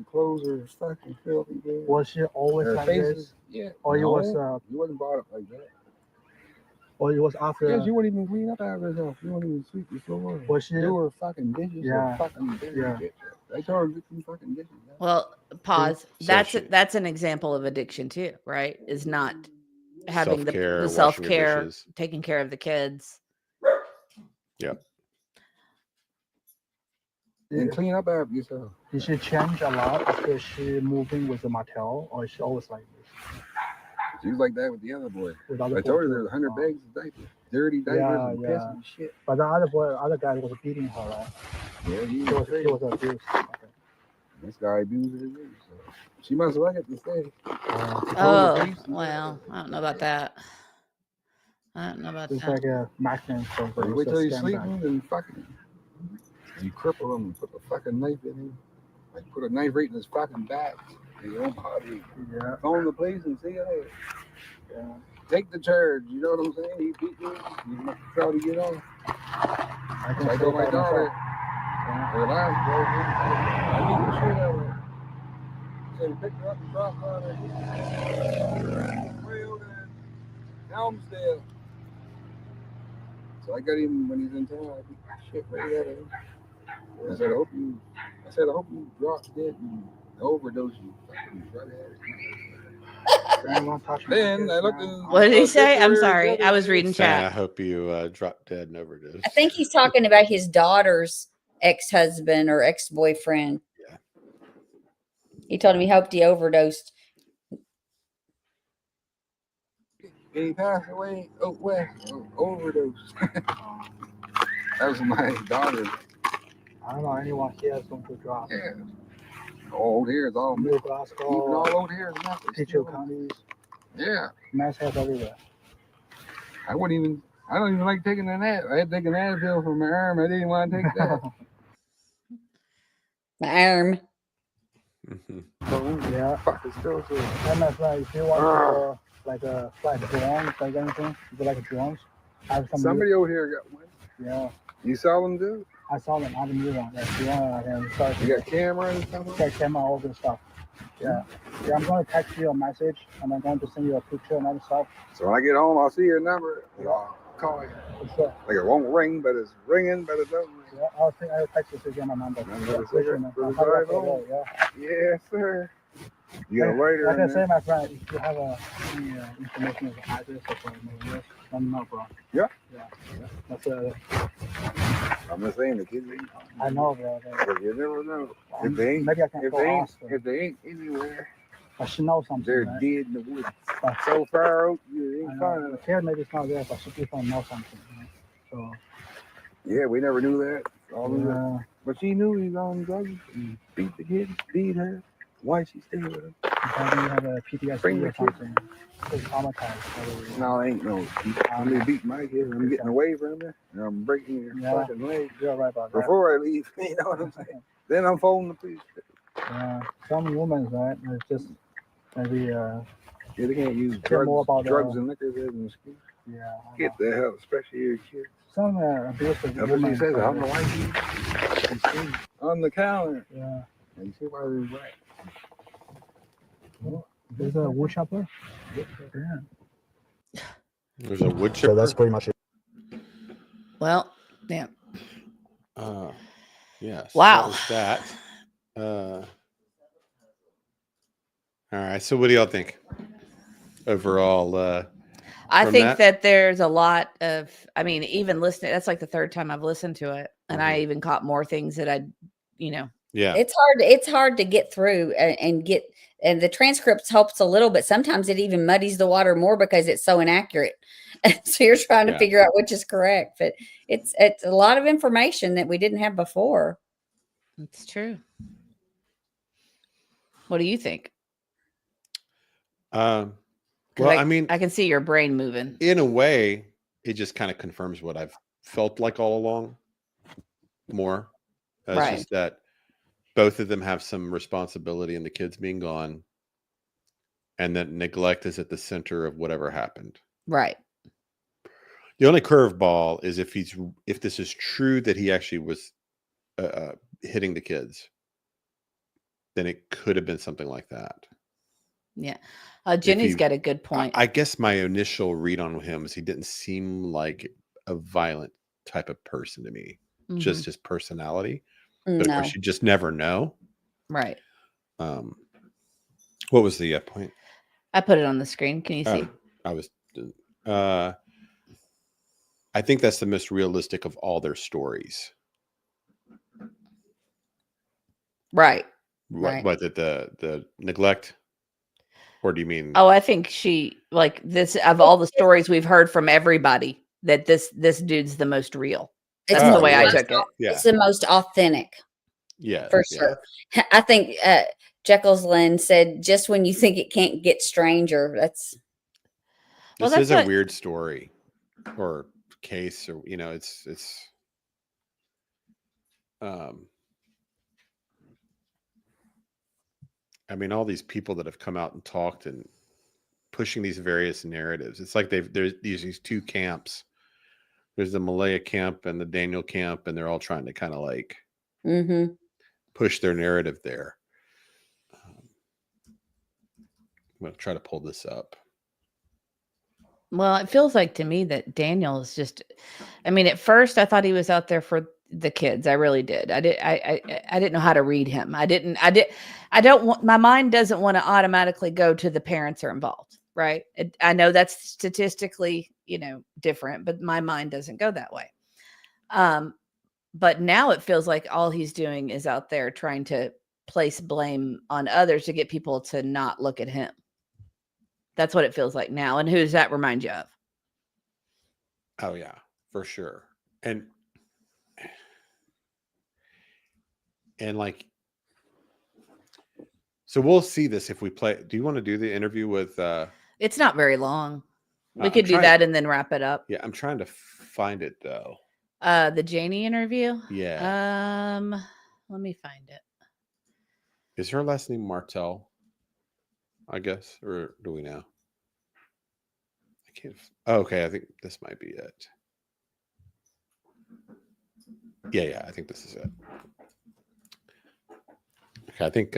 Speaker 6: Clothes are fucking filthy. Dude.
Speaker 5: Was she always
Speaker 6: Her
Speaker 5: like
Speaker 6: faces,
Speaker 5: this?
Speaker 6: yeah.
Speaker 5: Or you was
Speaker 6: you wasn't brought up like that.
Speaker 5: Or you was after?
Speaker 6: Yeah, you wouldn't even clean up after herself. You wouldn't even sweep the floor.
Speaker 5: Was she?
Speaker 6: Do her fucking dishes.
Speaker 5: Yeah.
Speaker 6: Fucking dishes.
Speaker 5: Yeah.
Speaker 6: I told her to get some fucking dishes.
Speaker 8: Well, pause.
Speaker 2: So
Speaker 8: That's an example of addiction too, right? Is not having
Speaker 2: Self-care,
Speaker 8: the
Speaker 2: washing
Speaker 8: self
Speaker 2: your
Speaker 8: care,
Speaker 2: dishes.
Speaker 8: taking care of the kids.
Speaker 2: Yep.
Speaker 6: And clean up after yourself.
Speaker 5: Did she change a lot after she moving with the Martell, or is she always like this?
Speaker 6: She was like that with the other boy.
Speaker 5: With other
Speaker 6: I told her
Speaker 5: boys
Speaker 6: there's
Speaker 5: too?
Speaker 6: 100 bags of diapers. Dirty diapers
Speaker 5: Yeah,
Speaker 6: and
Speaker 5: yeah.
Speaker 6: piss and shit.
Speaker 5: But the other guy was beating her, right?
Speaker 6: Yeah, he
Speaker 5: She
Speaker 6: was crazy.
Speaker 5: was abused. Okay.
Speaker 6: This guy abused her too. So she must like it to stay.
Speaker 8: Oh, well, I don't know about that. I don't know about
Speaker 5: It's
Speaker 8: that.
Speaker 5: like a magnet for
Speaker 6: But you wait till he's
Speaker 5: scam
Speaker 6: sleeping
Speaker 5: guy.
Speaker 6: and fucking you cripple him and put the fucking knife in him. Like put a knife right in his fucking back. And you don't bother you.
Speaker 5: Yeah.
Speaker 6: Phone the police and see you later.
Speaker 5: Yeah.
Speaker 6: Take the charge, you know what I'm saying? He beat me. You must try to get on.
Speaker 5: I can
Speaker 6: I
Speaker 5: say
Speaker 6: told my
Speaker 5: that
Speaker 6: daughter.
Speaker 5: myself.
Speaker 6: Her last girl, I beat the shit out of her. So he picked her up and dropped her on her. Way over there. Helmsdale. So I got him when he's in town. I beat the shit right out of him. I said, I hope you drop dead and overdose you. Fucking right at it. Then I looked in.
Speaker 8: What did he say? I'm
Speaker 6: obituary
Speaker 8: sorry.
Speaker 6: the
Speaker 8: I
Speaker 6: other
Speaker 8: was
Speaker 6: day.
Speaker 8: reading
Speaker 2: Saying, I
Speaker 8: chat.
Speaker 2: hope you drop dead and overdose.
Speaker 4: I think he's talking about his daughter's ex-husband or ex-boyfriend.
Speaker 2: Yeah.
Speaker 4: He told him he hoped he overdosed.
Speaker 6: And he passed away. Overdose. That was my daughter.
Speaker 5: I don't know anyone here is going to drop.
Speaker 6: Yeah. Old hairs, all
Speaker 5: New
Speaker 6: even
Speaker 5: Glasgow,
Speaker 6: all old hairs.
Speaker 5: Pittsburgh counties,
Speaker 6: Yeah.
Speaker 5: mass heads everywhere.
Speaker 6: I don't even like taking a nap. I had to take an Advil for my arm. I didn't want to take that.
Speaker 4: My arm.
Speaker 2: Mhm.
Speaker 5: Yeah.
Speaker 6: It's still good.
Speaker 5: And that's right. If you want to go, like fly drones, like anything, you go like drones. I have
Speaker 6: Somebody over here got one.
Speaker 5: Yeah.
Speaker 6: You saw them, dude?
Speaker 5: I saw them. I have a new one. Like, you want, I can start.
Speaker 6: You got camera and stuff?
Speaker 5: Yeah, camera, all this stuff. Yeah. Yeah, I'm going to text you a message, and I'm going to send you a picture and other stuff.
Speaker 6: So when I get home, I'll see your number. And I'll call you.
Speaker 5: For sure.
Speaker 6: Like it won't ring, but it's ringing, but it doesn't ring.
Speaker 5: Yeah, I'll text you so you get my number.
Speaker 6: Number
Speaker 5: For sure, man.
Speaker 6: for the
Speaker 5: I'll call you
Speaker 6: drive
Speaker 5: after
Speaker 6: home.
Speaker 5: that, yeah.
Speaker 6: Yes, sir. You got a lighter
Speaker 5: Like
Speaker 6: in
Speaker 5: I say,
Speaker 6: there?
Speaker 5: my friend, if you have any information of the address or something, let me know, bro.
Speaker 6: Yeah.
Speaker 5: Yeah. That's
Speaker 6: I'm just saying the kids ain't.
Speaker 5: I know, bro.
Speaker 6: But you never know. If they ain't,
Speaker 5: Maybe I can
Speaker 6: if
Speaker 5: go
Speaker 6: they ain't,
Speaker 5: ask her.
Speaker 6: if they ain't anywhere,
Speaker 5: But she knows something.
Speaker 6: they're
Speaker 5: right?
Speaker 6: dead in the woods.
Speaker 5: But
Speaker 6: So far out, you
Speaker 5: I
Speaker 6: ain't
Speaker 5: know.
Speaker 6: finding
Speaker 5: The
Speaker 6: them.
Speaker 5: kid maybe it's not there, but she people know something. You know?
Speaker 6: Yeah, we never knew that. All
Speaker 5: So
Speaker 6: we knew. But she knew he was on drugs. He beat the kid, beat her. Why she stay with him?
Speaker 5: maybe you have a
Speaker 6: Bring
Speaker 5: PTSD
Speaker 6: the
Speaker 5: or
Speaker 6: kid.
Speaker 5: something. It's traumatized.
Speaker 6: No, ain't no. I'm gonna beat my kid. I'm getting away from her. And I'm breaking your
Speaker 5: Yeah.
Speaker 6: fucking leg
Speaker 5: You're right about that.
Speaker 6: before I leave. You know what I'm saying? Then I'm phoning the police.
Speaker 5: Yeah. Some women, right? It's just maybe
Speaker 6: Yeah, they can't use
Speaker 5: Care more
Speaker 6: drugs,
Speaker 5: about,
Speaker 6: drugs and liquor as an excuse.
Speaker 5: yeah. I
Speaker 6: Get
Speaker 5: know.
Speaker 6: the hell, especially your kids.
Speaker 5: Some abusive
Speaker 6: That's what
Speaker 5: women.
Speaker 6: she says. I don't know why she on the counter.
Speaker 5: Yeah.
Speaker 6: And you see why there's right.
Speaker 5: There's a wood chopper. Yeah.
Speaker 2: There's a wood chipper.
Speaker 5: So that's pretty much it.
Speaker 8: Well, yeah.
Speaker 2: Yes.
Speaker 8: Wow.
Speaker 2: That was that. All right. So what do y'all think overall?
Speaker 8: I
Speaker 2: from
Speaker 8: think that there's a lot of, I mean, even listening, that's like the third time I've listened to it. And I even caught more things that
Speaker 2: Yeah.
Speaker 4: It's hard to get through and get, and the transcripts helps a little, but sometimes it even muddies the water more because it's so inaccurate. So you're trying to
Speaker 2: Yeah.
Speaker 4: figure out which is correct, but it's a lot of information that we didn't have before.
Speaker 8: It's true. What do you think? 'Cause
Speaker 2: Well, I mean,
Speaker 8: I can see your brain moving.
Speaker 2: in a way, it just kind of confirms what I've felt like all along. More, it's
Speaker 8: Right.
Speaker 2: just that both of them have some responsibility in the kids being gone, and that neglect is at the center of whatever happened.
Speaker 8: Right.
Speaker 2: The only curveball is if this is true that he actually was hitting the kids, then it could have been something like that.
Speaker 8: Yeah. Jenny's got a good point.
Speaker 2: I guess my initial read on him is he didn't seem like a violent type of person to me, just his personality. But of
Speaker 4: No.
Speaker 2: course, you just never know.
Speaker 8: Right.
Speaker 2: What was the point?
Speaker 8: I put it on the screen. Can you see?
Speaker 2: I think that's the most realistic of all their stories.
Speaker 8: Right.
Speaker 2: What the neglect? Or do you mean?
Speaker 8: Oh, I think she like this of all the stories we've heard from everybody that this dude's the most real. That's the way I took it.
Speaker 2: Yeah.
Speaker 4: It's the most authentic.
Speaker 2: Yeah.
Speaker 4: For sure. I think Jekyll's Lynn said, just when you think it can't get stranger, that's.
Speaker 2: This is a weird story or case, or it's I mean, all these people that have come out and talked and pushing these various narratives. It's like there's these two camps. There's the Malaya camp and the Daniel camp, and they're all trying to kind of like push their narrative there. I'm going to try to pull this up.
Speaker 8: Well, it feels like to me that Daniel is just, I mean, at first I thought he was out there for the kids. I really did. I didn't know how to read him. I don't want, my mind doesn't want to automatically go to the parents are involved. Right. I know that's statistically, different, but my mind doesn't go that way. But now it feels like all he's doing is out there trying to place blame on others to get people to not look at him. That's what it feels like now. And who does that remind you of?
Speaker 2: Oh yeah, for sure. And like, so we'll see this if we play. Do you want to do the interview with
Speaker 8: It's not very long. We
Speaker 2: I'm
Speaker 8: could do
Speaker 2: trying-
Speaker 8: that and then wrap it up.
Speaker 2: Yeah, I'm trying to find it though.
Speaker 8: The Janie interview.
Speaker 2: Yeah.
Speaker 8: Let me find it.
Speaker 2: Is her last name Martell? I guess, or do we know? I can't. Oh, okay, I think this might be it. Yeah, I think this is it. Okay, I think.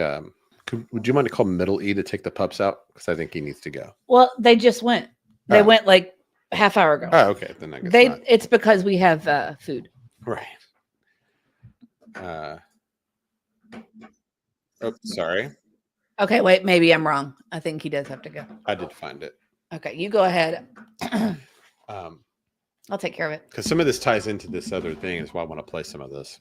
Speaker 2: Would you mind to call Middle E to take the pups out? Because I think he needs to go.
Speaker 8: Well, they just went. They
Speaker 2: Oh.
Speaker 8: went like half hour ago.
Speaker 2: Oh, okay. Then I guess not.
Speaker 8: It's because we have food.
Speaker 2: Right. Oh, sorry.
Speaker 8: Okay, wait. Maybe I'm wrong. I think he does have to go.
Speaker 2: I did find it.
Speaker 8: Okay, you go ahead.
Speaker 2: Because
Speaker 8: I'll take care of it.
Speaker 2: some of this ties into this other thing, is why I want to play some of this.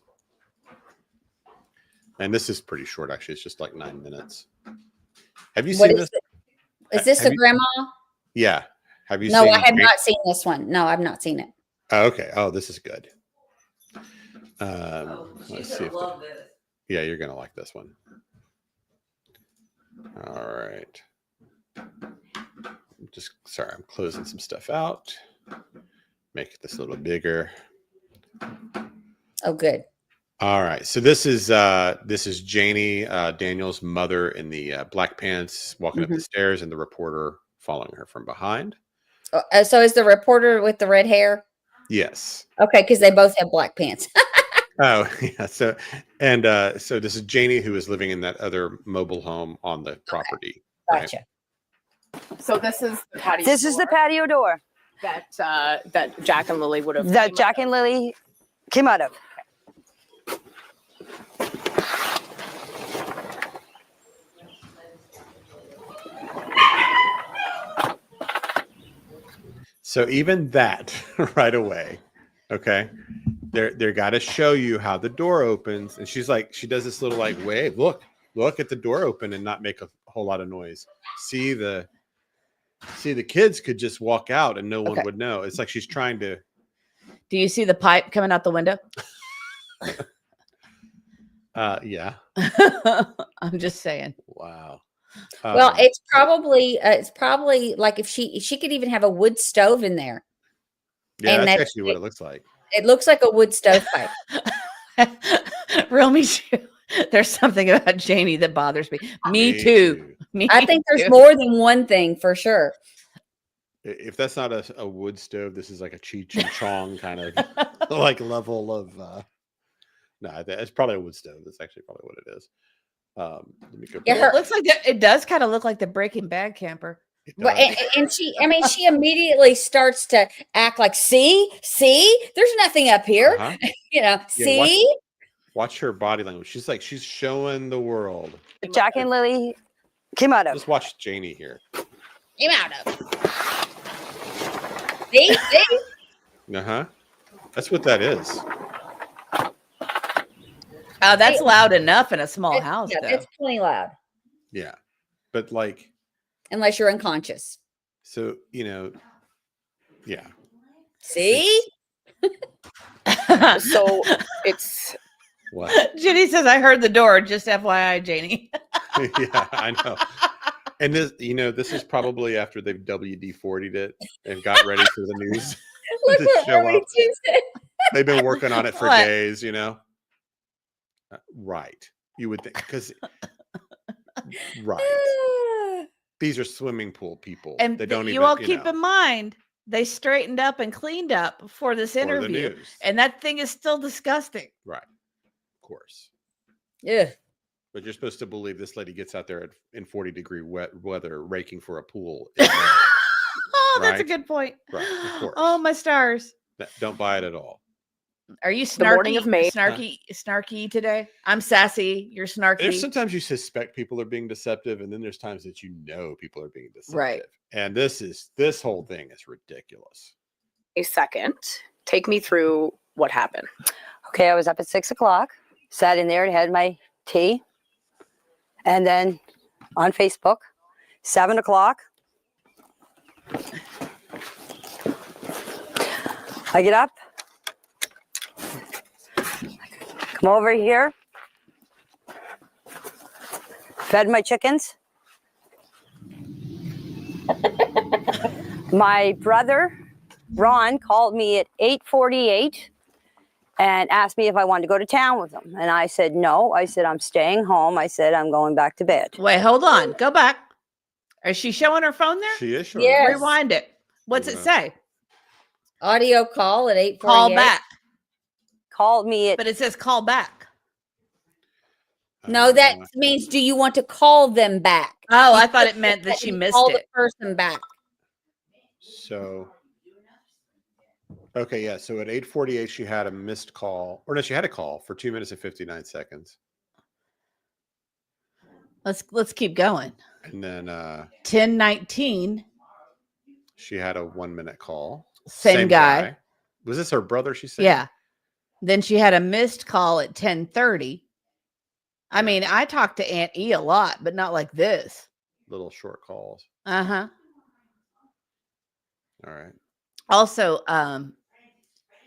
Speaker 2: And this is pretty short, actually. It's just like 9 minutes. Have you seen this?
Speaker 4: Is this the grandma?
Speaker 2: Yeah. Have you
Speaker 4: No,
Speaker 2: seen
Speaker 4: I have not seen this one. No, I've not seen it.
Speaker 2: Oh, okay. Oh, this is good. Let's see if yeah, you're gonna like this one. All right. Sorry, I'm closing some stuff out. Make this a little bigger.
Speaker 4: Oh, good.
Speaker 2: All right. So this is Janie, Daniel's mother, in the black pants, walking up the stairs, and the reporter following her from behind.
Speaker 4: So is the reporter with the red hair?
Speaker 2: Yes.
Speaker 4: Okay, because they both have black pants.
Speaker 2: Oh, yeah. So this is Janie, who is living in that other mobile home on the property.
Speaker 4: Gotcha.
Speaker 12: So this is the patio.
Speaker 13: This is the patio door
Speaker 12: that Jack and Lilly would have.
Speaker 13: that Jack and Lilly came out of.
Speaker 2: So even that right away, okay, they're got to show you how the door opens, and she's like, she does this little like wave, look at the door open and not make a whole lot of noise. See the kids could just walk out and no one would know. It's like she's trying to.
Speaker 8: Do you see the pipe coming out the window?
Speaker 2: Yeah.
Speaker 8: I'm just saying.
Speaker 2: Wow.
Speaker 4: Well, it's probably like if she could even have a wood stove in there.
Speaker 2: Yeah,
Speaker 4: and
Speaker 2: that's actually what it looks like.
Speaker 4: It looks like a wood stovepipe.
Speaker 8: Real me too. There's something about Janie that bothers me. Me too.
Speaker 4: I think there's more than one thing for sure.
Speaker 2: If that's not a wood stove, this is like a Cheech and Chong kind of like level of. No, it's probably a wood stove. That's actually probably what it is. Let me go.
Speaker 8: Yeah, it looks like it does kind of look like the Breaking Bad camper.
Speaker 4: But and she immediately starts to act like, see, there's nothing up here. See.
Speaker 2: Watch her body language. She's like, she's showing the world.
Speaker 13: Jack and Lilly came out of.
Speaker 2: Just watch Janie here.
Speaker 4: Came out of. See.
Speaker 2: That's what that is.
Speaker 8: Oh, that's loud enough in a small house.
Speaker 4: Yeah, it's plenty loud.
Speaker 2: Yeah, but like,
Speaker 4: unless you're unconscious.
Speaker 2: So yeah.
Speaker 4: See.
Speaker 12: So it's.
Speaker 2: What?
Speaker 8: Jenny says, "I heard the door." Just FYI, Janie.
Speaker 2: Yeah, I know. And this is probably after they've WD-40'd it and got ready for the news.
Speaker 4: Look
Speaker 2: to
Speaker 4: what
Speaker 2: show
Speaker 4: Lily
Speaker 2: up.
Speaker 4: said.
Speaker 2: They've been working on it for days, Right. You would think, because right. These are swimming pool people.
Speaker 8: And
Speaker 2: they don't
Speaker 8: you all keep in mind, they straightened up and cleaned up for this interview. And that thing is still disgusting.
Speaker 2: Right. Of course.
Speaker 4: Yeah.
Speaker 2: But you're supposed to believe this lady gets out there in 40-degree weather raking for a pool.
Speaker 8: Oh, that's a good point.
Speaker 2: Right. Of course.
Speaker 8: Oh, my stars.
Speaker 2: Don't buy it at all.
Speaker 8: Are you
Speaker 12: The morning
Speaker 8: snarky?
Speaker 12: of May.
Speaker 8: Snarky today? I'm sassy. You're snarky.
Speaker 2: There's sometimes you suspect people are being deceptive, and then there's times that you know people are being deceptive.
Speaker 8: Right.
Speaker 2: And this whole thing is ridiculous.
Speaker 12: A second. Take me through what happened.
Speaker 13: Okay, I was up at 6 o'clock, sat in there and had my tea. And then on Facebook, 7 o'clock, I get up, come over here, fed my chickens. My brother, Ron, called me at 8:48 and asked me if I wanted to go to town with him. And I said, no. I said, I'm staying home. I said, I'm going back to bed.
Speaker 8: Wait, hold on. Go back. Is she showing her phone there?
Speaker 2: She is showing.
Speaker 4: Yes.
Speaker 8: Rewind it. What's it say?
Speaker 4: Audio call at 8:48.
Speaker 8: Call back.
Speaker 13: Called me at
Speaker 8: But it says call back.
Speaker 4: No, that means do you want to call them back?
Speaker 8: Oh, I thought it meant that she missed
Speaker 4: call
Speaker 8: it.
Speaker 4: the person back.
Speaker 2: So, okay, yeah. So at 8:48, she had a missed call, or no, she had a call for 2 minutes and 59 seconds.
Speaker 8: Let's keep going.
Speaker 2: And then
Speaker 8: 10:19.
Speaker 2: she had a 1 minute call.
Speaker 8: Same guy.
Speaker 2: Was this her brother? She said.
Speaker 8: Yeah. Then she had a missed call at 10:30. I mean, I talked to Aunt E a lot, but not like this.
Speaker 2: Little short calls.
Speaker 8: Uh-huh.
Speaker 2: All right.
Speaker 8: Also,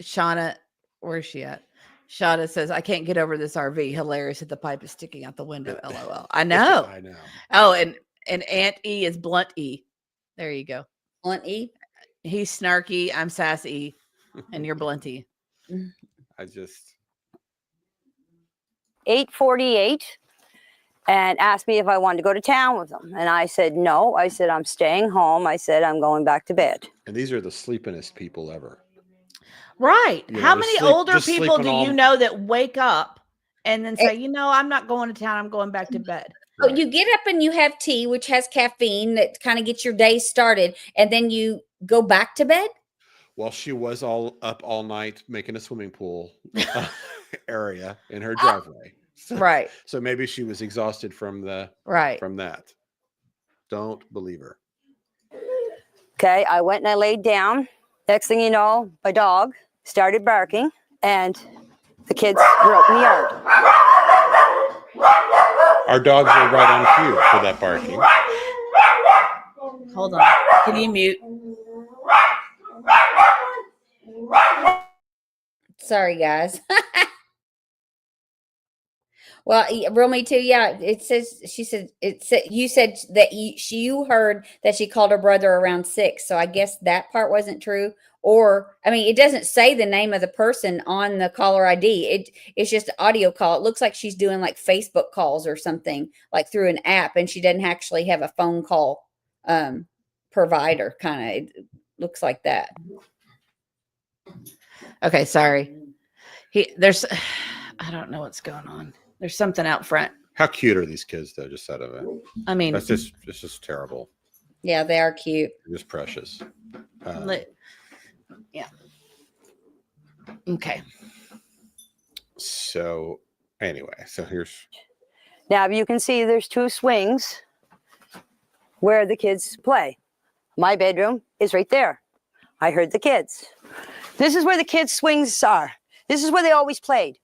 Speaker 8: Shauna, where's she at? Shauna says, I can't get over this RV. Hilarious that the pipe is sticking out the window. LOL. I know.
Speaker 2: I know.
Speaker 8: Oh, and Aunt E is Blunt E. There you go.
Speaker 4: Blunt E?
Speaker 8: He's snarky. I'm sassy. And you're Blunt E.
Speaker 2: I just
Speaker 13: 8:48 and asked me if I wanted to go to town with him. And I said, no. I said, I'm staying home. I said, I'm going back to bed.
Speaker 2: and these are the sleepingest people ever.
Speaker 8: Right.
Speaker 2: You
Speaker 8: How
Speaker 2: know,
Speaker 8: many
Speaker 2: sleep-
Speaker 8: older
Speaker 2: just
Speaker 8: people
Speaker 2: sleeping
Speaker 8: do
Speaker 2: all-
Speaker 8: you know that wake up and then say, I'm not going to town. I'm going back to bed.
Speaker 4: Oh, you get up and you have tea, which has caffeine that kind of gets your day started, and then you go back to bed?
Speaker 2: Well, she was all up all night making a swimming pool area in her driveway.
Speaker 8: Right.
Speaker 2: So maybe she was exhausted from
Speaker 8: Right.
Speaker 2: that. Don't believe her.
Speaker 13: Okay, I went and I laid down. Next thing you know, my dog started barking and the kids were out in the yard.
Speaker 2: Our dogs are right on cue for that barking.
Speaker 8: Hold on. Can you mute?
Speaker 4: Sorry, guys. Well, real me too. Yeah, it says she said it said you said that you heard that she called her brother around 6. So I guess that part wasn't true. Or I mean, it doesn't say the name of the person on the caller ID. It's just an audio call. It looks like she's doing like Facebook calls or something, like through an app, and she doesn't actually have a phone call provider. Kind of, it looks like that.
Speaker 8: Okay, sorry. There's I don't know what's going on. There's something out front.
Speaker 2: How cute are these kids, though? Just out of it.
Speaker 8: I mean,
Speaker 2: It's just terrible.
Speaker 4: Yeah, they are cute.
Speaker 2: Just precious.
Speaker 8: Yeah. Okay.
Speaker 2: So anyway, so here's.
Speaker 13: Now you can see there's 2 swings where the kids play. My bedroom is right there. I heard the kids. This is where the kids' swings are. This is where they always played.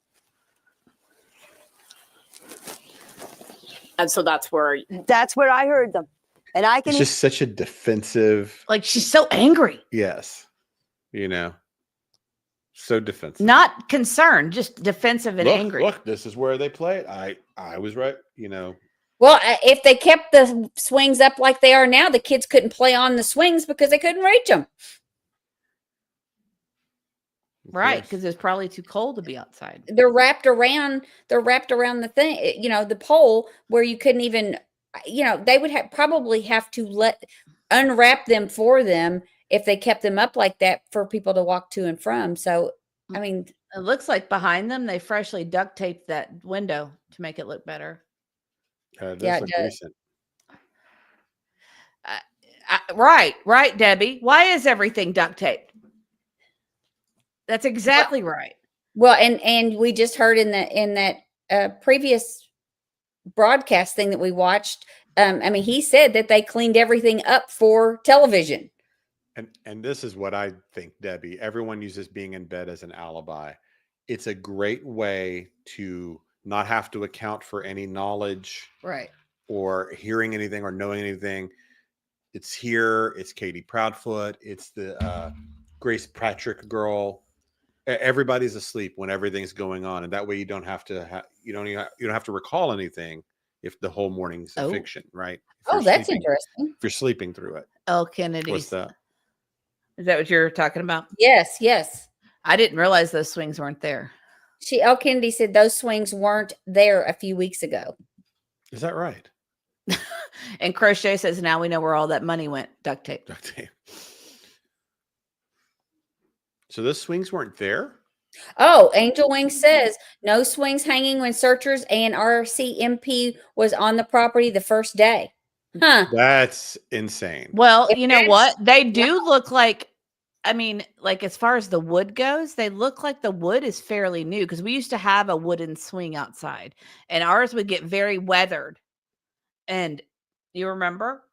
Speaker 12: And so that's where
Speaker 13: I heard them. And I can
Speaker 2: It's just such a defensive.
Speaker 8: Like she's so angry.
Speaker 2: Yes. So defensive.
Speaker 8: Not concerned, just defensive and
Speaker 2: look,
Speaker 8: angry.
Speaker 2: Look, this is where they played. I was right.
Speaker 4: Well, if they kept the swings up like they are now, the kids couldn't play on the swings because they couldn't reach them.
Speaker 8: Right, because it's probably too cold to be outside.
Speaker 4: They're wrapped around the thing, the pole where you couldn't even, they would probably have to unwrap them for them if they kept them up like that for people to walk to and from. So, I mean,
Speaker 8: it looks like behind them, they freshly duct taped that window to make it look better.
Speaker 2: It does. Recent.
Speaker 8: Right, Debbie. Why is everything duct taped? That's exactly right.
Speaker 4: Well, and we just heard in that previous broadcast thing that we watched. I mean, he said that they cleaned everything up for television.
Speaker 2: And this is what I think, Debbie. Everyone uses being in bed as an alibi. It's a great way to not have to account for any knowledge,
Speaker 3: Right.
Speaker 2: or hearing anything or knowing anything. It's here. It's Katie Proudfoot. It's the Grace Patrick girl. Everybody's asleep when everything's going on, and that way you don't have to you don't have to recall anything if the whole morning's a fiction, right?
Speaker 4: Oh, that's interesting.
Speaker 2: If you're sleeping through it.
Speaker 3: L. Kennedy.
Speaker 2: What's that?
Speaker 3: Is that what you're talking about?
Speaker 4: Yes, yes.
Speaker 3: I didn't realize those swings weren't there.
Speaker 4: L. Kennedy said those swings weren't there a few weeks ago.
Speaker 2: Is that right?
Speaker 3: And Crochet says, now we know where all that money went. Duct tape.
Speaker 2: Duct tape. So those swings weren't there?
Speaker 4: Oh, Angel Wing says no swings hanging when searchers and RCMP was on the property the first day. Huh.
Speaker 2: That's insane.
Speaker 3: Well, you know what? They do look like, I mean, like as far as the wood goes, they look like the wood is fairly new because we used to have a wooden swing outside and ours would get very weathered. And you remember?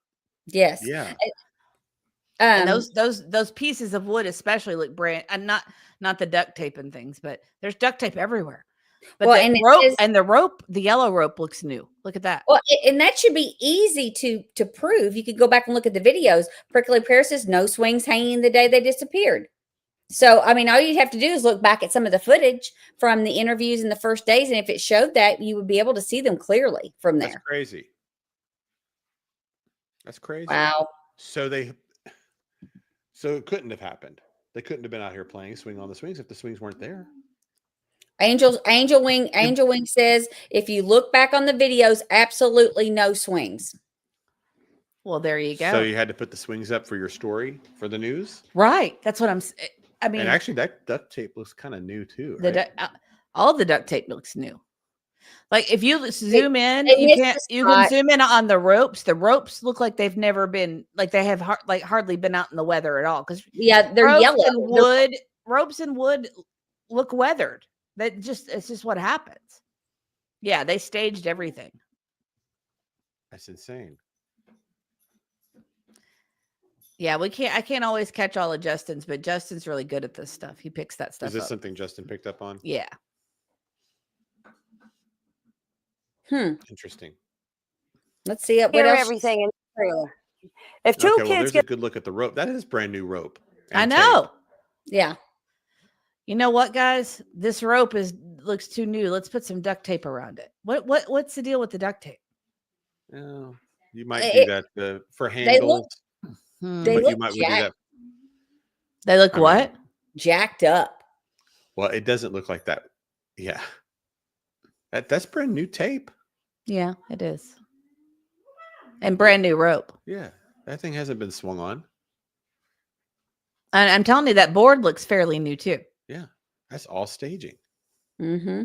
Speaker 4: Yes.
Speaker 2: Yeah.
Speaker 3: And those pieces of wood especially look brand, and not the duct tape and things, but there's duct tape everywhere. But
Speaker 4: well,
Speaker 3: the rope, the yellow rope looks new. Look at that.
Speaker 4: Well, and that should be easy to prove. You could go back and look at the videos. Prickly Pear says no swings hanging the day they disappeared. So, I mean, all you'd have to do is look back at some of the footage from the interviews in the first days. And if it showed that, you would be able to see them clearly from there.
Speaker 2: That's crazy. That's crazy.
Speaker 4: Wow.
Speaker 2: So it couldn't have happened. They couldn't have been out here playing swing on the swings if the swings weren't there.
Speaker 4: Angel Wing says if you look back on the videos, absolutely no swings.
Speaker 3: Well, there you go.
Speaker 2: So you had to put the swings up for your story for the news,
Speaker 3: right? That's what I mean,
Speaker 2: and actually, that duct tape looks kind of new too. Right?
Speaker 3: All the duct tape looks new. Like if you zoom in, you can zoom in on the ropes. The ropes look like they've never been, like they have hardly been out in the weather at all. Because
Speaker 4: they're yellow.
Speaker 3: And ropes and wood look weathered. It's just what happens. Yeah, they staged everything.
Speaker 2: That's insane.
Speaker 3: Yeah, I can't always catch all of Justin's, but Justin's really good at this stuff. He picks that stuff up.
Speaker 2: Is this something Justin picked up on?
Speaker 3: Yeah.
Speaker 2: Interesting.
Speaker 4: Let's see what else.
Speaker 13: Everything in the trailer. If two kids
Speaker 2: there's
Speaker 13: get
Speaker 2: a good look at the rope. That is brand new rope.
Speaker 3: I know.
Speaker 2: Tape.
Speaker 4: Yeah.
Speaker 3: You know what, guys? This rope looks too new. Let's put some duct tape around it. What's the deal with the duct tape?
Speaker 2: Oh, you might do that for handles.
Speaker 4: They look jacked.
Speaker 3: They look what?
Speaker 4: Jacked up.
Speaker 2: Well, it doesn't look like that. Yeah. That's brand new tape.
Speaker 3: Yeah, it is. And brand new rope.
Speaker 2: Yeah. That thing hasn't been swung on.
Speaker 3: And I'm telling you, that board looks fairly new too.
Speaker 2: Yeah. That's all staging.
Speaker 4: Mm-hmm.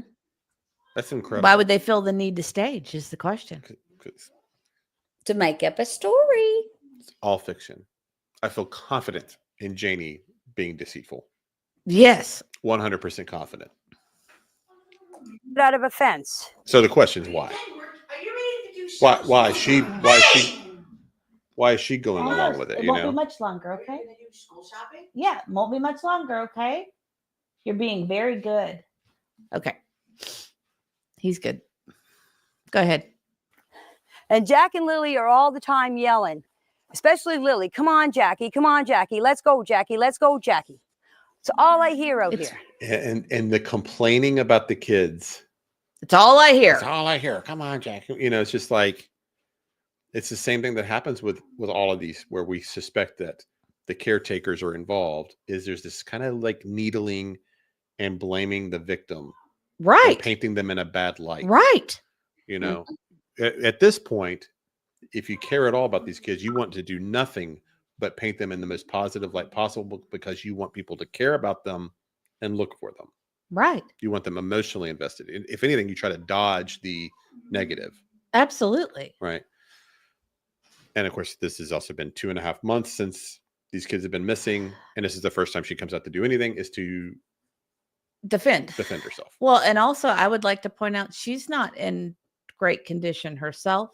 Speaker 2: That's incredible.
Speaker 3: Why would they feel the need to stage is the question.
Speaker 4: To make up a story.
Speaker 2: It's all fiction. I feel confident in Janie being deceitful.
Speaker 3: Yes.
Speaker 2: 100% confident.
Speaker 13: out of a fence.
Speaker 2: So the question is why? Why is she going along with it?
Speaker 3: It won't be much longer, okay? Yeah, won't be much longer, okay? You're being very good. Okay. He's good. Go ahead.
Speaker 13: And Jack and Lily are all the time yelling, especially Lily. Come on, Jackie. Come on, Jackie. Let's go, Jackie. Let's go, Jackie. It's all I hear out here.
Speaker 2: And the complaining about the kids.
Speaker 3: It's all I hear.
Speaker 2: It's all I hear. Come on, Jack. You know, it's just like, it's the same thing that happens with all of these, where we suspect that the caretakers are involved, is there's this kind of like needling and blaming the victim.
Speaker 3: Right.
Speaker 2: Painting them in a bad light.
Speaker 3: Right.
Speaker 2: You know, at this point, if you care at all about these kids, you want to do nothing but paint them in the most positive light possible, because you want people to care about them and look for them.
Speaker 3: Right.
Speaker 2: You want them emotionally invested. If anything, you try to dodge the negative.
Speaker 3: Absolutely.
Speaker 2: Right. And of course, this has also been 2.5 months since these kids have been missing. And this is the first time she comes out to do anything, is to
Speaker 3: defend
Speaker 2: herself.
Speaker 3: Well, and also I would like to point out she's not in great condition herself.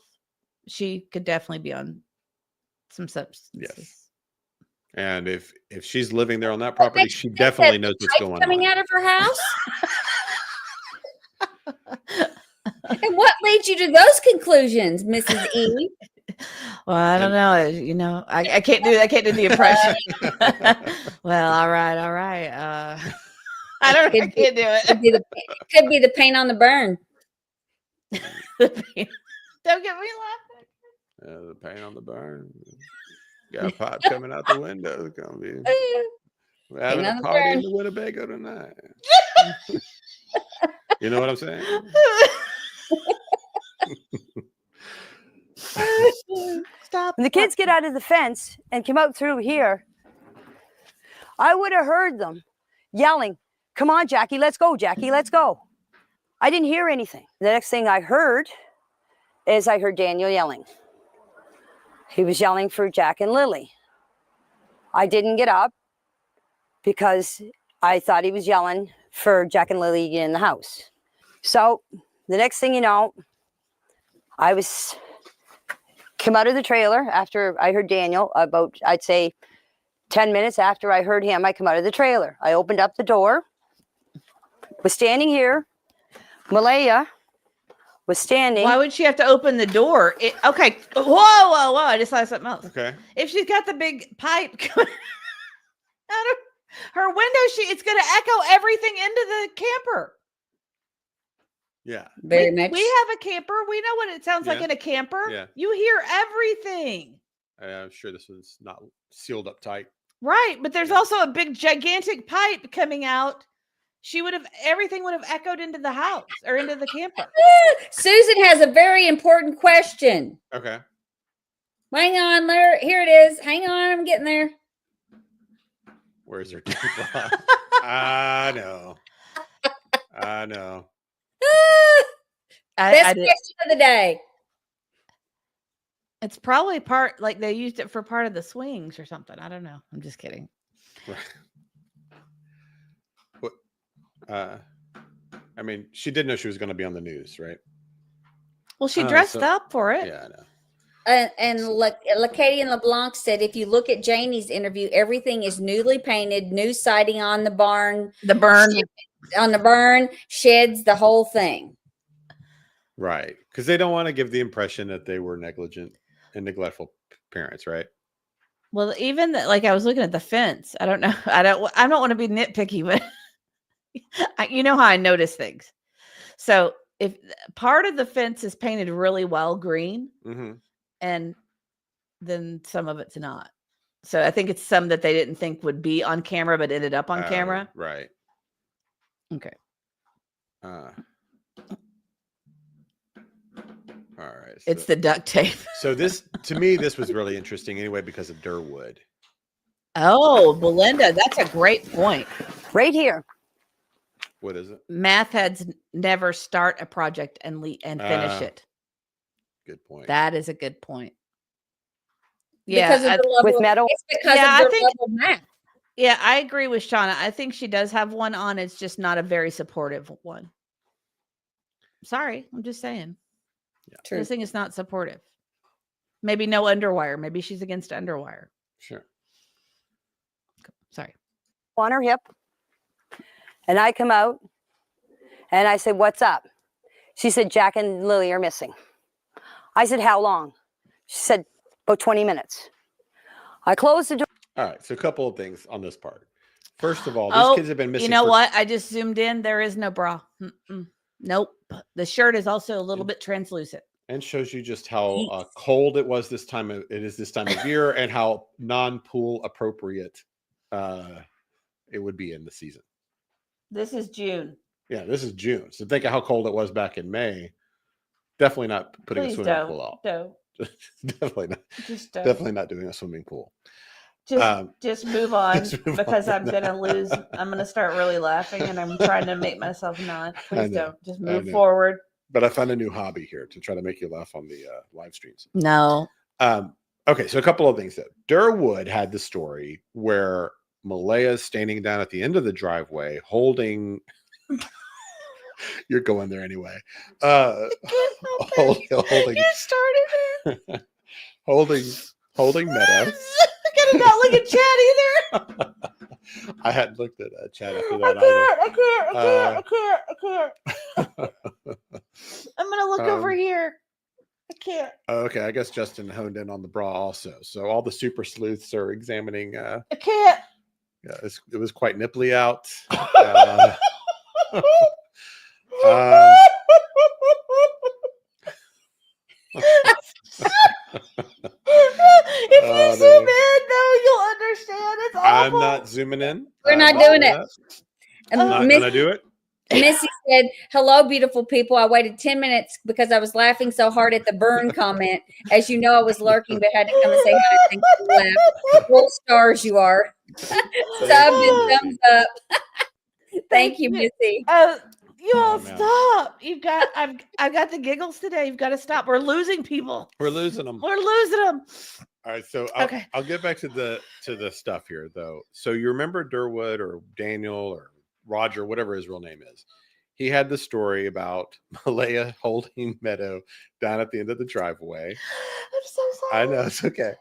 Speaker 3: She could definitely be on some substances.
Speaker 2: Yes. And if she's living there on that property, she definitely knows what's going
Speaker 4: coming
Speaker 2: on.
Speaker 4: out of her house. And what leads you to those conclusions, Mrs. E?
Speaker 3: Well, I don't know. You know, I can't do the impression. Well, all right. I don't. I can't do it.
Speaker 4: Could be the paint on the burn.
Speaker 3: Don't get me laughing.
Speaker 2: The paint on the burn. Got a pipe coming out the window. It's gonna be we're having a party in the Winnebago tonight. You know what I'm saying?
Speaker 3: Stop.
Speaker 13: When the kids get out of the fence and come out through here, I would have heard them yelling, "Come on, Jackie, let's go, Jackie, let's go." I didn't hear anything. The next thing I heard is I heard Daniel yelling. He was yelling for Jack and Lily. I didn't get up because I thought he was yelling for Jack and Lily to get in the house. So the next thing you know, I came out of the trailer after I heard Daniel, about, I'd say 10 minutes after I heard him, I come out of the trailer. I opened up the door, was standing here. Malaya was standing.
Speaker 3: Why would she have to open the door? Okay. Whoa. I just saw something else.
Speaker 2: Okay.
Speaker 3: If she's got the big pipe coming out of her window, it's going to echo everything into the camper.
Speaker 2: Yeah.
Speaker 4: Very much.
Speaker 3: We have a camper. We know what it sounds like in a camper.
Speaker 2: Yeah.
Speaker 3: You hear everything.
Speaker 2: I'm sure this was not sealed up tight.
Speaker 3: Right. But there's also a big, gigantic pipe coming out. Everything would have echoed into the house or into the camper.
Speaker 4: Susan has a very important question.
Speaker 2: Okay.
Speaker 4: Hang on, here it is. Hang on, I'm getting there.
Speaker 2: Where's her tape? I know.
Speaker 4: Best question of the day.
Speaker 3: It's probably like they used it for part of the swings or something. I don't know. I'm just kidding.
Speaker 2: Right. I mean, she did know she was going to be on the news, right?
Speaker 3: Well, she dressed up for it.
Speaker 2: Yeah, I know.
Speaker 4: And Katie and LeBlanc said, if you look at Janie's interview, everything is newly painted, new siding on the barn, on the burn, sheds, the whole thing.
Speaker 2: Right, because they don't want to give the impression that they were negligent and neglectful parents, right?
Speaker 3: Well, even like I was looking at the fence. I don't know. I don't want to be nitpicky, but you know how I notice things. So if part of the fence is painted really well green, and then some of it's not. So I think it's some that they didn't think would be on camera, but ended up on camera.
Speaker 2: Right.
Speaker 3: Okay.
Speaker 2: All right. So,
Speaker 3: it's the duct tape.
Speaker 2: So to me, this was really interesting anyway because of Durwood.
Speaker 3: Oh, Belinda, that's a great point.
Speaker 13: Right here.
Speaker 2: What is it?
Speaker 3: Math heads never start a project and finish it.
Speaker 2: Good point.
Speaker 3: That is a good point.
Speaker 4: Yeah, because of the level
Speaker 13: with metal.
Speaker 4: It's because of the level of math.
Speaker 3: Yeah, I agree with Shauna. I think she does have one on. It's just not a very supportive one. Sorry, I'm just saying.
Speaker 2: Yeah.
Speaker 3: This thing is not supportive. Maybe no underwire. Maybe she's against underwire.
Speaker 2: Sure.
Speaker 3: Sorry.
Speaker 13: On her hip. And I come out and I said, "What's up?" She said, "Jack and Lily are missing." I said, "How long?" She said, "About 20 minutes." I closed the door.
Speaker 2: All right. So a couple of things on this part. First of all, these kids have been missing.
Speaker 3: You know what? I just zoomed in. There is no bra. Nope. The shirt is also a little bit translucent.
Speaker 2: And shows you just how cold it was this time. It is this time of year, and how non-pool appropriate it would be in the season.
Speaker 3: This is June.
Speaker 2: Yeah, this is June. So think of how cold it was back in May. Definitely not putting a swimming pool out.
Speaker 3: Don't.
Speaker 2: Definitely not.
Speaker 3: Just don't.
Speaker 2: Definitely not doing a swimming pool.
Speaker 3: Just move on
Speaker 2: just move
Speaker 3: because
Speaker 2: on.
Speaker 3: I'm gonna lose. I'm gonna start really laughing, and I'm trying to make myself not. Please don't. Just move forward.
Speaker 2: But I found a new hobby here to try to make you laugh on the live streams.
Speaker 3: No.
Speaker 2: Okay, so a couple of things. Durwood had the story where Malaya is standing down at the end of the driveway holding You're going there anyway.
Speaker 8: Holding. You started it.
Speaker 2: holding Meadow.
Speaker 8: I gotta not look at Chad either.
Speaker 2: I hadn't looked at Chad after that
Speaker 8: I can't. I'm gonna look over here. I can't.
Speaker 2: Okay, I guess Justin honed in on the bra also. So all the super sleuths are examining.
Speaker 8: I can't.
Speaker 2: Yeah, it was quite nipply out.
Speaker 8: If you zoom in, though, you'll understand. It's awful.
Speaker 2: I'm not zooming in.
Speaker 4: We're not doing it.
Speaker 2: I'm not gonna do it.
Speaker 4: Missy said, "Hello, beautiful people. I waited 10 minutes because I was laughing so hard at the burn comment. As you know, I was lurking, but had to come and say hi. Thank you for laugh. Full stars you are. Sub and thumbs up. Thank you, Missy.
Speaker 8: You all stop. I've got the giggles today. You've got to stop. We're losing people.
Speaker 2: We're losing them.
Speaker 8: We're losing them.
Speaker 2: All right, so
Speaker 8: Okay.
Speaker 2: I'll get back to the stuff here though. So you remember Durwood or Daniel or Roger, whatever his real name is. He had the story about Malaya holding Meadow down at the end of the driveway.
Speaker 8: I'm so sorry.
Speaker 2: I know, it's okay.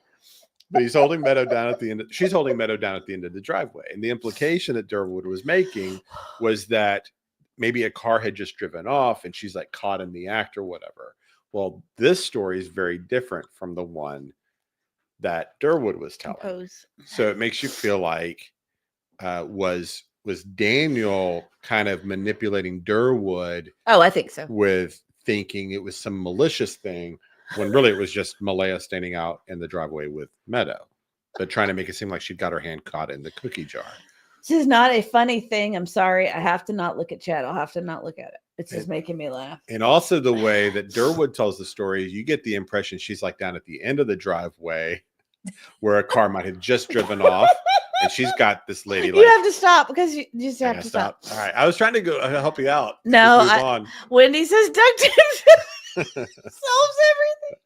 Speaker 2: But he's holding Meadow down at the end. She's holding Meadow down at the end of the driveway. And the implication that Durwood was making was that maybe a car had just driven off and she's like caught in the act or whatever. Well, this story is very different from the one that Durwood was telling. So it makes you feel like was Daniel kind of manipulating Durwood?
Speaker 8: Oh, I think so.
Speaker 2: With thinking it was some malicious thing when really it was just Malaya standing out in the driveway with Meadow, but trying to make it seem like she'd got her hand caught in the cookie jar.
Speaker 8: This is not a funny thing. I'm sorry. I have to not look at Chad. I'll have to not look at it. It's just making me laugh.
Speaker 2: And also the way that Durwood tells the story, you get the impression she's like down at the end of the driveway where a car might have just driven off. And she's got this lady.
Speaker 8: You have to stop because you just have to stop.
Speaker 2: All right. I was trying to go help you out.
Speaker 8: No, Wendy says duct tape solves everything.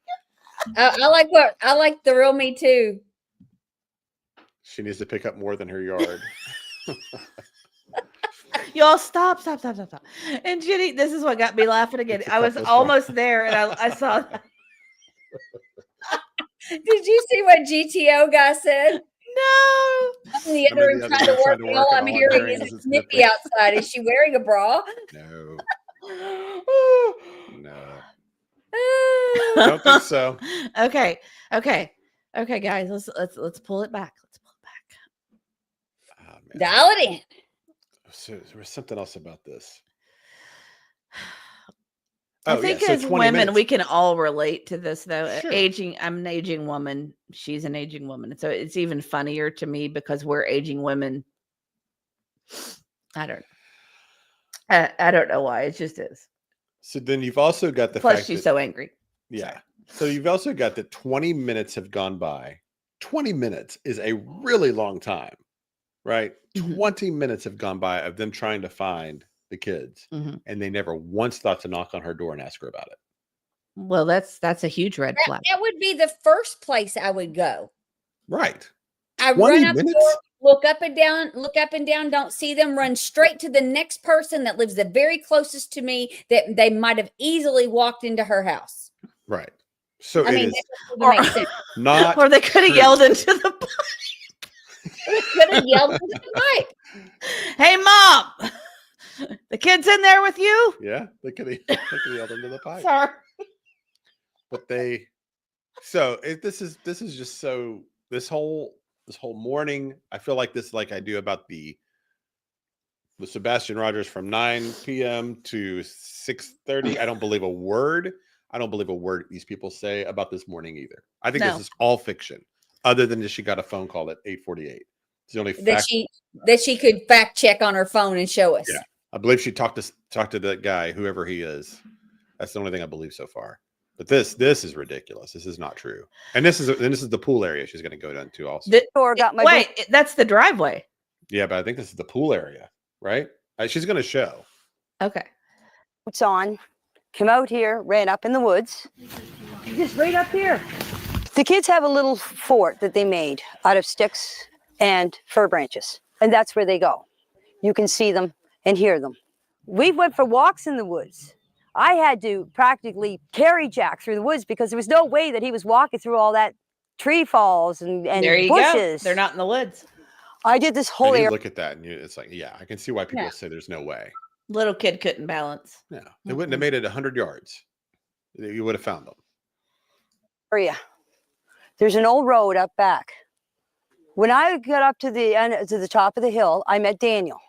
Speaker 4: I like the real me too.
Speaker 2: She needs to pick up more than her yard.
Speaker 8: Y'all stop. And Jenny, this is what got me laughing again. I was almost there and I saw that.
Speaker 4: Did you see what GTO guy said?
Speaker 8: No.
Speaker 4: I'm in the other room trying to work, and all I'm hearing is it's nippy outside. Is she wearing a bra?
Speaker 2: No. No. I don't think so.
Speaker 8: Okay, guys. Let's pull it back.
Speaker 4: Dial it in.
Speaker 2: So there was something else about this.
Speaker 8: I think as women, we can all relate to this, though.
Speaker 2: Sure.
Speaker 8: I'm an aging woman. She's an aging woman. So it's even funnier to me because we're aging women. I don't know why. It just is.
Speaker 2: So then you've also got the
Speaker 8: Plus
Speaker 2: fact
Speaker 8: she's
Speaker 2: that,
Speaker 8: so angry.
Speaker 2: Yeah.
Speaker 8: Sorry.
Speaker 2: So you've also got that 20 minutes have gone by. 20 minutes is a really long time, right? 20 minutes have gone by of them trying to find the kids, and they never once thought to knock on her door and ask her about it.
Speaker 8: Well, that's a huge red flag.
Speaker 4: That would be the first place I would go.
Speaker 2: Right.
Speaker 4: I run up the door, look up and down, don't see them, run straight to the next person that lives the very closest to me that they might have easily walked into her house.
Speaker 2: Right. So
Speaker 4: I mean, that doesn't make sense.
Speaker 2: Not
Speaker 8: or they could have yelled into the pipe.
Speaker 4: They could have yelled into the pipe.
Speaker 8: Hey, Mom. The kid's in there with you?
Speaker 2: Yeah, they could have yelled into the pipe.
Speaker 8: Sorry.
Speaker 2: But this is just so this whole morning, I feel like this like I do about the Sebastian Rogers from 9 p.m. to 6:30. I don't believe a word. I don't believe a word these people say about this morning either. I think this is all fiction, other than that she got a phone call at 8:48. It's the only fact
Speaker 4: that she could fact check on her phone and show us.
Speaker 2: Yeah. I believe she talked to that guy, whoever he is. That's the only thing I believe so far. But this is ridiculous. This is not true. And this is the pool area she's going to go down to also.
Speaker 8: That's the driveway.
Speaker 2: Yeah, but I think this is the pool area, right? She's going to show.
Speaker 8: Okay.
Speaker 13: It's on. Come out here, ran up in the woods.
Speaker 9: Just right up here.
Speaker 13: The kids have a little fort that they made out of sticks and fir branches. And that's where they go. You can see them and hear them. We went for walks in the woods. I had to practically carry Jack through the woods because there was no way that he was walking through all that tree falls and
Speaker 8: There you
Speaker 13: bushes.
Speaker 8: go. They're not in the woods.
Speaker 13: I did this whole
Speaker 2: And you
Speaker 13: area.
Speaker 2: look at that and it's like, yeah, I can see why people say there's no way.
Speaker 8: Little kid couldn't balance.
Speaker 2: Yeah, they wouldn't have made it 100 yards. You would have found them.
Speaker 13: There's an old road up back. When I got up to the end, to the top of the hill, I met Daniel.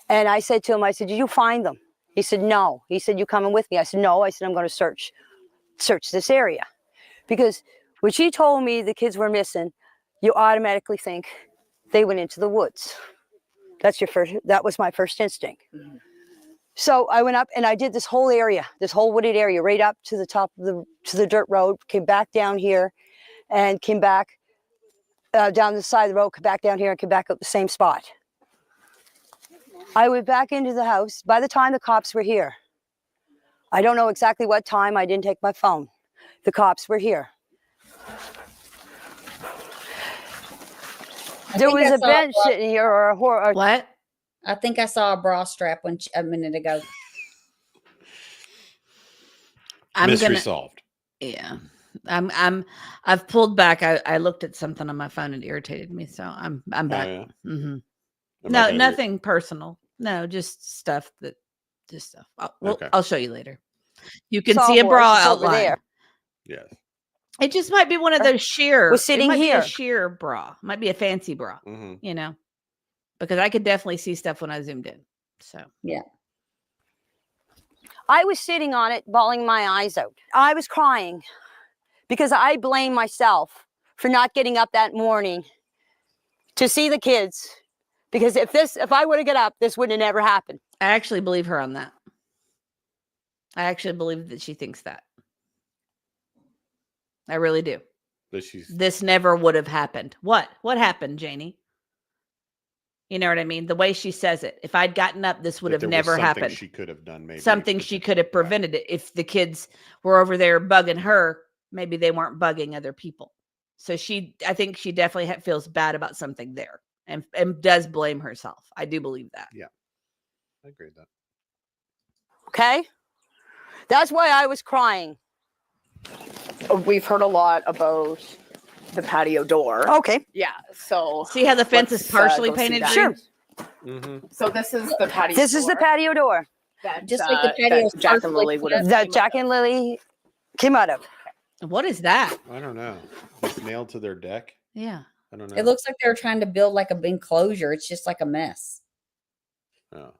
Speaker 13: And I said to him, I said, did you find them? He said, no. He said, you coming with me? I said, no. I said, I'm going to search this area. Because when she told me the kids were missing, you automatically think they went into the woods. That was my first instinct. Mm-hmm. So I went up and I did this whole area, this whole wooded area, right up to the top of the dirt road, came back down here and came back down the side of the road, came back down here and came back up the same spot. I went back into the house. By the time the cops were here, I don't know exactly what time, I didn't take my phone. The cops were here. There was a bench sitting here or a horse.
Speaker 8: What?
Speaker 4: I think I saw a bra strap a minute ago.
Speaker 2: Mystery solved.
Speaker 8: Yeah. I've pulled back. I looked at something on my phone and it irritated me. So I'm back.
Speaker 2: Oh, yeah.
Speaker 8: Mm-hmm. No, nothing personal. No, just stuff. I'll show you later. You can see a bra outline. There.
Speaker 2: Yes.
Speaker 8: It just might be one of those sheer.
Speaker 13: Was sitting
Speaker 8: it might
Speaker 13: here.
Speaker 8: Be a sheer bra. Might be a fancy bra.
Speaker 2: Mm-hmm.
Speaker 8: You know, because I could definitely see stuff when I zoomed in. So
Speaker 4: yeah.
Speaker 13: I was sitting on it, bawling my eyes out. I was crying because I blame myself for not getting up that morning to see the kids. Because if I would have got up, this would have never happened.
Speaker 8: I actually believe her on that. I actually believe that she thinks that. I really do. This never would have happened. What happened, Janie? You know what I mean? The way she says it. If I'd gotten up, this would have never happened.
Speaker 2: She could have done maybe.
Speaker 8: Something she could have prevented it. If the kids were over there bugging her, maybe they weren't bugging other people. So I think she definitely feels bad about something there and does blame herself. I do believe that.
Speaker 2: Yeah. I agree with that.
Speaker 13: Okay? That's why I was crying.
Speaker 12: We've heard a lot about the patio door.
Speaker 13: Okay.
Speaker 12: Yeah. So
Speaker 8: see how the fence is partially painted?
Speaker 13: Sure.
Speaker 2: Mm-hmm.
Speaker 12: So this is the patio.
Speaker 13: This is the patio door.
Speaker 12: That,
Speaker 4: just like the patio
Speaker 12: that Jack and Lilly would have.
Speaker 13: That Jack and Lilly came out of.
Speaker 8: What is that?
Speaker 2: I don't know. It's nailed to their deck.
Speaker 8: Yeah.
Speaker 2: I don't know.
Speaker 4: It looks like they're trying to build like an enclosure. It's just like a mess.
Speaker 2: Oh.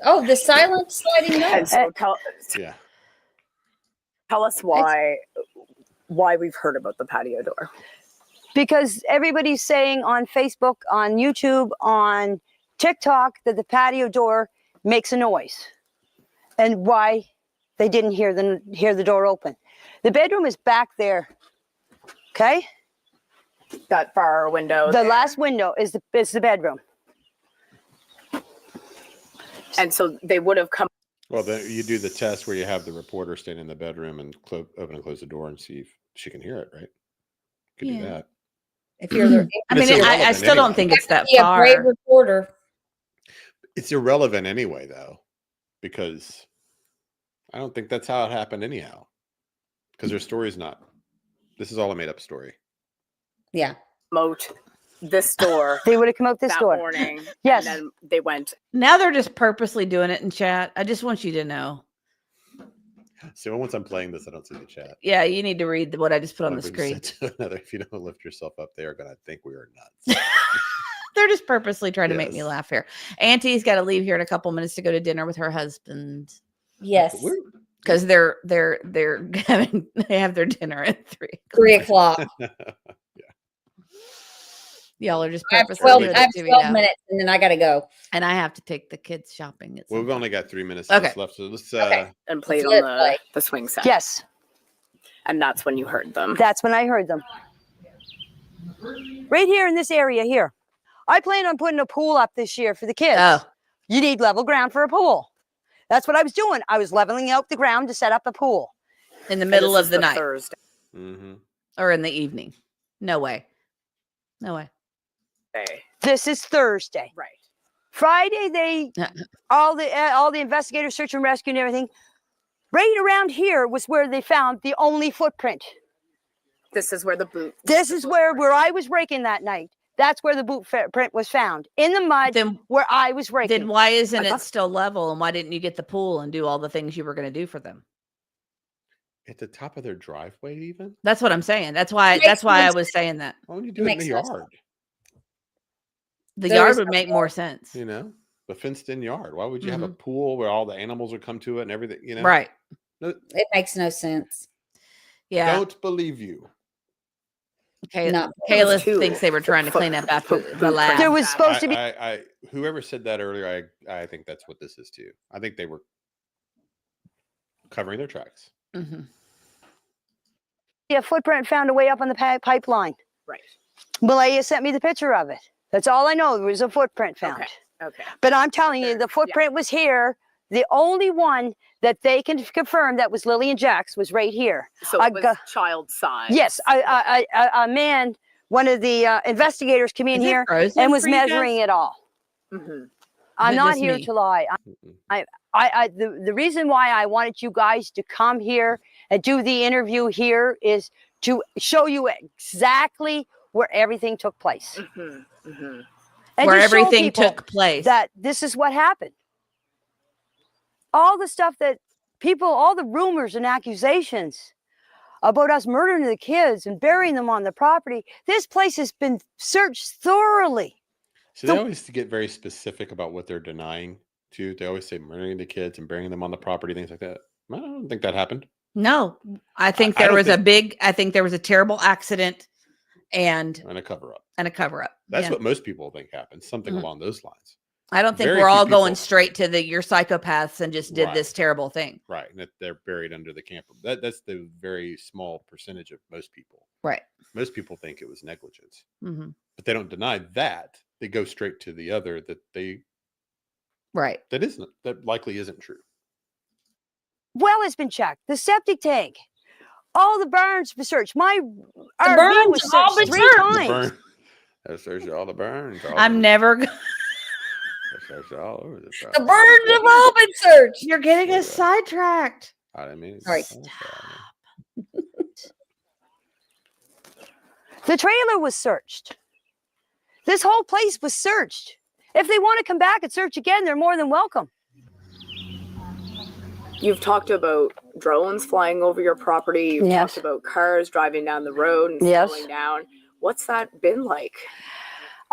Speaker 4: Oh, the silent sliding door.
Speaker 12: So
Speaker 2: Yeah.
Speaker 12: Tell us why we've heard about the patio door.
Speaker 13: Because everybody's saying on Facebook, on YouTube, on TikTok that the patio door makes a noise. And why they didn't hear the door open. The bedroom is back there. Okay?
Speaker 12: That far window.
Speaker 13: The last window is the bedroom.
Speaker 12: And so they would have come.
Speaker 2: Well, then you do the test where you have the reporter stand in the bedroom and open and close the door and see if she can hear it, right? You can do that.
Speaker 4: If you're there,
Speaker 8: I mean, I still don't think it's that
Speaker 4: yeah,
Speaker 8: far.
Speaker 4: brave reporter.
Speaker 2: It's irrelevant anyway, though, because I don't think that's how it happened anyhow. Because their story's not. This is all a made-up story.
Speaker 4: Yeah.
Speaker 12: Promote this door.
Speaker 13: They would have come out this
Speaker 12: that
Speaker 13: door.
Speaker 12: morning.
Speaker 13: Yes.
Speaker 12: And then they went.
Speaker 8: Now they're just purposely doing it in chat. I just want you to know.
Speaker 2: So once I'm playing this, I don't see the chat.
Speaker 8: Yeah, you need to read what I just put on the screen.
Speaker 2: If you don't lift yourself up, they are going to think we are nuts.
Speaker 8: They're just purposely trying to make me laugh here. Auntie's got to leave here in a couple minutes to go to dinner with her husband.
Speaker 4: Yes.
Speaker 8: Because they have their dinner at
Speaker 4: 3 o'clock.
Speaker 8: Y'all are just
Speaker 4: I have
Speaker 8: purposely
Speaker 4: 12 minutes and then I got to go.
Speaker 8: And I have to take the kids shopping.
Speaker 2: Well, we've only got 3 minutes
Speaker 8: Okay.
Speaker 2: left. So let's
Speaker 12: and played on the swing set.
Speaker 13: Yes.
Speaker 12: And that's when you heard them.
Speaker 13: That's when I heard them. Right here in this area here. I plan on putting a pool up this year for the kids.
Speaker 8: Oh.
Speaker 13: You need level ground for a pool. That's what I was doing. I was leveling out the ground to set up a pool.
Speaker 8: In the middle of the night.
Speaker 12: Thursday.
Speaker 2: Mm-hmm.
Speaker 8: or in the evening. No way. No way.
Speaker 13: This is Thursday.
Speaker 12: Right.
Speaker 13: Friday, they all the investigators, search and rescue and everything. Right around here was where they found the only footprint.
Speaker 12: This is where the boot.
Speaker 13: This is where I was raking that night. That's where the boot print was found, in the mud where I was raking.
Speaker 8: Then why isn't it still level? And why didn't you get the pool and do all the things you were going to do for them?
Speaker 2: At the top of their driveway, even?
Speaker 8: That's what I'm saying. That's why I was saying that.
Speaker 2: Why don't you do it in the yard?
Speaker 8: The yard would make more sense.
Speaker 2: You know, the fenced-in yard. Why would you have a pool where all the animals would come to it and everything? You know,
Speaker 8: right?
Speaker 2: No,
Speaker 4: it makes no sense.
Speaker 8: Yeah.
Speaker 2: Don't believe you.
Speaker 8: Kayla thinks they were trying to clean up after the lab.
Speaker 13: There was supposed to be.
Speaker 2: Whoever said that earlier, I think that's what this is too. I think they were covering their tracks.
Speaker 8: Mm-hmm.
Speaker 13: A footprint found a way up on the pipeline.
Speaker 12: Right.
Speaker 13: Malaya sent me the picture of it. That's all I know. There was a footprint found.
Speaker 12: Okay.
Speaker 13: But I'm telling you, the footprint was here. The only one that they can confirm that was Lilly and Jack's was right here.
Speaker 12: So it was child size.
Speaker 13: Yes, a man, one of the investigators came in here and was measuring it all.
Speaker 12: Mm-hmm.
Speaker 13: I'm not here to lie. The reason why I wanted you guys to come here and do the interview here is to show you exactly where everything took place.
Speaker 12: Mm-hmm. Mm-hmm.
Speaker 13: And
Speaker 8: where
Speaker 13: to show
Speaker 8: everything
Speaker 13: people
Speaker 8: took place.
Speaker 13: That this is what happened. All the stuff that people, all the rumors and accusations about us murdering the kids and burying them on the property. This place has been searched thoroughly.
Speaker 2: So they always get very specific about what they're denying too. They always say murdering the kids and burying them on the property, things like that. I don't think that happened.
Speaker 8: No, I think there was I think there was a terrible accident and
Speaker 2: a cover up. That's what most people think happened. Something along those lines.
Speaker 8: I don't think we're all going straight to you're psychopaths and just did this terrible thing.
Speaker 2: Right. And that they're buried under the camper. That's the very small percentage of most people.
Speaker 8: Right.
Speaker 2: Most people think it was negligence.
Speaker 8: Mm-hmm.
Speaker 2: But they don't deny that. They go straight to the other that they.
Speaker 8: Right.
Speaker 2: That likely isn't true.
Speaker 13: Well, has been checked. The septic tank. All the barns were searched. My RV was searched 3 times.
Speaker 2: I searched all the barns.
Speaker 8: I'm never.
Speaker 4: The birds have all been searched.
Speaker 8: You're getting us sidetracked.
Speaker 2: I didn't mean.
Speaker 4: Right.
Speaker 13: The trailer was searched. This whole place was searched. If they want to come back and search again, they're more than welcome.
Speaker 12: You've talked about drones flying over your property. You've talked about cars driving down the road and slowing down. What's that been like?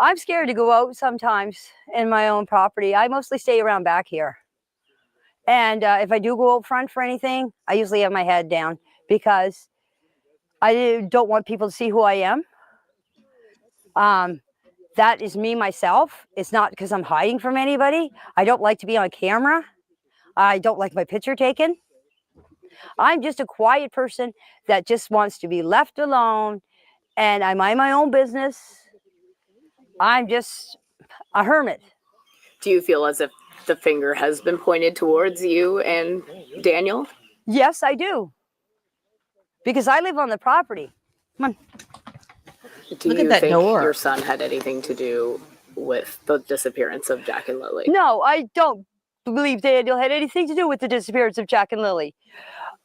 Speaker 13: I'm scared to go out sometimes in my own property. I mostly stay around back here. And if I do go out front for anything, I usually have my head down because I don't want people to see who I am. That is me myself. It's not because I'm hiding from anybody. I don't like to be on camera. I don't like my picture taken. I'm just a quiet person that just wants to be left alone, and I mind my own business. I'm just a hermit.
Speaker 12: Do you feel as if the finger has been pointed towards you and Daniel?
Speaker 13: Yes, I do. Because I live on the property. Come on.
Speaker 12: Do you think your son had anything to do with the disappearance of Jack and Lilly?
Speaker 13: No, I don't believe Daniel had anything to do with the disappearance of Jack and Lilly.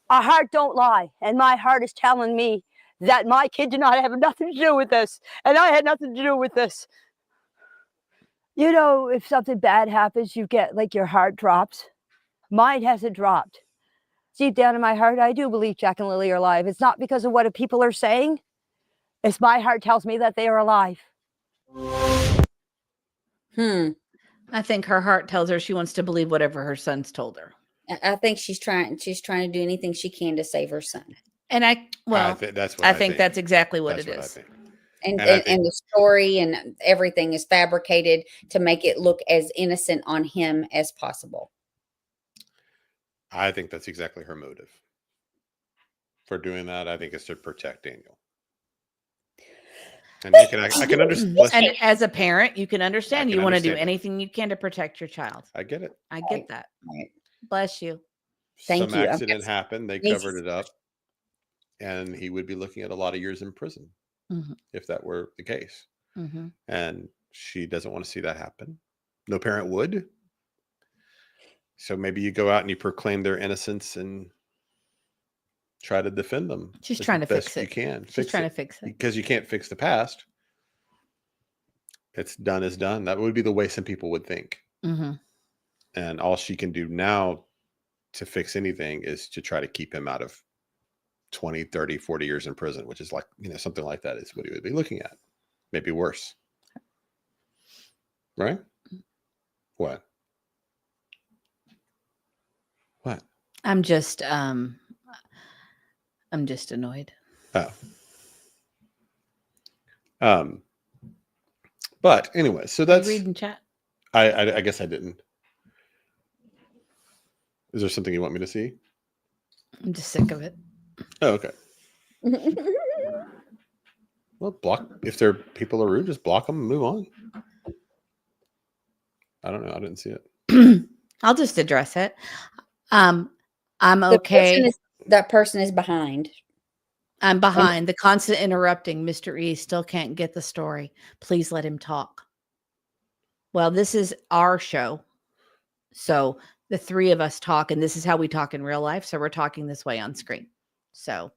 Speaker 13: Our heart don't lie, and my heart is telling me that my kid did not have nothing to do with this, and I had nothing to do with this. You know, if something bad happens, you get like your heart drops. Mine hasn't dropped. Deep down in my heart, I do believe Jack and Lilly are alive. It's not because of what people are saying. It's my heart tells me that they are alive.
Speaker 8: I think her heart tells her she wants to believe whatever her son's told her.
Speaker 4: I think she's trying to do anything she can to save her son.
Speaker 8: And I think that's exactly what it is.
Speaker 4: And the story and everything is fabricated to make it look as innocent on him as possible.
Speaker 2: I think that's exactly her motive for doing that. I think it's to protect Daniel. And I can understand.
Speaker 8: And as a parent, you can understand. You want to do
Speaker 2: understand.
Speaker 8: anything you can to protect your child.
Speaker 2: I get it.
Speaker 8: I get that.
Speaker 4: Right.
Speaker 8: Bless you.
Speaker 4: Thank
Speaker 2: Some
Speaker 4: you.
Speaker 2: accident happened. They covered it up. and he would be looking at a lot of years in prison if that were the case. And she doesn't want to see that happen. No parent would. So maybe you go out and you proclaim their innocence and try to defend them.
Speaker 8: She's
Speaker 2: as
Speaker 8: trying to
Speaker 2: best
Speaker 8: fix it.
Speaker 2: You can.
Speaker 8: She's trying to fix it.
Speaker 2: Because you can't fix the past. It's done is done. That would be the way some people would think. And all she can do now to fix anything is to try to keep him out of 20, 30, 40 years in prison, which is like, something like that is what he would be looking at. Maybe worse. Right? What?
Speaker 8: I'm just annoyed.
Speaker 2: But anyway, so that's
Speaker 8: reading chat.
Speaker 2: I guess I didn't. Is there something you want me to see?
Speaker 8: I'm just sick of it.
Speaker 2: Oh, okay. Well, block if people are rude, just block them and move on. I don't know. I didn't see it.
Speaker 8: I'll just address it. I'm okay.
Speaker 4: That person is behind.
Speaker 8: I'm behind. The constant interrupting. Mr. E still can't get the story. Please let him talk. Well, this is our show. So the three of us talk, and this is how we talk in real life. So we're talking this way on screen. So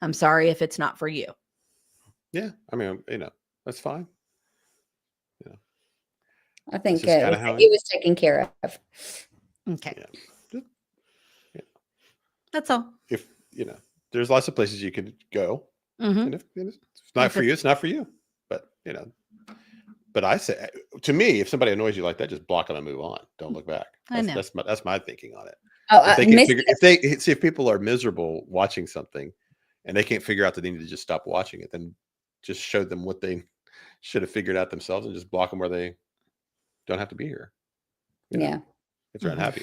Speaker 8: I'm sorry if it's not for you.
Speaker 2: Yeah. I mean, that's fine.
Speaker 4: I think it was taken care of.
Speaker 8: Okay. Yeah. That's all.
Speaker 2: If, there's lots of places you could go. And if it's not for you, it's not for you. But, but I say, to me, if somebody annoys you like that, just block them and move on. Don't look back.
Speaker 8: I know.
Speaker 2: That's my thinking on it.
Speaker 4: If
Speaker 2: people are miserable watching something and they can't figure out that they need to just stop watching it, then just show them what they should have figured out themselves and just block them where they don't have to be here. If they're unhappy.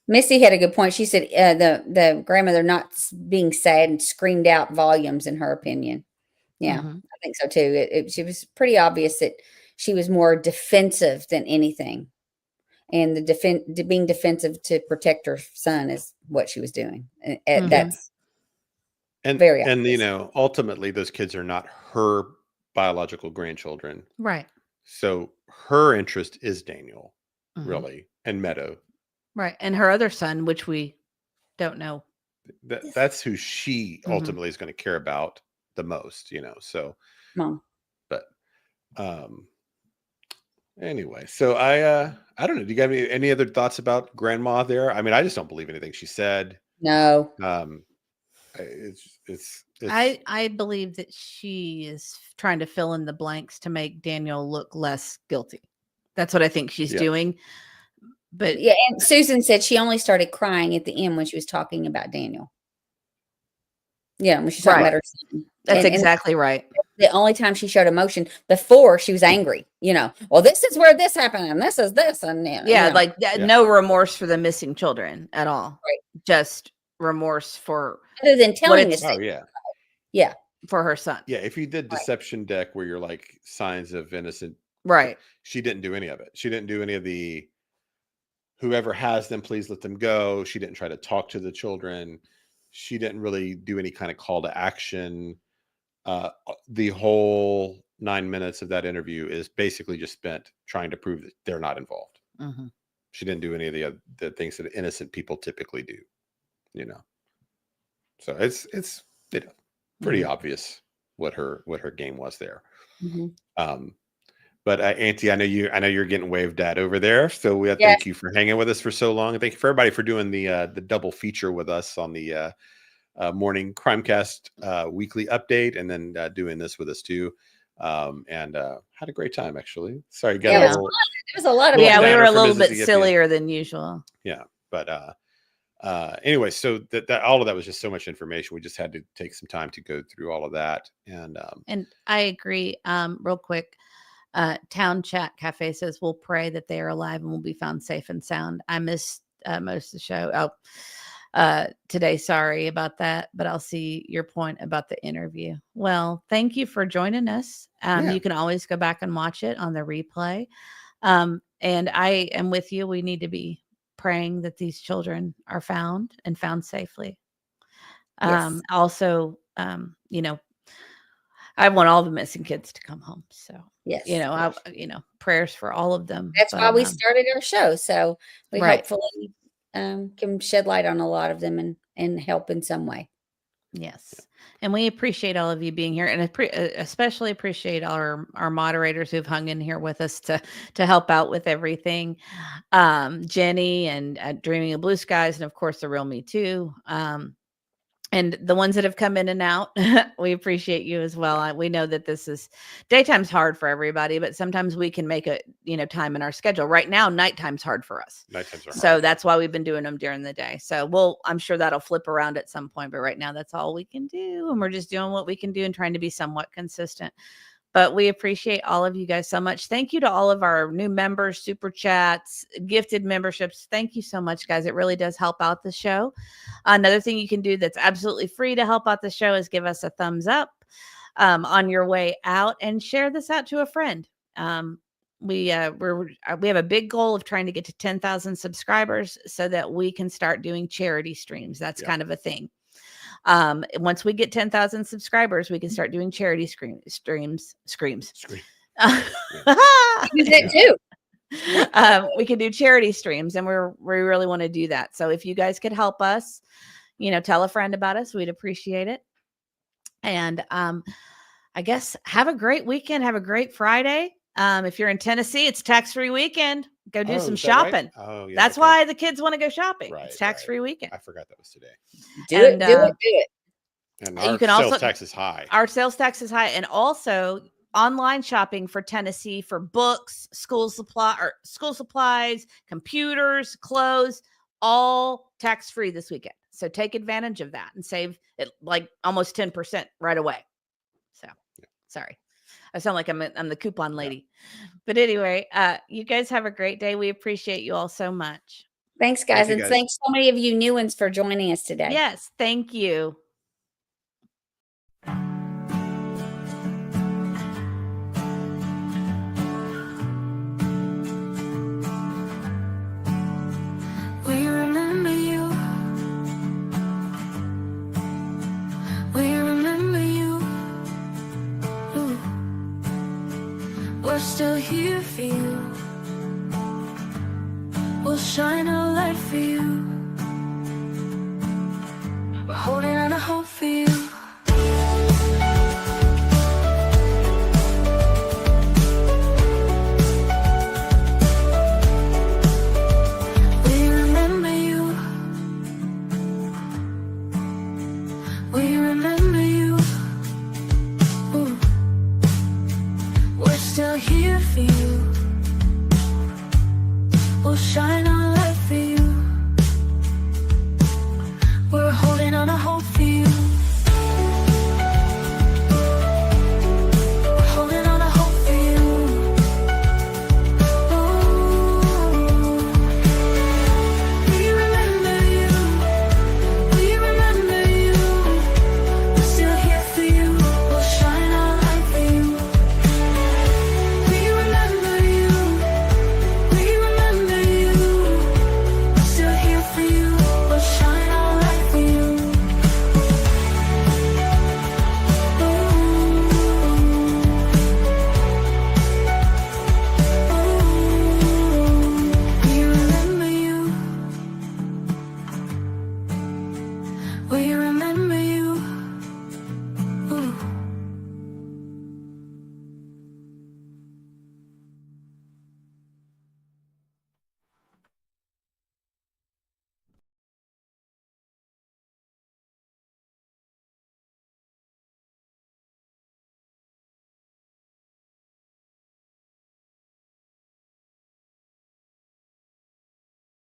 Speaker 4: Missy had a good point. She said the grandmother not being sad and screamed out volumes in her opinion. Yeah, I think so too. She was pretty obvious that she was more defensive than anything. And being defensive to protect her son is what she was doing. That's very obvious.
Speaker 2: And, ultimately those kids are not her biological grandchildren.
Speaker 8: Right.
Speaker 2: So her interest is Daniel, really, and Meadow.
Speaker 8: Right. And her other son, which we don't know.
Speaker 2: That's who she ultimately is going to care about the most, so.
Speaker 4: Mom.
Speaker 2: But anyway, so I don't know. Do you have any other thoughts about grandma there? I mean, I just don't believe anything she said.
Speaker 4: No.
Speaker 8: I believe that she is trying to fill in the blanks to make Daniel look less guilty. That's what I think she's doing. But
Speaker 4: yeah, and Susan said she only started crying at the end when she was talking about Daniel. Yeah, when she's talking about her son.
Speaker 8: That's exactly right.
Speaker 4: The only time she showed emotion before she was angry, well, this is where this happened and this is this. And
Speaker 8: no remorse for the missing children at all.
Speaker 4: Right.
Speaker 8: Just remorse for
Speaker 4: other than telling this.
Speaker 2: Oh, yeah.
Speaker 4: Yeah.
Speaker 8: For her son.
Speaker 2: Yeah. If you did deception deck where you're like signs of innocent.
Speaker 8: Right.
Speaker 2: She didn't do any of it. She didn't do any of the whoever has them, please let them go. She didn't try to talk to the children. She didn't really do any kind of call to action. The whole 9 minutes of that interview is basically just spent trying to prove that they're not involved. She didn't do any of the things that innocent people typically do, So it's pretty obvious what her game was there. But Auntie, I know you're getting waved at over there. So we thank you for hanging with us for so long. And thank you for everybody for doing the double feature with us on the morning Crimecast weekly update, and then doing this with us too. And had a great time actually. Sorry,
Speaker 4: it was a lot of
Speaker 8: we were a little bit sillier than usual.
Speaker 2: Yeah, but anyway, so that all of that was just so much information. We just had to take some time to go through all of that. And
Speaker 8: I agree. Real quick. Town Chat Cafe says we'll pray that they are alive and will be found safe and sound. I missed most of the show today. Sorry about that, but I'll see your point about the interview. Well, thank you for joining us. You can always go back and watch it on the replay. And I am with you. We need to be praying that these children are found and found safely.
Speaker 4: Yes.
Speaker 8: Also, you know, I want all the missing kids to come home. So,
Speaker 4: Yes.
Speaker 8: you know, prayers for all of them.
Speaker 4: That's why
Speaker 8: But,
Speaker 4: we started our show. So we
Speaker 8: Right.
Speaker 4: hopefully can shed light on a lot of them and help in some way.
Speaker 8: Yes. And we appreciate all of you being here, and especially appreciate our moderators who've hung in here with us to help out with everything. Jenny and Dreaming of Blue Skies, and of course the Real Me Too. And the ones that have come in and out, we appreciate you as well. We know that daytime's hard for everybody, but sometimes we can make time in our schedule. Right now, nighttime's hard for us.
Speaker 2: Nighttimes are
Speaker 8: So
Speaker 2: hard.
Speaker 8: that's why we've been doing them during the day. So I'm sure that'll flip around at some point, but right now that's all we can do. And we're just doing what we can do and trying to be somewhat consistent. But we appreciate all of you guys so much. Thank you to all of our new members, super chats, gifted memberships. Thank you so much, guys. It really does help out the show. Another thing you can do that's absolutely free to help out the show is give us a thumbs up on your way out and share this out to a friend. We have a big goal of trying to get to 10,000 subscribers so that we can start doing charity streams. That's kind of a thing. Once we get 10,000 subscribers, we can start doing charity screams.
Speaker 4: You did too.
Speaker 8: We can do charity streams, and we really want to do that. So if you guys could help us, tell a friend about us, we'd appreciate it. And I guess have a great weekend. Have a great Friday. If you're in Tennessee, it's tax-free weekend. Go do some shopping.
Speaker 2: Right? Oh, yeah.
Speaker 8: That's why the kids want to go shopping.
Speaker 2: Right,
Speaker 8: it's tax-free weekend.
Speaker 2: I forgot that was today.
Speaker 4: Do it.
Speaker 2: And
Speaker 8: You
Speaker 2: our
Speaker 8: can
Speaker 2: sales
Speaker 8: also-
Speaker 2: tax is high.
Speaker 8: Our sales tax is high, and also online shopping for Tennessee for books, school supplies, computers, clothes, all tax-free this weekend. So take advantage of that and save it like almost 10% right away. So sorry. I sound like I'm the coupon lady. But anyway, you guys have a great day. We appreciate you all so much.
Speaker 4: Thanks, guys.
Speaker 2: Thank you,
Speaker 4: And
Speaker 2: guys.
Speaker 4: thanks so many of you new ones for joining us today.
Speaker 8: Yes, thank you.
Speaker 1: We remember you. We remember you. Ooh. We're still here for you. We'll shine a light for you. We're holding on to hope for you. We remember you. We remember you. Ooh. We're still here for you. We'll shine our light.